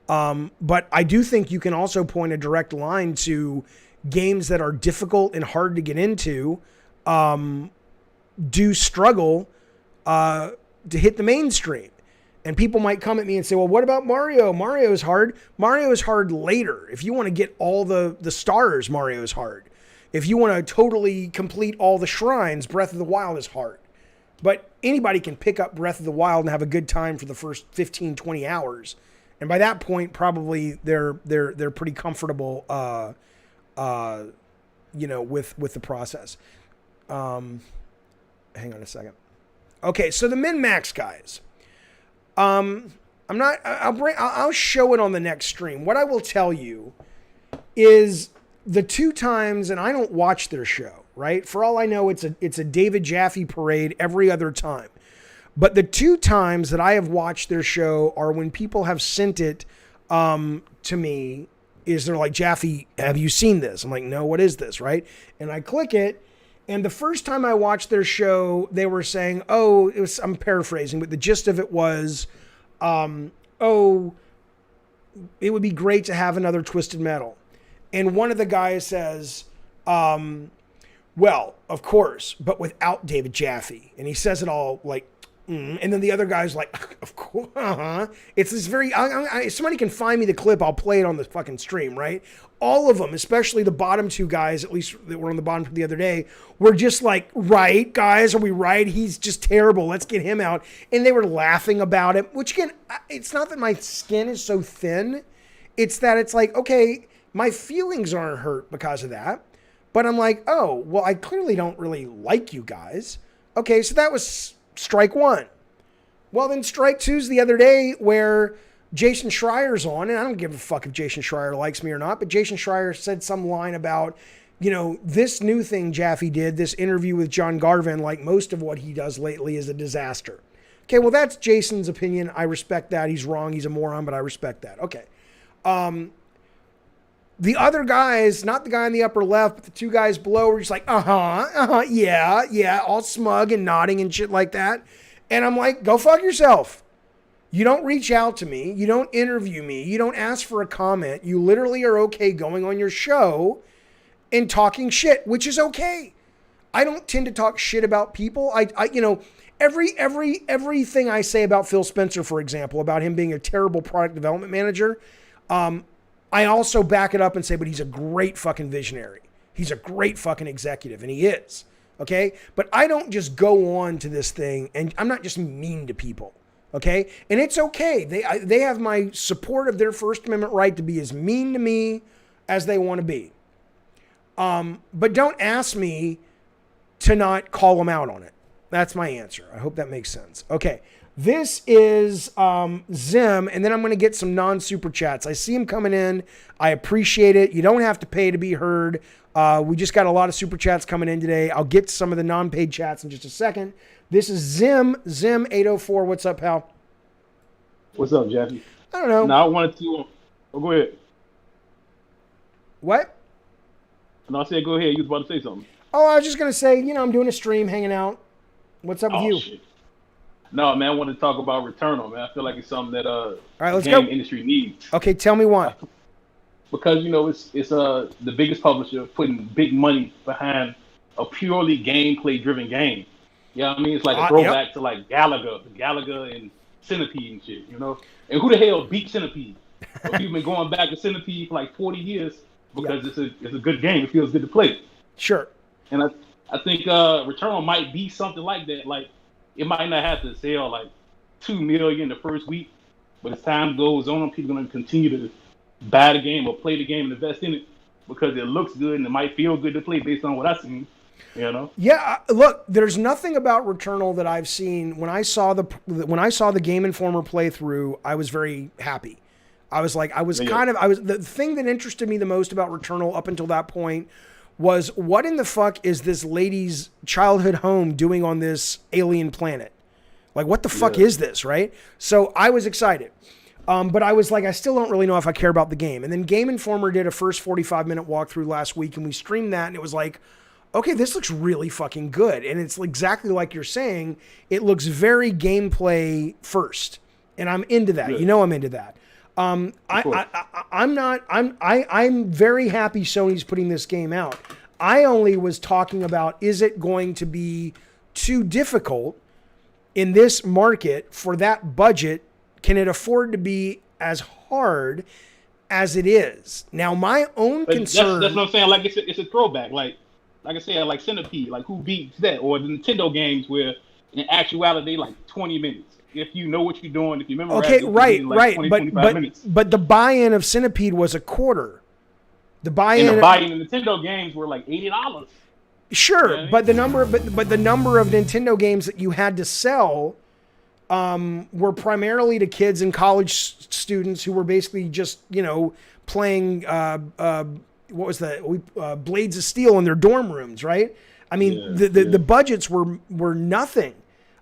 A: But I do think you can also point a direct line to games that are difficult and hard to get into, do struggle to hit the mainstream. And people might come at me and say, well, what about Mario? Mario is hard. Mario is hard later. If you want to get all the stars, Mario is hard. If you want to totally complete all the shrines, Breath of the Wild is hard. But anybody can pick up Breath of the Wild and have a good time for the first 15, 20 hours. And by that point, probably they're pretty comfortable, with the process. Hang on a second. Okay, so the min-max guys. I'll show it on the next stream. What I will tell you is the two times, and I don't watch their show, right? For all I know, it's a David Jaffe parade every other time. But the two times that I have watched their show are when people have sent it to me. They're like, Jaffe, have you seen this? I'm like, no, what is this, right? And I click it, and the first time I watched their show, they were saying, I'm paraphrasing, but the gist of it was, it would be great to have another Twisted Metal. And one of the guys says, well, of course, but without David Jaffe. And he says it all like And then the other guy's like, of course, It's this very, if somebody can find me the clip, I'll play it on the fucking stream, right? All of them, especially the bottom two guys, at least that were on the bottom the other day, were just like, right, guys, are we right? He's just terrible. Let's get him out. And they were laughing about it, which again, it's not that my skin is so thin. It's that it's like, okay, my feelings aren't hurt because of that. But I'm like, oh, well, I clearly don't really like you guys. Okay, so that was strike one. Well, then strike two's the other day where Jason Schreier's on, and I don't give a fuck if Jason Schreier likes me or not, but Jason Schreier said some line about, this new thing Jaffe did, this interview with John Garvin, like most of what he does lately, is a disaster. Okay, well, that's Jason's opinion. I respect that. He's wrong. He's a moron, but I respect that. Okay. The other guys, not the guy in the upper left, but the two guys below were just like, yeah, all smug and nodding and shit like that. And I'm like, go fuck yourself. You don't reach out to me. You don't interview me. You don't ask for a comment. You literally are okay going on your show and talking shit, which is okay. I don't tend to talk shit about people. Everything I say about Phil Spencer, for example, about him being a terrible product development manager, I also back it up and say, but he's a great fucking visionary. He's a great fucking executive, and he is. Okay? But I don't just go on to this thing, and I'm not just mean to people. Okay? And it's okay. They have my support of their First Amendment right to be as mean to me as they want to be. But don't ask me to not call them out on it. That's my answer. I hope that makes sense. Okay. This is Zim, and then I'm going to get some non-super chats. I see them coming in. I appreciate it. You don't have to pay to be heard. We just got a lot of super chats coming in today. I'll get to some of the non-paid chats in just a second. This is Zim804. What's up, pal?
J: What's up, Jackie?
A: I don't know.
J: No, I wanted to. Oh, go ahead.
A: What?
J: No, I said go ahead. You was about to say something.
A: Oh, I was just going to say, I'm doing a stream, hanging out. What's up with you?
J: Shit. No, man, I want to talk about Returnal, man. I feel like it's something that
A: all right, let's
J: the game
A: go.
J: industry needs.
A: Okay, tell me why.
J: Because it's the biggest publisher putting big money behind a purely gameplay driven game. Yeah, I mean it's like a throwback to like Galaga and Centipede and shit, And who the hell beat Centipede? People been going back to Centipede for like 40 years because it's a good game. It feels good to play.
A: Sure.
J: And I think Returnal might be something like that. Like it might not have to sell like 2 million the first week, but as time goes on, people are going to continue to buy the game or play the game and invest in it because it looks good and it might feel good to play based on what I've seen.
A: Yeah, look, there's nothing about Returnal that I've seen. When I saw the Game Informer playthrough, I was very happy. The thing that interested me the most about Returnal up until that point was what in the fuck is this lady's childhood home doing on this alien planet? Like, what the fuck is this, right? So I was excited. But I was like, I still don't really know if I care about the game. And then Game Informer did a first 45-minute walkthrough last week, and we streamed that, and it was like, okay, this looks really fucking good. And it's exactly like you're saying. It looks very gameplay first. And I'm into that.
J: Good.
A: I'm into that. I'm very happy Sony's putting this game out. I only was talking about, is it going to be too difficult in this market for that budget? Can it afford to be as hard as it is? Now, my own concern...
J: That's what I'm saying. Like, it's a throwback. Like I said, like Centipede. Like, who beats that? Or the Nintendo games where, in actuality, like 20 minutes. If you know what you're doing, if you remember,
A: okay, right.
J: 25 minutes.
A: But the buy-in of Centipede was a quarter. The buy-in
J: in Nintendo games were like $80.
A: Sure, but the number of Nintendo games that you had to sell were primarily to kids and college students who were basically just playing Blades of Steel in their dorm rooms, right? I mean, the budgets were nothing.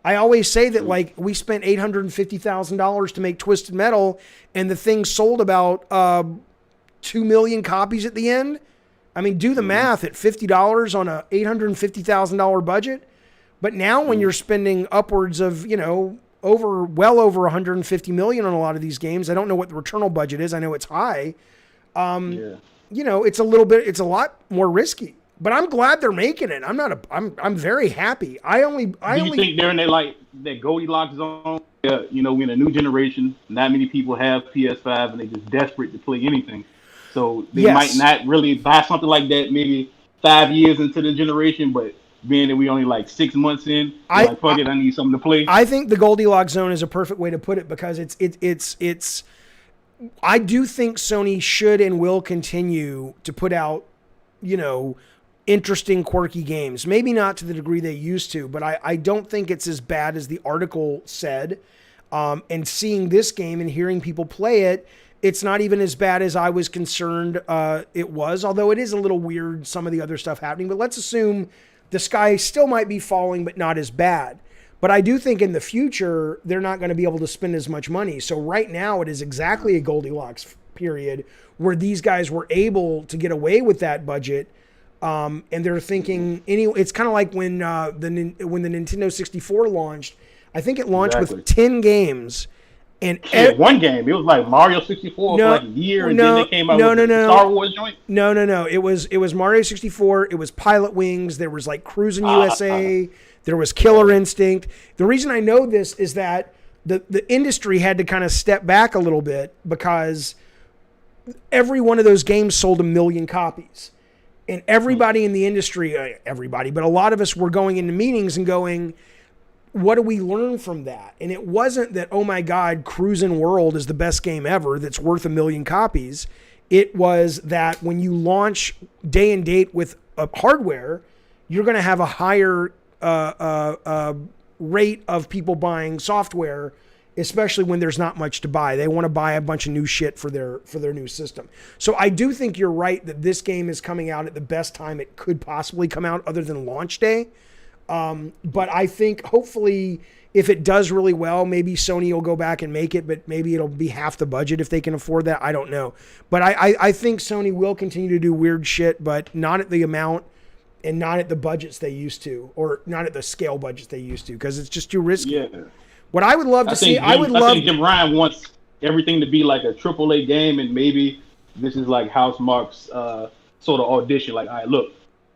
A: I always say that, like, we spent $850,000 to make Twisted Metal, and the thing sold about 2 million copies at the end. I mean, do the math at $50 on a $850,000 budget. But now when you're spending upwards of, well over 150 million on a lot of these games, I don't know what the Returnal budget is. I know it's high. It's a lot more risky. But I'm glad they're making it. I'm very happy. Do
J: you think they're in that Goldilocks zone? Yeah, we're in a new generation. Not many people have PS5, and they're just desperate to play anything. So they might not really buy something like that maybe 5 years into the generation, but being that we only like 6 months in, fuck it, I need something to play.
A: I think the Goldilocks zone is a perfect way to put it, because it's. I do think Sony should and will continue to put out, interesting, quirky games. Maybe not to the degree they used to, but I don't think it's as bad as the article said. And seeing this game and hearing people play it, it's not even as bad as I was concerned it was, although it is a little weird, some of the other stuff happening. But let's assume the sky still might be falling, but not as bad. But I do think in the future, they're not going to be able to spend as much money. So right now, it is exactly a Goldilocks period where these guys were able to get away with that budget. And they're thinking, it's kind of like when the Nintendo 64 launched. I think it launched with 10 games. And
J: one game. It was like Mario 64 for like a year, and then they came out with the Star Wars joint.
A: No. It was Mario 64. It was Pilot Wings. There was like Cruis'n USA. There was Killer Instinct. The reason I know this is that the industry had to kind of step back a little bit, because every one of those games sold 1 million copies. And everybody in the industry, but a lot of us were going into meetings and going, what do we learn from that? And it wasn't that, oh my God, Cruisin' World is the best game ever that's worth 1 million copies. It was that when you launch day and date with hardware, you're going to have a higher rate of people buying software, especially when there's not much to buy. They want to buy a bunch of new shit for their new system. So I do think you're right that this game is coming out at the best time it could possibly come out other than launch day. But I think hopefully if it does really well, maybe Sony will go back and make it, but maybe it'll be half the budget if they can afford that. I don't know. But I think Sony will continue to do weird shit, but not at the amount and not at the budgets they used to, or not at the scale budgets they used to, because it's just too risky.
J: Yeah.
A: What I would love to see,
J: I think Jim Ryan wants everything to be like a AAA game, and maybe this is like Housemarque's sort of audition. Like, all right, look,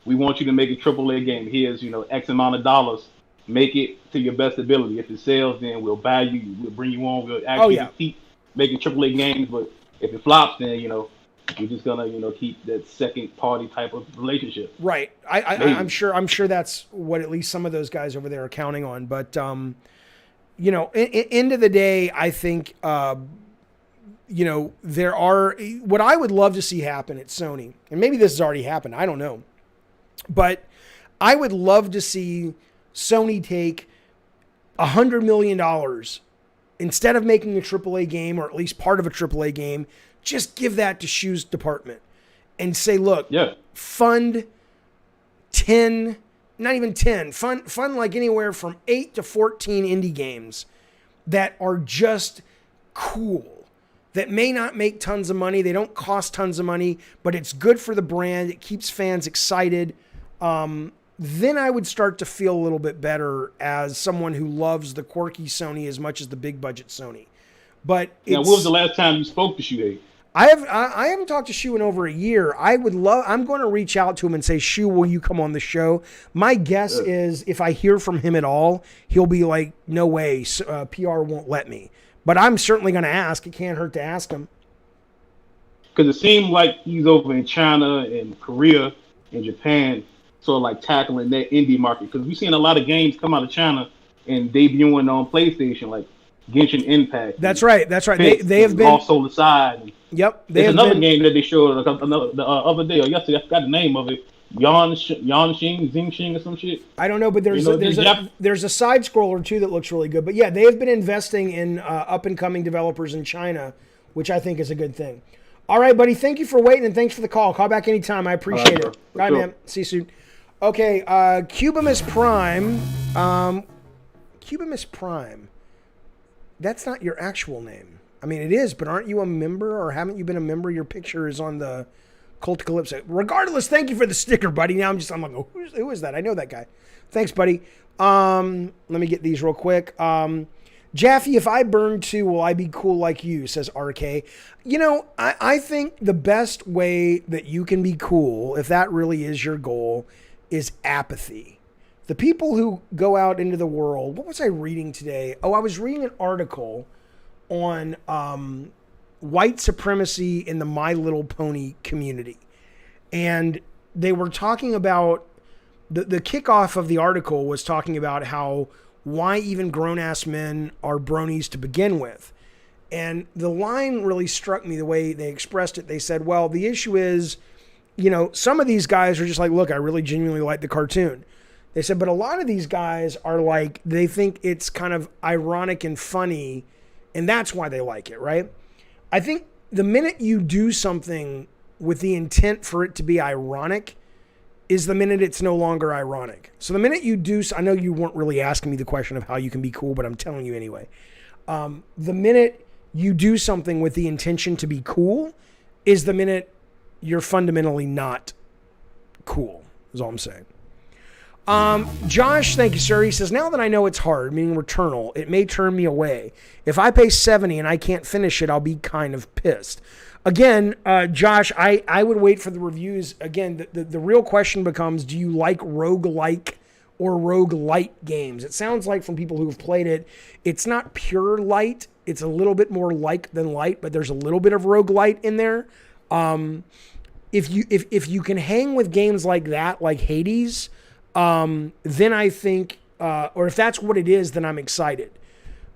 J: we want you to make a AAA game. Here's, X amount of dollars. Make it to your best ability. If it sells, then we'll buy you. We'll bring you on. We'll actually keep making AAA games. But if it flops, then, we're just gonna, keep that second party type of relationship.
A: Right. I'm sure that's what at least some of those guys over there are counting on. But end of the day, I think there are, what I would love to see happen at Sony, and maybe this has already happened, I don't know, but I would love to see Sony take $100 million instead of making a AAA game, or at least part of a AAA game. Just give that to Shu's department and say, look, fund 10, not even 10, fund like anywhere from 8 to 14 indie games that are just cool, that may not make tons of money. They don't cost tons of money, but it's good for the brand. It keeps fans excited. Then I would start to feel a little bit better as someone who loves the quirky Sony as much as the big budget Sony. But
J: now, when was the last time you spoke to Shu?
A: I haven't talked to Shu in over a year. I'm going to reach out to him and say, Shu, will you come on the show? My guess is if I hear from him at all, he'll be like, no way, PR won't let me. But I'm certainly going to ask. It can't hurt to ask him.
J: Because it seems like he's over in China and Korea and Japan, sort of like tackling that indie market. Because we've seen a lot of games come out of China and debuting on PlayStation, like Genshin Impact.
A: That's right. They have been
J: also the side.
A: Yep.
J: There's another game that they showed the other day or yesterday. I forgot the name of it. Xingxing or some shit.
A: I don't know, but there's a side scroller too that looks really good. But yeah, they have been investing in up and coming developers in China, which I think is a good thing. All right, buddy. Thank you for waiting and thanks for the call. Call back anytime. I appreciate it. All right, man. See you soon. Okay, Cubamus Prime. Cubamus Prime. That's not your actual name. I mean, it is, but aren't you a member, or haven't you been a member? Your picture is on the Cult Calypso. Regardless, thank you for the sticker, buddy. Now I'm like, oh, who is that? I know that guy. Thanks, buddy. Let me get these real quick. Jaffe, if I burn too, will I be cool like you, says RK. I think the best way that you can be cool, if that really is your goal, is apathy. The people who go out into the world, what was I reading today? Oh, I was reading an article on white supremacy in the My Little Pony community. And they were talking about, the kickoff of the article was talking about how why even grown-ass men are bronies to begin with. And the line really struck me the way they expressed it. They said, well, the issue is, some of these guys are just like, look, I really genuinely like the cartoon. They said, but a lot of these guys are like, they think it's kind of ironic and funny, and that's why they like it, right? I think the minute you do something with the intent for it to be ironic is the minute it's no longer ironic. So the minute you do, I know you weren't really asking me the question of how you can be cool, but I'm telling you anyway. The minute you do something with the intention to be cool is the minute you're fundamentally not cool, is all I'm saying. Josh, thank you, sir. He says, now that I know it's hard, meaning Returnal, it may turn me away. If I pay $70 and I can't finish it, I'll be kind of pissed. Again, Josh, I would wait for the reviews. Again, the real question becomes, do you like roguelike or roguelite games? It sounds like from people who have played it, it's not pure light. It's a little bit more like than light, but there's a little bit of roguelite in there. If you can hang with games like that, like Hades, then I think, or if that's what it is, then I'm excited.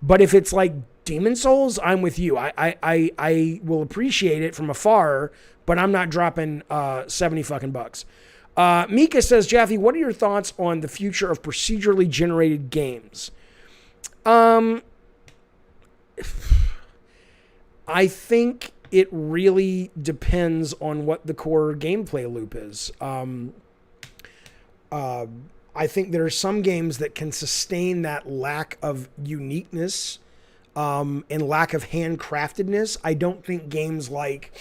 A: But if it's like Demon Souls, I'm with you. I will appreciate it from afar, but I'm not dropping 70 fucking bucks. Mika says, Jaffe, what are your thoughts on the future of procedurally generated games? I think it really depends on what the core gameplay loop is. I think there are some games that can sustain that lack of uniqueness and lack of handcraftedness. I don't think games like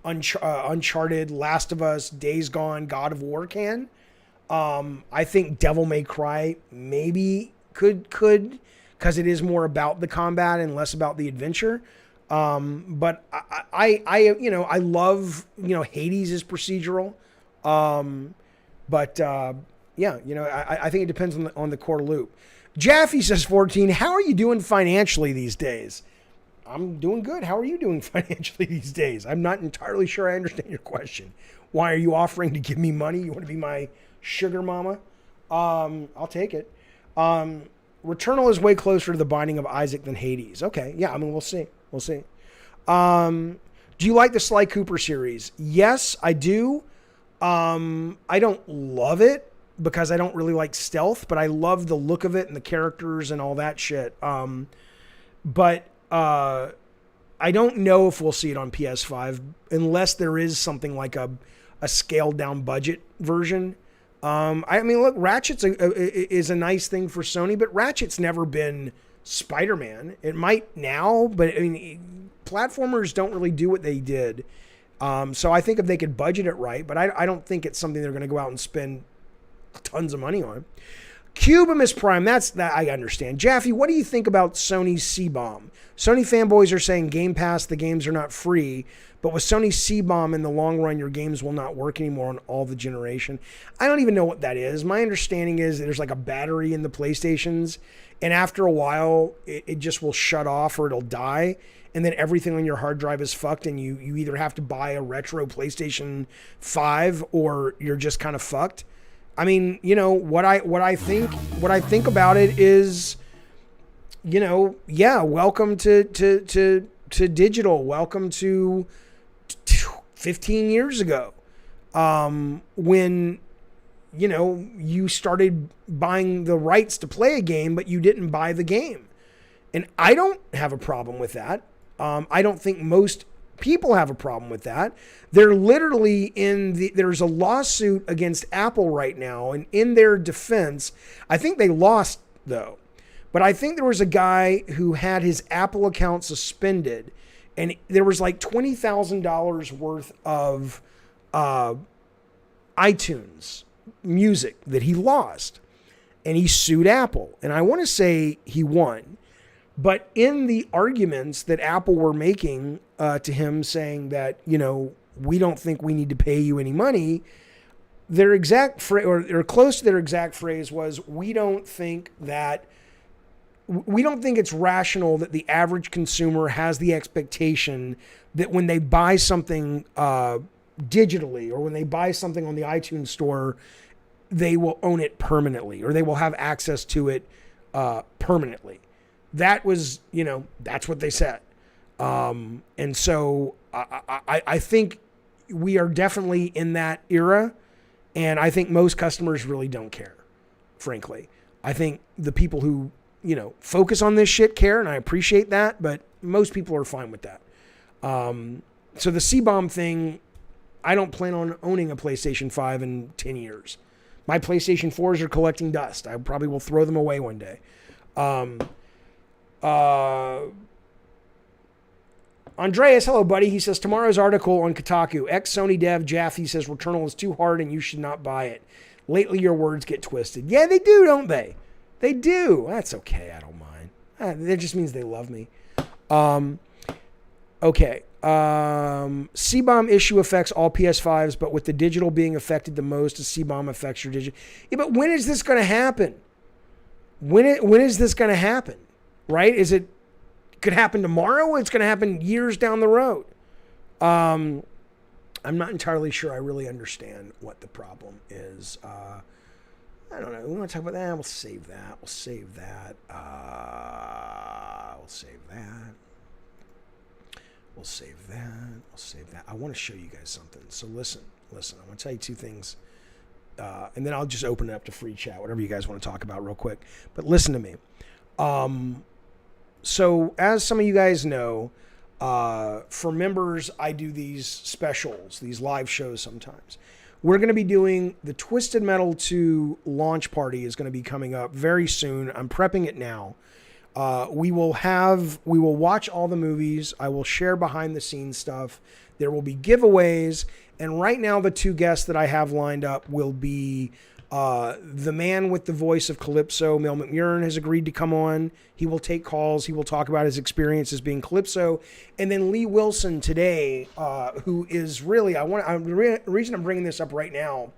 A: Uncharted, Last of Us, Days Gone, God of War can. I think Devil May Cry maybe could, because it is more about the combat and less about the adventure. But I love, Hades is procedural. I think it depends on the core loop. Jaffe says 14, how are you doing financially these days? I'm doing good. How are you doing financially these days? I'm not entirely sure I understand your question. Why are you offering to give me money? You want to be my sugar mama? I'll take it. Returnal is way closer to the Binding of Isaac than Hades. Okay, yeah, we'll see. Do you like the Sly Cooper series? Yes, I do. I don't love it because I don't really like stealth, but I love the look of it and the characters and all that shit. But I don't know if we'll see it on PS5 unless there is something like a scaled down budget version. Look, Ratchet's is a nice thing for Sony, but Ratchet's never been Spider-Man. It might now, but platformers don't really do what they did. So I think if they could budget it right, but I don't think it's something they're going to go out and spend tons of money on. Cubimus Prime, that I understand. Jaffe, what do you think about Sony's C-Bomb? Sony fanboys are saying Game Pass, the games are not free, but with Sony's C-Bomb in the long run, your games will not work anymore on all the generation. I don't even know what that is. My understanding is there's like a battery in the PlayStations, and after a while, it just will shut off or it'll die, and then everything on your hard drive is fucked, and you either have to buy a retro PlayStation 5 or you're just kind of fucked. What I think about it is, welcome to digital. Welcome to 15 years ago, when, you started buying the rights to play a game, but you didn't buy the game. And I don't have a problem with that. I don't think most people have a problem with that. They're literally there's a lawsuit against Apple right now, and in their defense, I think they lost though, but I think there was a guy who had his Apple account suspended, and there was like $20,000 worth of iTunes music that he lost, and he sued Apple, and I want to say he won. But in the arguments that Apple were making to him, saying that, we don't think we need to pay you any money, their exact phrase, or close to their exact phrase, was, we don't think it's rational that the average consumer has the expectation that when they buy something digitally, or when they buy something on the iTunes store, they will own it permanently, or they will have access to it permanently. That was, that's what they said. And so I think we are definitely in that era, and I think most customers really don't care, frankly. I think the people who, focus on this shit care, and I appreciate that, but most people are fine with that. So the C-bomb thing, I don't plan on owning a PlayStation 5 in 10 years. My PlayStation 4s are collecting dust. I probably will throw them away one day. Andreas, hello, buddy. He says, tomorrow's article on Kotaku, ex-Sony dev Jaffe says Returnal is too hard and you should not buy it. Lately, your words get twisted. Yeah, they do, don't they? They do. That's okay. I don't mind. That just means they love me. Okay. C-bomb issue affects all PS5s, but with the digital being affected the most, the C-bomb affects your digital. Yeah, but when is this going to happen? When is this going to happen? Right? Could happen tomorrow? It's going to happen years down the road. I'm not entirely sure I really understand what the problem is. I don't know. We want to talk about that. We'll save that. We'll save that. We'll save that. We'll save that. We'll save that. I want to show you guys something. So listen. I want to tell you two things. And then I'll just open it up to free chat, whatever you guys want to talk about real quick. But listen to me. So as some of you guys know, for members, I do these specials, these live shows sometimes. We're going to be doing the Twisted Metal 2 launch party is going to be coming up very soon. I'm prepping it now. We will watch all the movies. I will share behind the scenes stuff. There will be giveaways. And right now, the two guests that I have lined up will be the man with the voice of Calypso, Mel McMurrin, has agreed to come on. He will take calls. He will talk about his experience as being Calypso. And then Lee Wilson today, who is really, the reason I'm bringing this up right now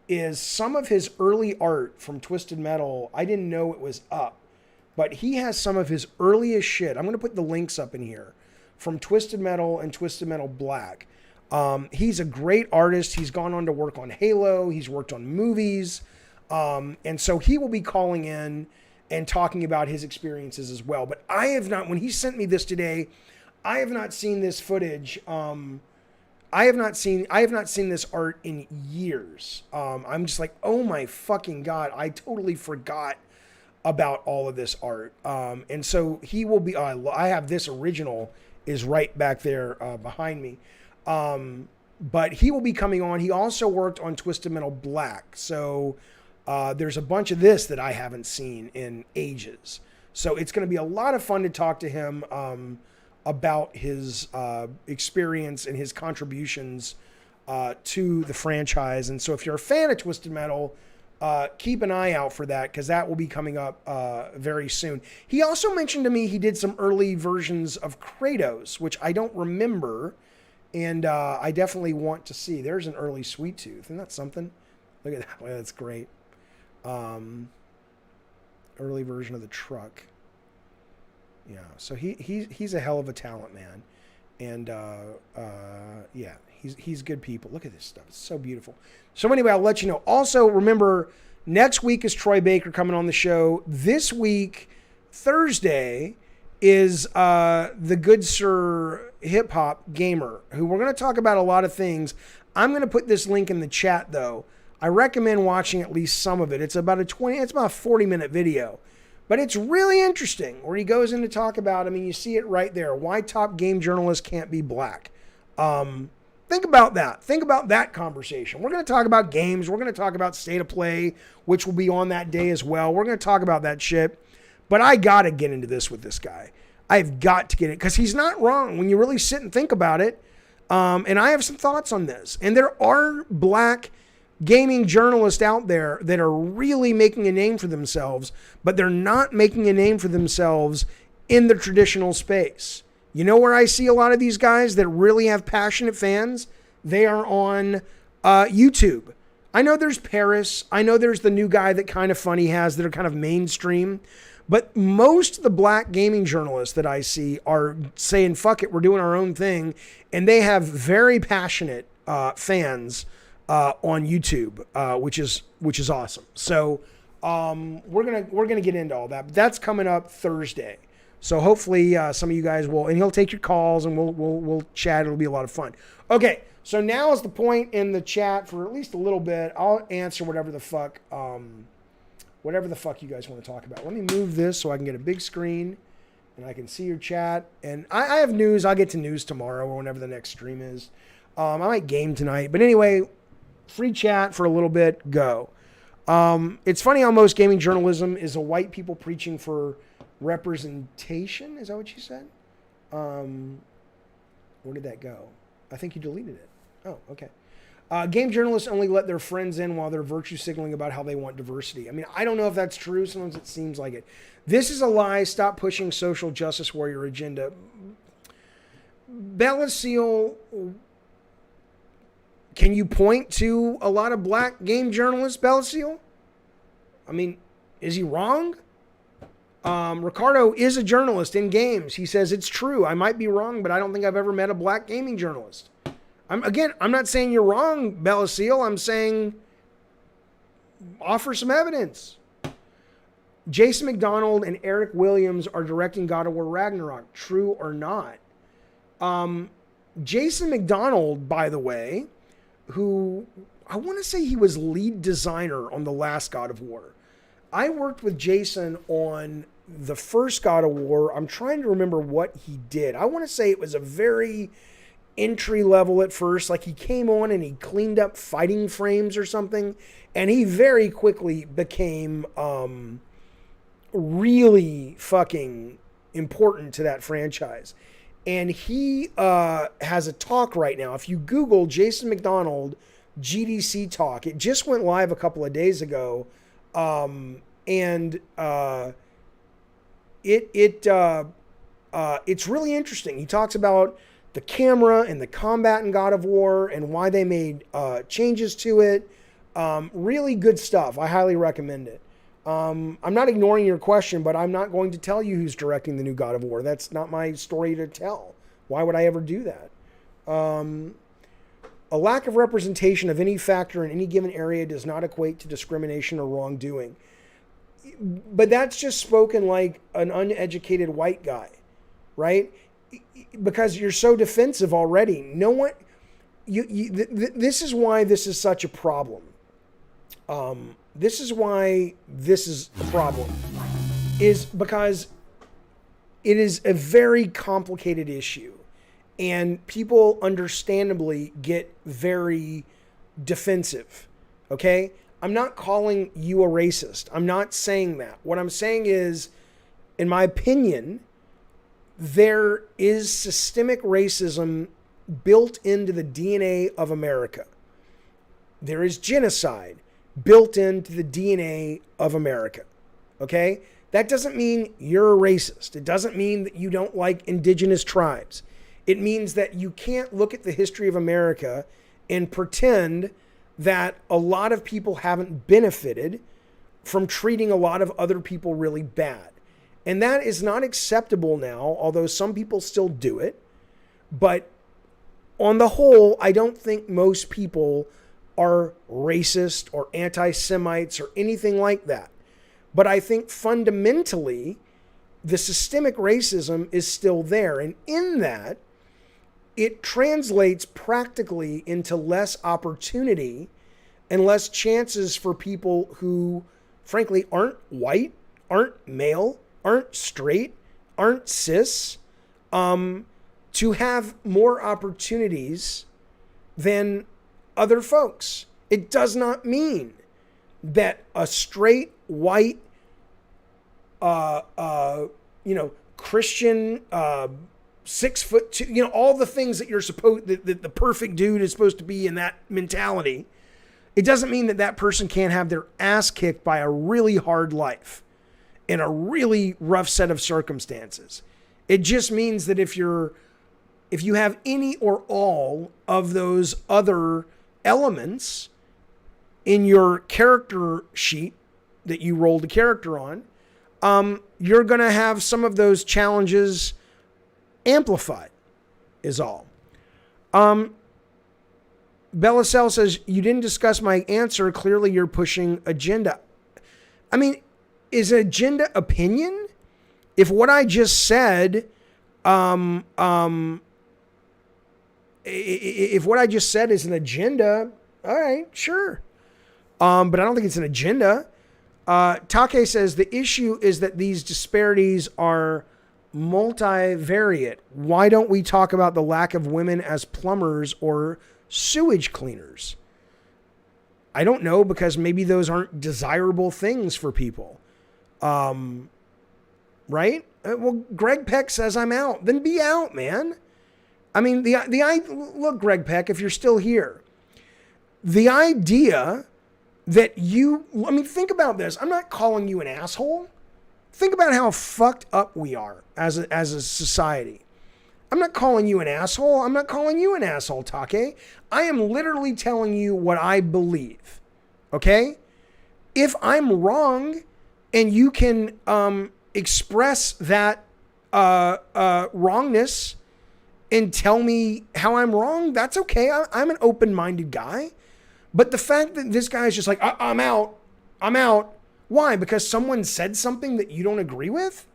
A: is some of his early art from Twisted Metal. I didn't know it was up, but he has some of his earliest shit. I'm going to put the links up in here from Twisted Metal and Twisted Metal Black. He's a great artist. He's gone on to work on Halo. He's worked on movies. And so he will be calling in and talking about his experiences as well. But I have not, when he sent me this today, I have not seen this footage. I have not seen this art in years. I'm just like, oh my fucking God, I totally forgot about all of this art. And so he will be, I have this original is right back there behind me. But he will be coming on. He also worked on Twisted Metal Black. So there's a bunch of this that I haven't seen in ages. So it's going to be a lot of fun to talk to him about his experience and his contributions to the franchise. And so if you're a fan of Twisted Metal, keep an eye out for that, because that will be coming up very soon. He also mentioned to me he did some early versions of Kratos, which I don't remember. And I definitely want to see. There's an early Sweet Tooth. Isn't that something? Look at that. That's great. Early version of the truck. Yeah. So he's a hell of a talent, man. And yeah, he's good people. Look at this stuff. It's so beautiful. So anyway, I'll let you know. Also, remember, next week is Troy Baker coming on the show. This week, Thursday, is the Good Sir Hip Hop Gamer, who we're going to talk about a lot of things. I'm going to put this link in the chat, though. I recommend watching at least some of it. It's about a 40-minute video, but it's really interesting where he goes in to talk about, you see it right there, why top game journalists can't be black. Think about that. Think about that conversation. We're going to talk about games. We're going to talk about State of Play, which will be on that day as well. We're going to talk about that shit. But I got to get into this with this guy. I've got to get it, because he's not wrong when you really sit and think about it. And I have some thoughts on this. And there are black gaming journalists out there that are really making a name for themselves, but they're not making a name for themselves in the traditional space. You know where I see a lot of these guys that really have passionate fans? They are on YouTube. I know there's Paris. I know there's the new guy that Kind of Funny has that are kind of mainstream. But most of the black gaming journalists that I see are saying, fuck it, we're doing our own thing. And they have very passionate fans on YouTube, which is awesome. So we're gonna get into all that. But that's coming up Thursday. So hopefully some of you guys will, and he'll take your calls and we'll chat. It'll be a lot of fun. Okay, so now is the point in the chat for at least a little bit. I'll answer whatever the fuck you guys want to talk about. Let me move this so I can get a big screen and I can see your chat. And I have news. I'll get to news tomorrow or whenever the next stream is. I might game tonight. But anyway, free chat for a little bit. Go. It's funny how most gaming journalism is a white people preaching for representation. Is that what you said? Where did that go? I think you deleted it. Oh, okay. Game journalists only let their friends in while they're virtue signaling about how they want diversity. I mean, I don't know if that's true. Sometimes it seems like it. This is a lie. Stop pushing social justice warrior agenda. Bella Seal, can you point to a lot of black game journalists, Bella Seal? I mean, is he wrong? Ricardo is a journalist in games. He says it's true. I might be wrong, but I don't think I've ever met a black gaming journalist. I'm not saying you're wrong, Bella Seal. I'm saying offer some evidence. Jason McDonald and Eric Williams are directing God of War Ragnarok. True or not? Jason McDonald, by the way, who I want to say he was lead designer on the last God of War. I worked with Jason on the first God of War. I'm trying to remember what he did. I want to say it was a very entry level at first. Like he came on and he cleaned up fighting frames or something. And he very quickly became really fucking important to that franchise. And he has a talk right now. If you Google Jason McDonald GDC talk, it just went live a couple of days ago. It's really interesting. He talks about the camera and the combat in God of War and why they made changes to it. Really good stuff. I highly recommend it. I'm not ignoring your question, but I'm not going to tell you who's directing the new God of War. That's not my story to tell. Why would I ever do that? A lack of representation of any factor in any given area does not equate to discrimination or wrongdoing. But that's just spoken like an uneducated white guy, right? Because you're so defensive already. No one, this is why this is such a problem. This is why this is a problem, is because it is a very complicated issue. And people understandably get very defensive, okay? I'm not calling you a racist. I'm not saying that. What I'm saying is, in my opinion, there is systemic racism built into the DNA of America. There is genocide built into the DNA of America, okay? That doesn't mean you're a racist. It doesn't mean that you don't like indigenous tribes. It means that you can't look at the history of America and pretend that a lot of people haven't benefited from treating a lot of other people really bad. And that is not acceptable now, although some people still do it. But on the whole, I don't think most people are racist or anti-Semites or anything like that. But I think fundamentally, the systemic racism is still there. And in that, it translates practically into less opportunity and less chances for people who, frankly, aren't white, aren't male, aren't straight, aren't cis, to have more opportunities than other folks. It does not mean that a straight, white, Christian, 6'2", all the things that you're supposed, that the perfect dude is supposed to be in that mentality. It doesn't mean that that person can't have their ass kicked by a really hard life. in a really rough set of circumstances. It just means that if you have any or all of those other elements in your character sheet that you rolled a character on, you're going to have some of those challenges amplified, is all. Bellicel says, you didn't discuss my answer. Clearly you're pushing agenda. I mean, is agenda opinion? If what I just said, if what I just said is an agenda, all right, sure. But I don't think it's an agenda. Take says, the issue is that these disparities are multivariate. Why don't we talk about the lack of women as plumbers or sewage cleaners? I don't know, because maybe those aren't desirable things for people. Right? Well, Greg Peck says I'm out. Then be out, man. I mean, look, Greg Peck, if you're still here, the idea that think about this. I'm not calling you an asshole. Think about how fucked up we are as a society. I'm not calling you an asshole. I'm not calling you an asshole, Take. I am literally telling you what I believe. Okay? If I'm wrong and you can express that wrongness and tell me how I'm wrong, that's okay. I'm an open-minded guy. But the fact that this guy is just like, I'm out. Why? Because someone said something that you don't agree with?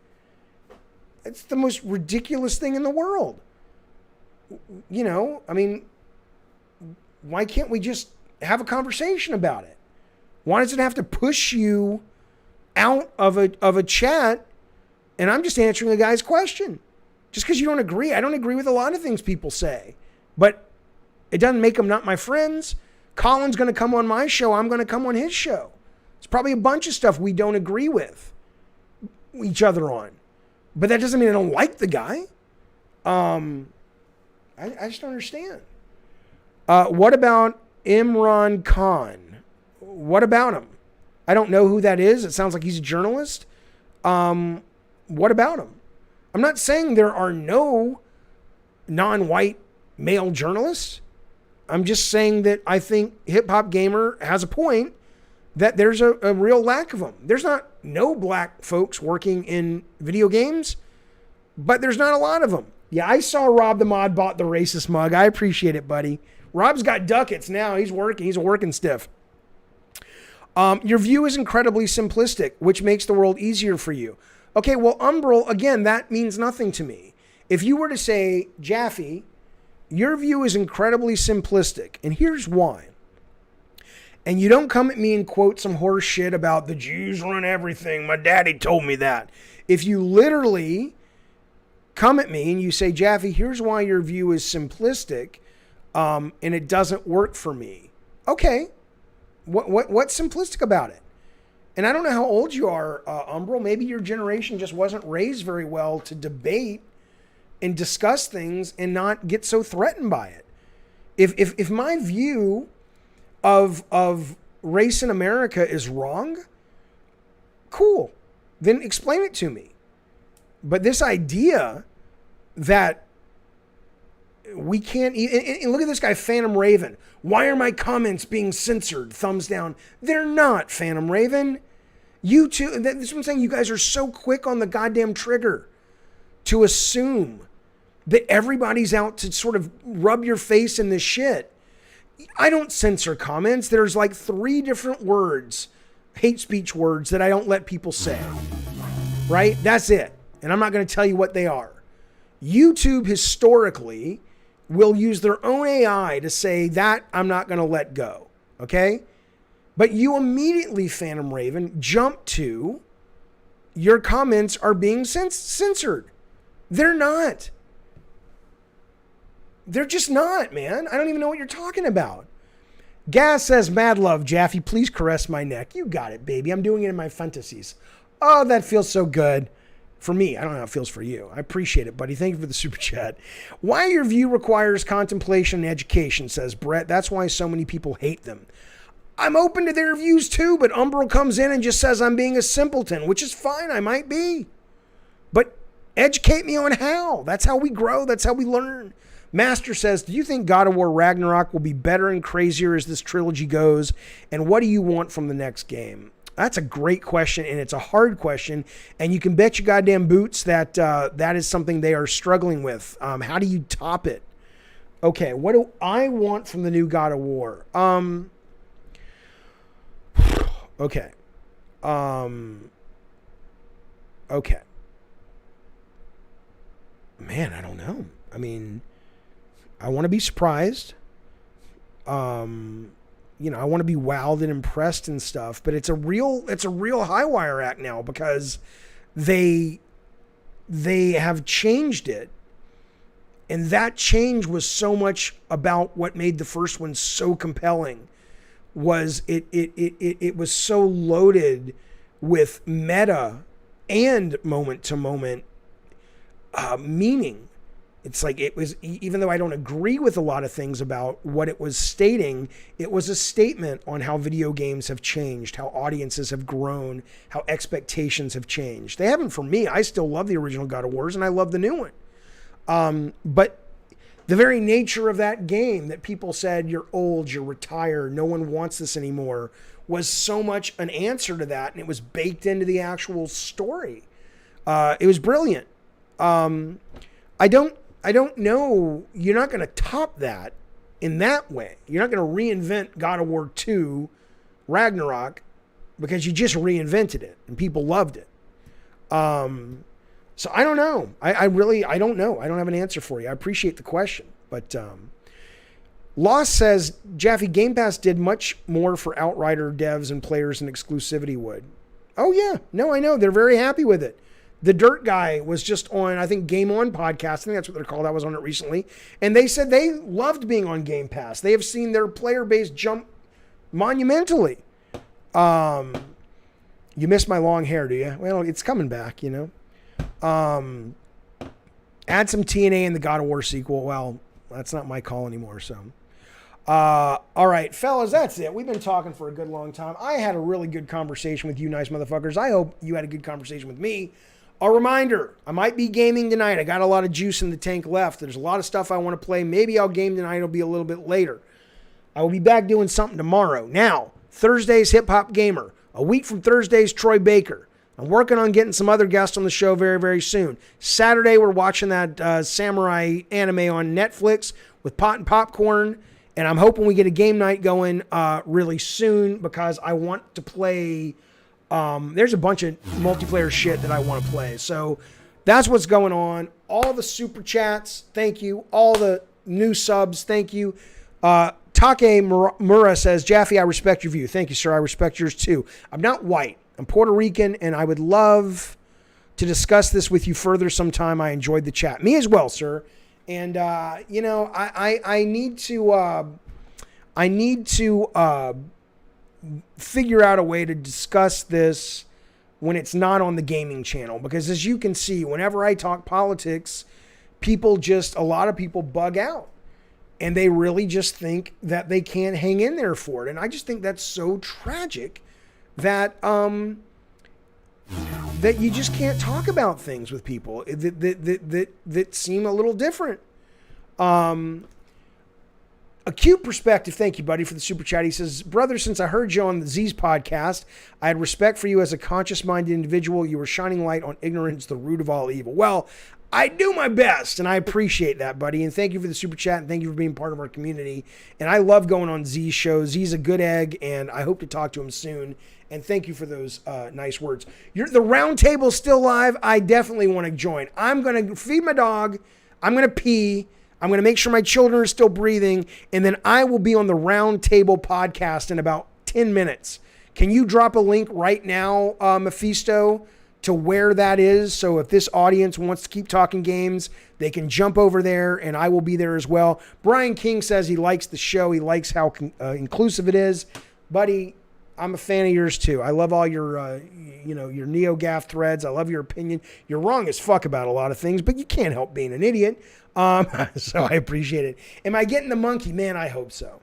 A: It's the most ridiculous thing in the world. You know, I mean, why can't we just have a conversation about it? Why does it have to push you out of a chat? And I'm just answering a guy's question. Just because you don't agree. I don't agree with a lot of things people say. But it doesn't make them not my friends. Colin's going to come on my show. I'm going to come on his show. It's probably a bunch of stuff we don't agree with each other on. But that doesn't mean I don't like the guy. I just don't understand. What about Imran Khan? What about him? I don't know who that is. It sounds like he's a journalist. What about him? I'm not saying there are no non-white male journalists. I'm just saying that I think Hip Hop Gamer has a point that there's a real lack of them. There's not no black folks working in video games, but there's not a lot of them. Yeah, I saw Rob the Mod bought the racist mug. I appreciate it, buddy. Rob's got ducats now. He's working. He's a working stiff. Your view is incredibly simplistic, which makes the world easier for you. Okay, well, Umbral, again, that means nothing to me. If you were to say, Jaffe, your view is incredibly simplistic, and here's why. And you don't come at me and quote some horse shit about the Jews run everything. My daddy told me that. If you literally come at me and you say, Jaffe, here's why your view is simplistic, and it doesn't work for me. Okay, what's simplistic about it? And I don't know how old you are, Umbral. Maybe your generation just wasn't raised very well to debate and discuss things and not get so threatened by it. If my view of race in America is wrong, cool. Then explain it to me. But this idea that we can't... And look at this guy, Phantom Raven. Why are my comments being censored? Thumbs down. They're not, Phantom Raven. You two... This is what I'm saying. You guys are so quick on the goddamn trigger to assume that everybody's out to sort of rub your face in this shit. I don't censor comments. There's like 3 different words, hate speech words, that I don't let people say. Right? That's it. And I'm not going to tell you what they are. YouTube historically will use their own AI to say that I'm not going to let go. Okay? But you immediately, Phantom Raven, jump to your comments are being censored. They're not. They're just not, man. I don't even know what you're talking about. Gas says, mad love, Jaffe. Please caress my neck. You got it, baby. I'm doing it in my fantasies. Oh, that feels so good. For me, I don't know how it feels for you. I appreciate it, buddy. Thank you for the super chat. Why your view requires contemplation and education, says Brett. That's why so many people hate them. I'm open to their views too, but Umbral comes in and just says I'm being a simpleton, which is fine. I might be. But educate me on how. That's how we grow. That's how we learn. Master says, do you think God of War Ragnarok will be better and crazier as this trilogy goes? And what do you want from the next game? That's a great question, and it's a hard question. And you can bet your goddamn boots that that is something they are struggling with. How do you top it? Okay, what do I want from the new God of War? Okay. Okay. Man, I don't know. I mean, I want to be surprised. I want to be wowed and impressed and stuff, but it's a real high wire act now because they have changed it. And that change was so much about what made the first one so compelling. Was it was so loaded with meta and moment to moment meaning. It's like it was, even though I don't agree with a lot of things about what it was stating, it was a statement on how video games have changed, how audiences have grown, how expectations have changed. They haven't for me. I still love the original God of Wars and I love the new one. But the very nature of that game that people said, you're old, you're retired, no one wants this anymore, was so much an answer to that, and it was baked into the actual story. It was brilliant. I don't know. You're not going to top that in that way. You're not going to reinvent God of War 2 Ragnarok because you just reinvented it and people loved it. So I don't know. I don't know. I don't have an answer for you. I appreciate the question. But Loss says, Jaffe, Game Pass did much more for Outrider devs and players than exclusivity would. Oh, yeah. No, I know. They're very happy with it. The Dirt Guy was just on, I think, Game On podcast. I think that's what they're called. I was on it recently. And they said they loved being on Game Pass. They have seen their player base jump monumentally. You miss my long hair, do you? Well, it's coming back, you know. Add some TNA in the God of War sequel. Well, that's not my call anymore, so. All right, fellas, that's it. We've been talking for a good long time. I had a really good conversation with you nice motherfuckers. I hope you had a good conversation with me. A reminder, I might be gaming tonight. I got a lot of juice in the tank left. There's a lot of stuff I want to play. Maybe I'll game tonight. It'll be a little bit later. I will be back doing something tomorrow. Now, Thursday's Hip Hop Gamer. A week from Thursday's Troy Baker. I'm working on getting some other guests on the show very, very soon. Saturday, we're watching that samurai anime on Netflix with Pot and Popcorn. And I'm hoping we get a game night going really soon because I want to play... there's a bunch of multiplayer shit that I want to play. So that's what's going on. All the super chats, thank you. All the new subs, thank you. Take Mura says, Jaffe, I respect your view. Thank you, sir. I respect yours too. I'm not white. I'm Puerto Rican, and I would love to discuss this with you further sometime. I enjoyed the chat. Me as well, sir. And, I need to figure out a way to discuss this when it's not on the gaming channel. Because as you can see, whenever I talk politics, a lot of people bug out. And they really just think that they can't hang in there for it. And I just think that's so tragic that that you just can't talk about things with people that seem a little different. Acute Perspective, thank you, buddy, for the super chat. He says, brother, since I heard you on the Z's podcast, I had respect for you as a conscious-minded individual. You were shining light on ignorance, the root of all evil. Well, I do my best, and I appreciate that, buddy. And thank you for the super chat, and thank you for being part of our community. And I love going on Z's show. Z's a good egg, and I hope to talk to him soon. And thank you for those nice words. The round table's still live. I definitely want to join. I'm going to feed my dog. I'm going to pee. I'm going to make sure my children are still breathing, and then I will be on the Round Table podcast in about 10 minutes. Can you drop a link right now, Mephisto, to where that is? So if this audience wants to keep talking games, they can jump over there, and I will be there as well. Brian King says he likes the show. He likes how inclusive it is. Buddy, I'm a fan of yours too. I love all your, your NeoGAF threads. I love your opinion. You're wrong as fuck about a lot of things, but you can't help being an idiot. So I appreciate it. Am I getting the monkey? Man, I hope so.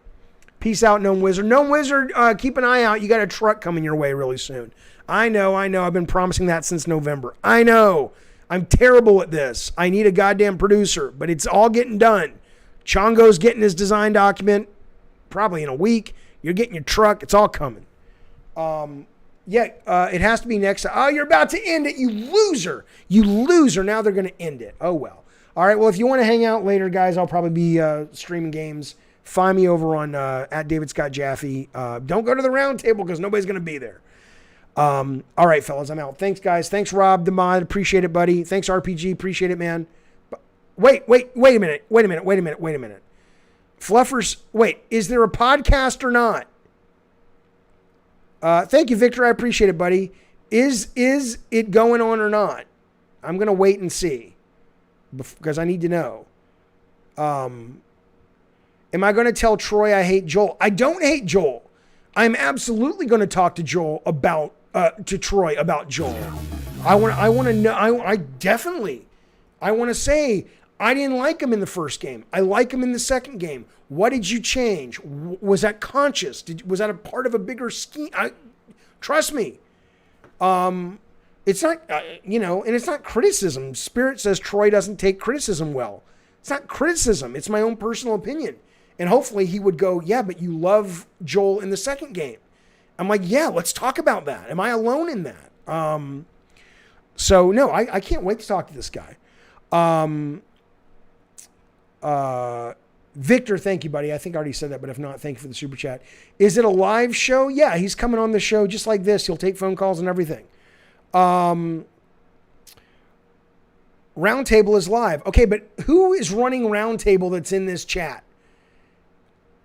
A: Peace out, Gnome Wizard. Gnome Wizard, keep an eye out. You got a truck coming your way really soon. I know. I've been promising that since November. I know. I'm terrible at this. I need a goddamn producer, but it's all getting done. Chongo's getting his design document probably in a week. You're getting your truck. It's all coming. It has to be next. Oh, you're about to end it, you loser. You loser. Now they're going to end it. Oh, well. All right, well, if you want to hang out later, guys, I'll probably be streaming games. Find me over on at David Scott Jaffe. Don't go to the round table because nobody's going to be there. All right, fellas, I'm out. Thanks, guys. Thanks, Rob, the mod. Appreciate it, buddy. Thanks, RPG. Appreciate it, man. Wait a minute. Fluffers, wait, is there a podcast or not? Thank you, Victor. I appreciate it, buddy. Is it going on or not? I'm going to wait and see because I need to know. Am I going to tell Troy I hate Joel? I don't hate Joel. I'm absolutely going to talk to Joel about to Troy about Joel. I want to know. I definitely. I want to say I didn't like him in the first game. I like him in the second game. What did you change? Was that conscious? Was that a part of a bigger scheme? Trust me. It's not, and it's not criticism. Spirit says Troy doesn't take criticism well. It's not criticism. It's my own personal opinion. And hopefully he would go, yeah, but you love Joel in the second game. I'm like, yeah, let's talk about that. Am I alone in that? So no, I can't wait to talk to this guy. Victor, thank you, buddy. I think I already said that, but if not, thank you for the super chat. Is it a live show? Yeah, he's coming on the show just like this. He'll take phone calls and everything. Roundtable is live. Okay, but who is running Roundtable that's in this chat?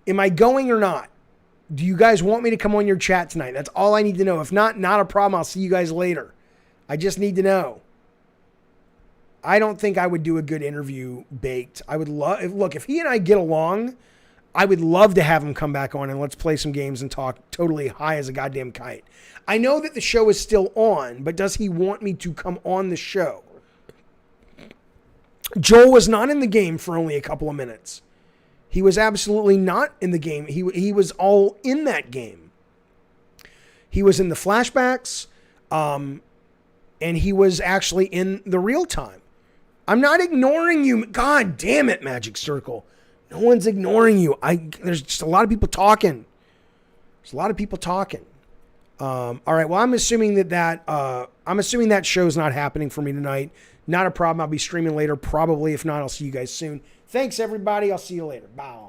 A: Am I going or not? Do you guys want me to come on your chat tonight? That's all I need to know. If not, not a problem. I'll see you guys later. I just need to know. I don't think I would do a good interview baked. I would look, if he and I get along, I would love to have him come back on and let's play some games and talk totally high as a goddamn kite. I know that the show is still on, but does he want me to come on the show? Joel was not in the game for only a couple of minutes. He was absolutely not in the game. He was all in that game. He was in the flashbacks, and he was actually in the real time. I'm not ignoring you. God damn it, Magic Circle. No one's ignoring you. There's just a lot of people talking. There's a lot of people talking. All right. Well, I'm assuming that show's not happening for me tonight. Not a problem. I'll be streaming later, probably. If not, I'll see you guys soon. Thanks, everybody. I'll see you later. Bye.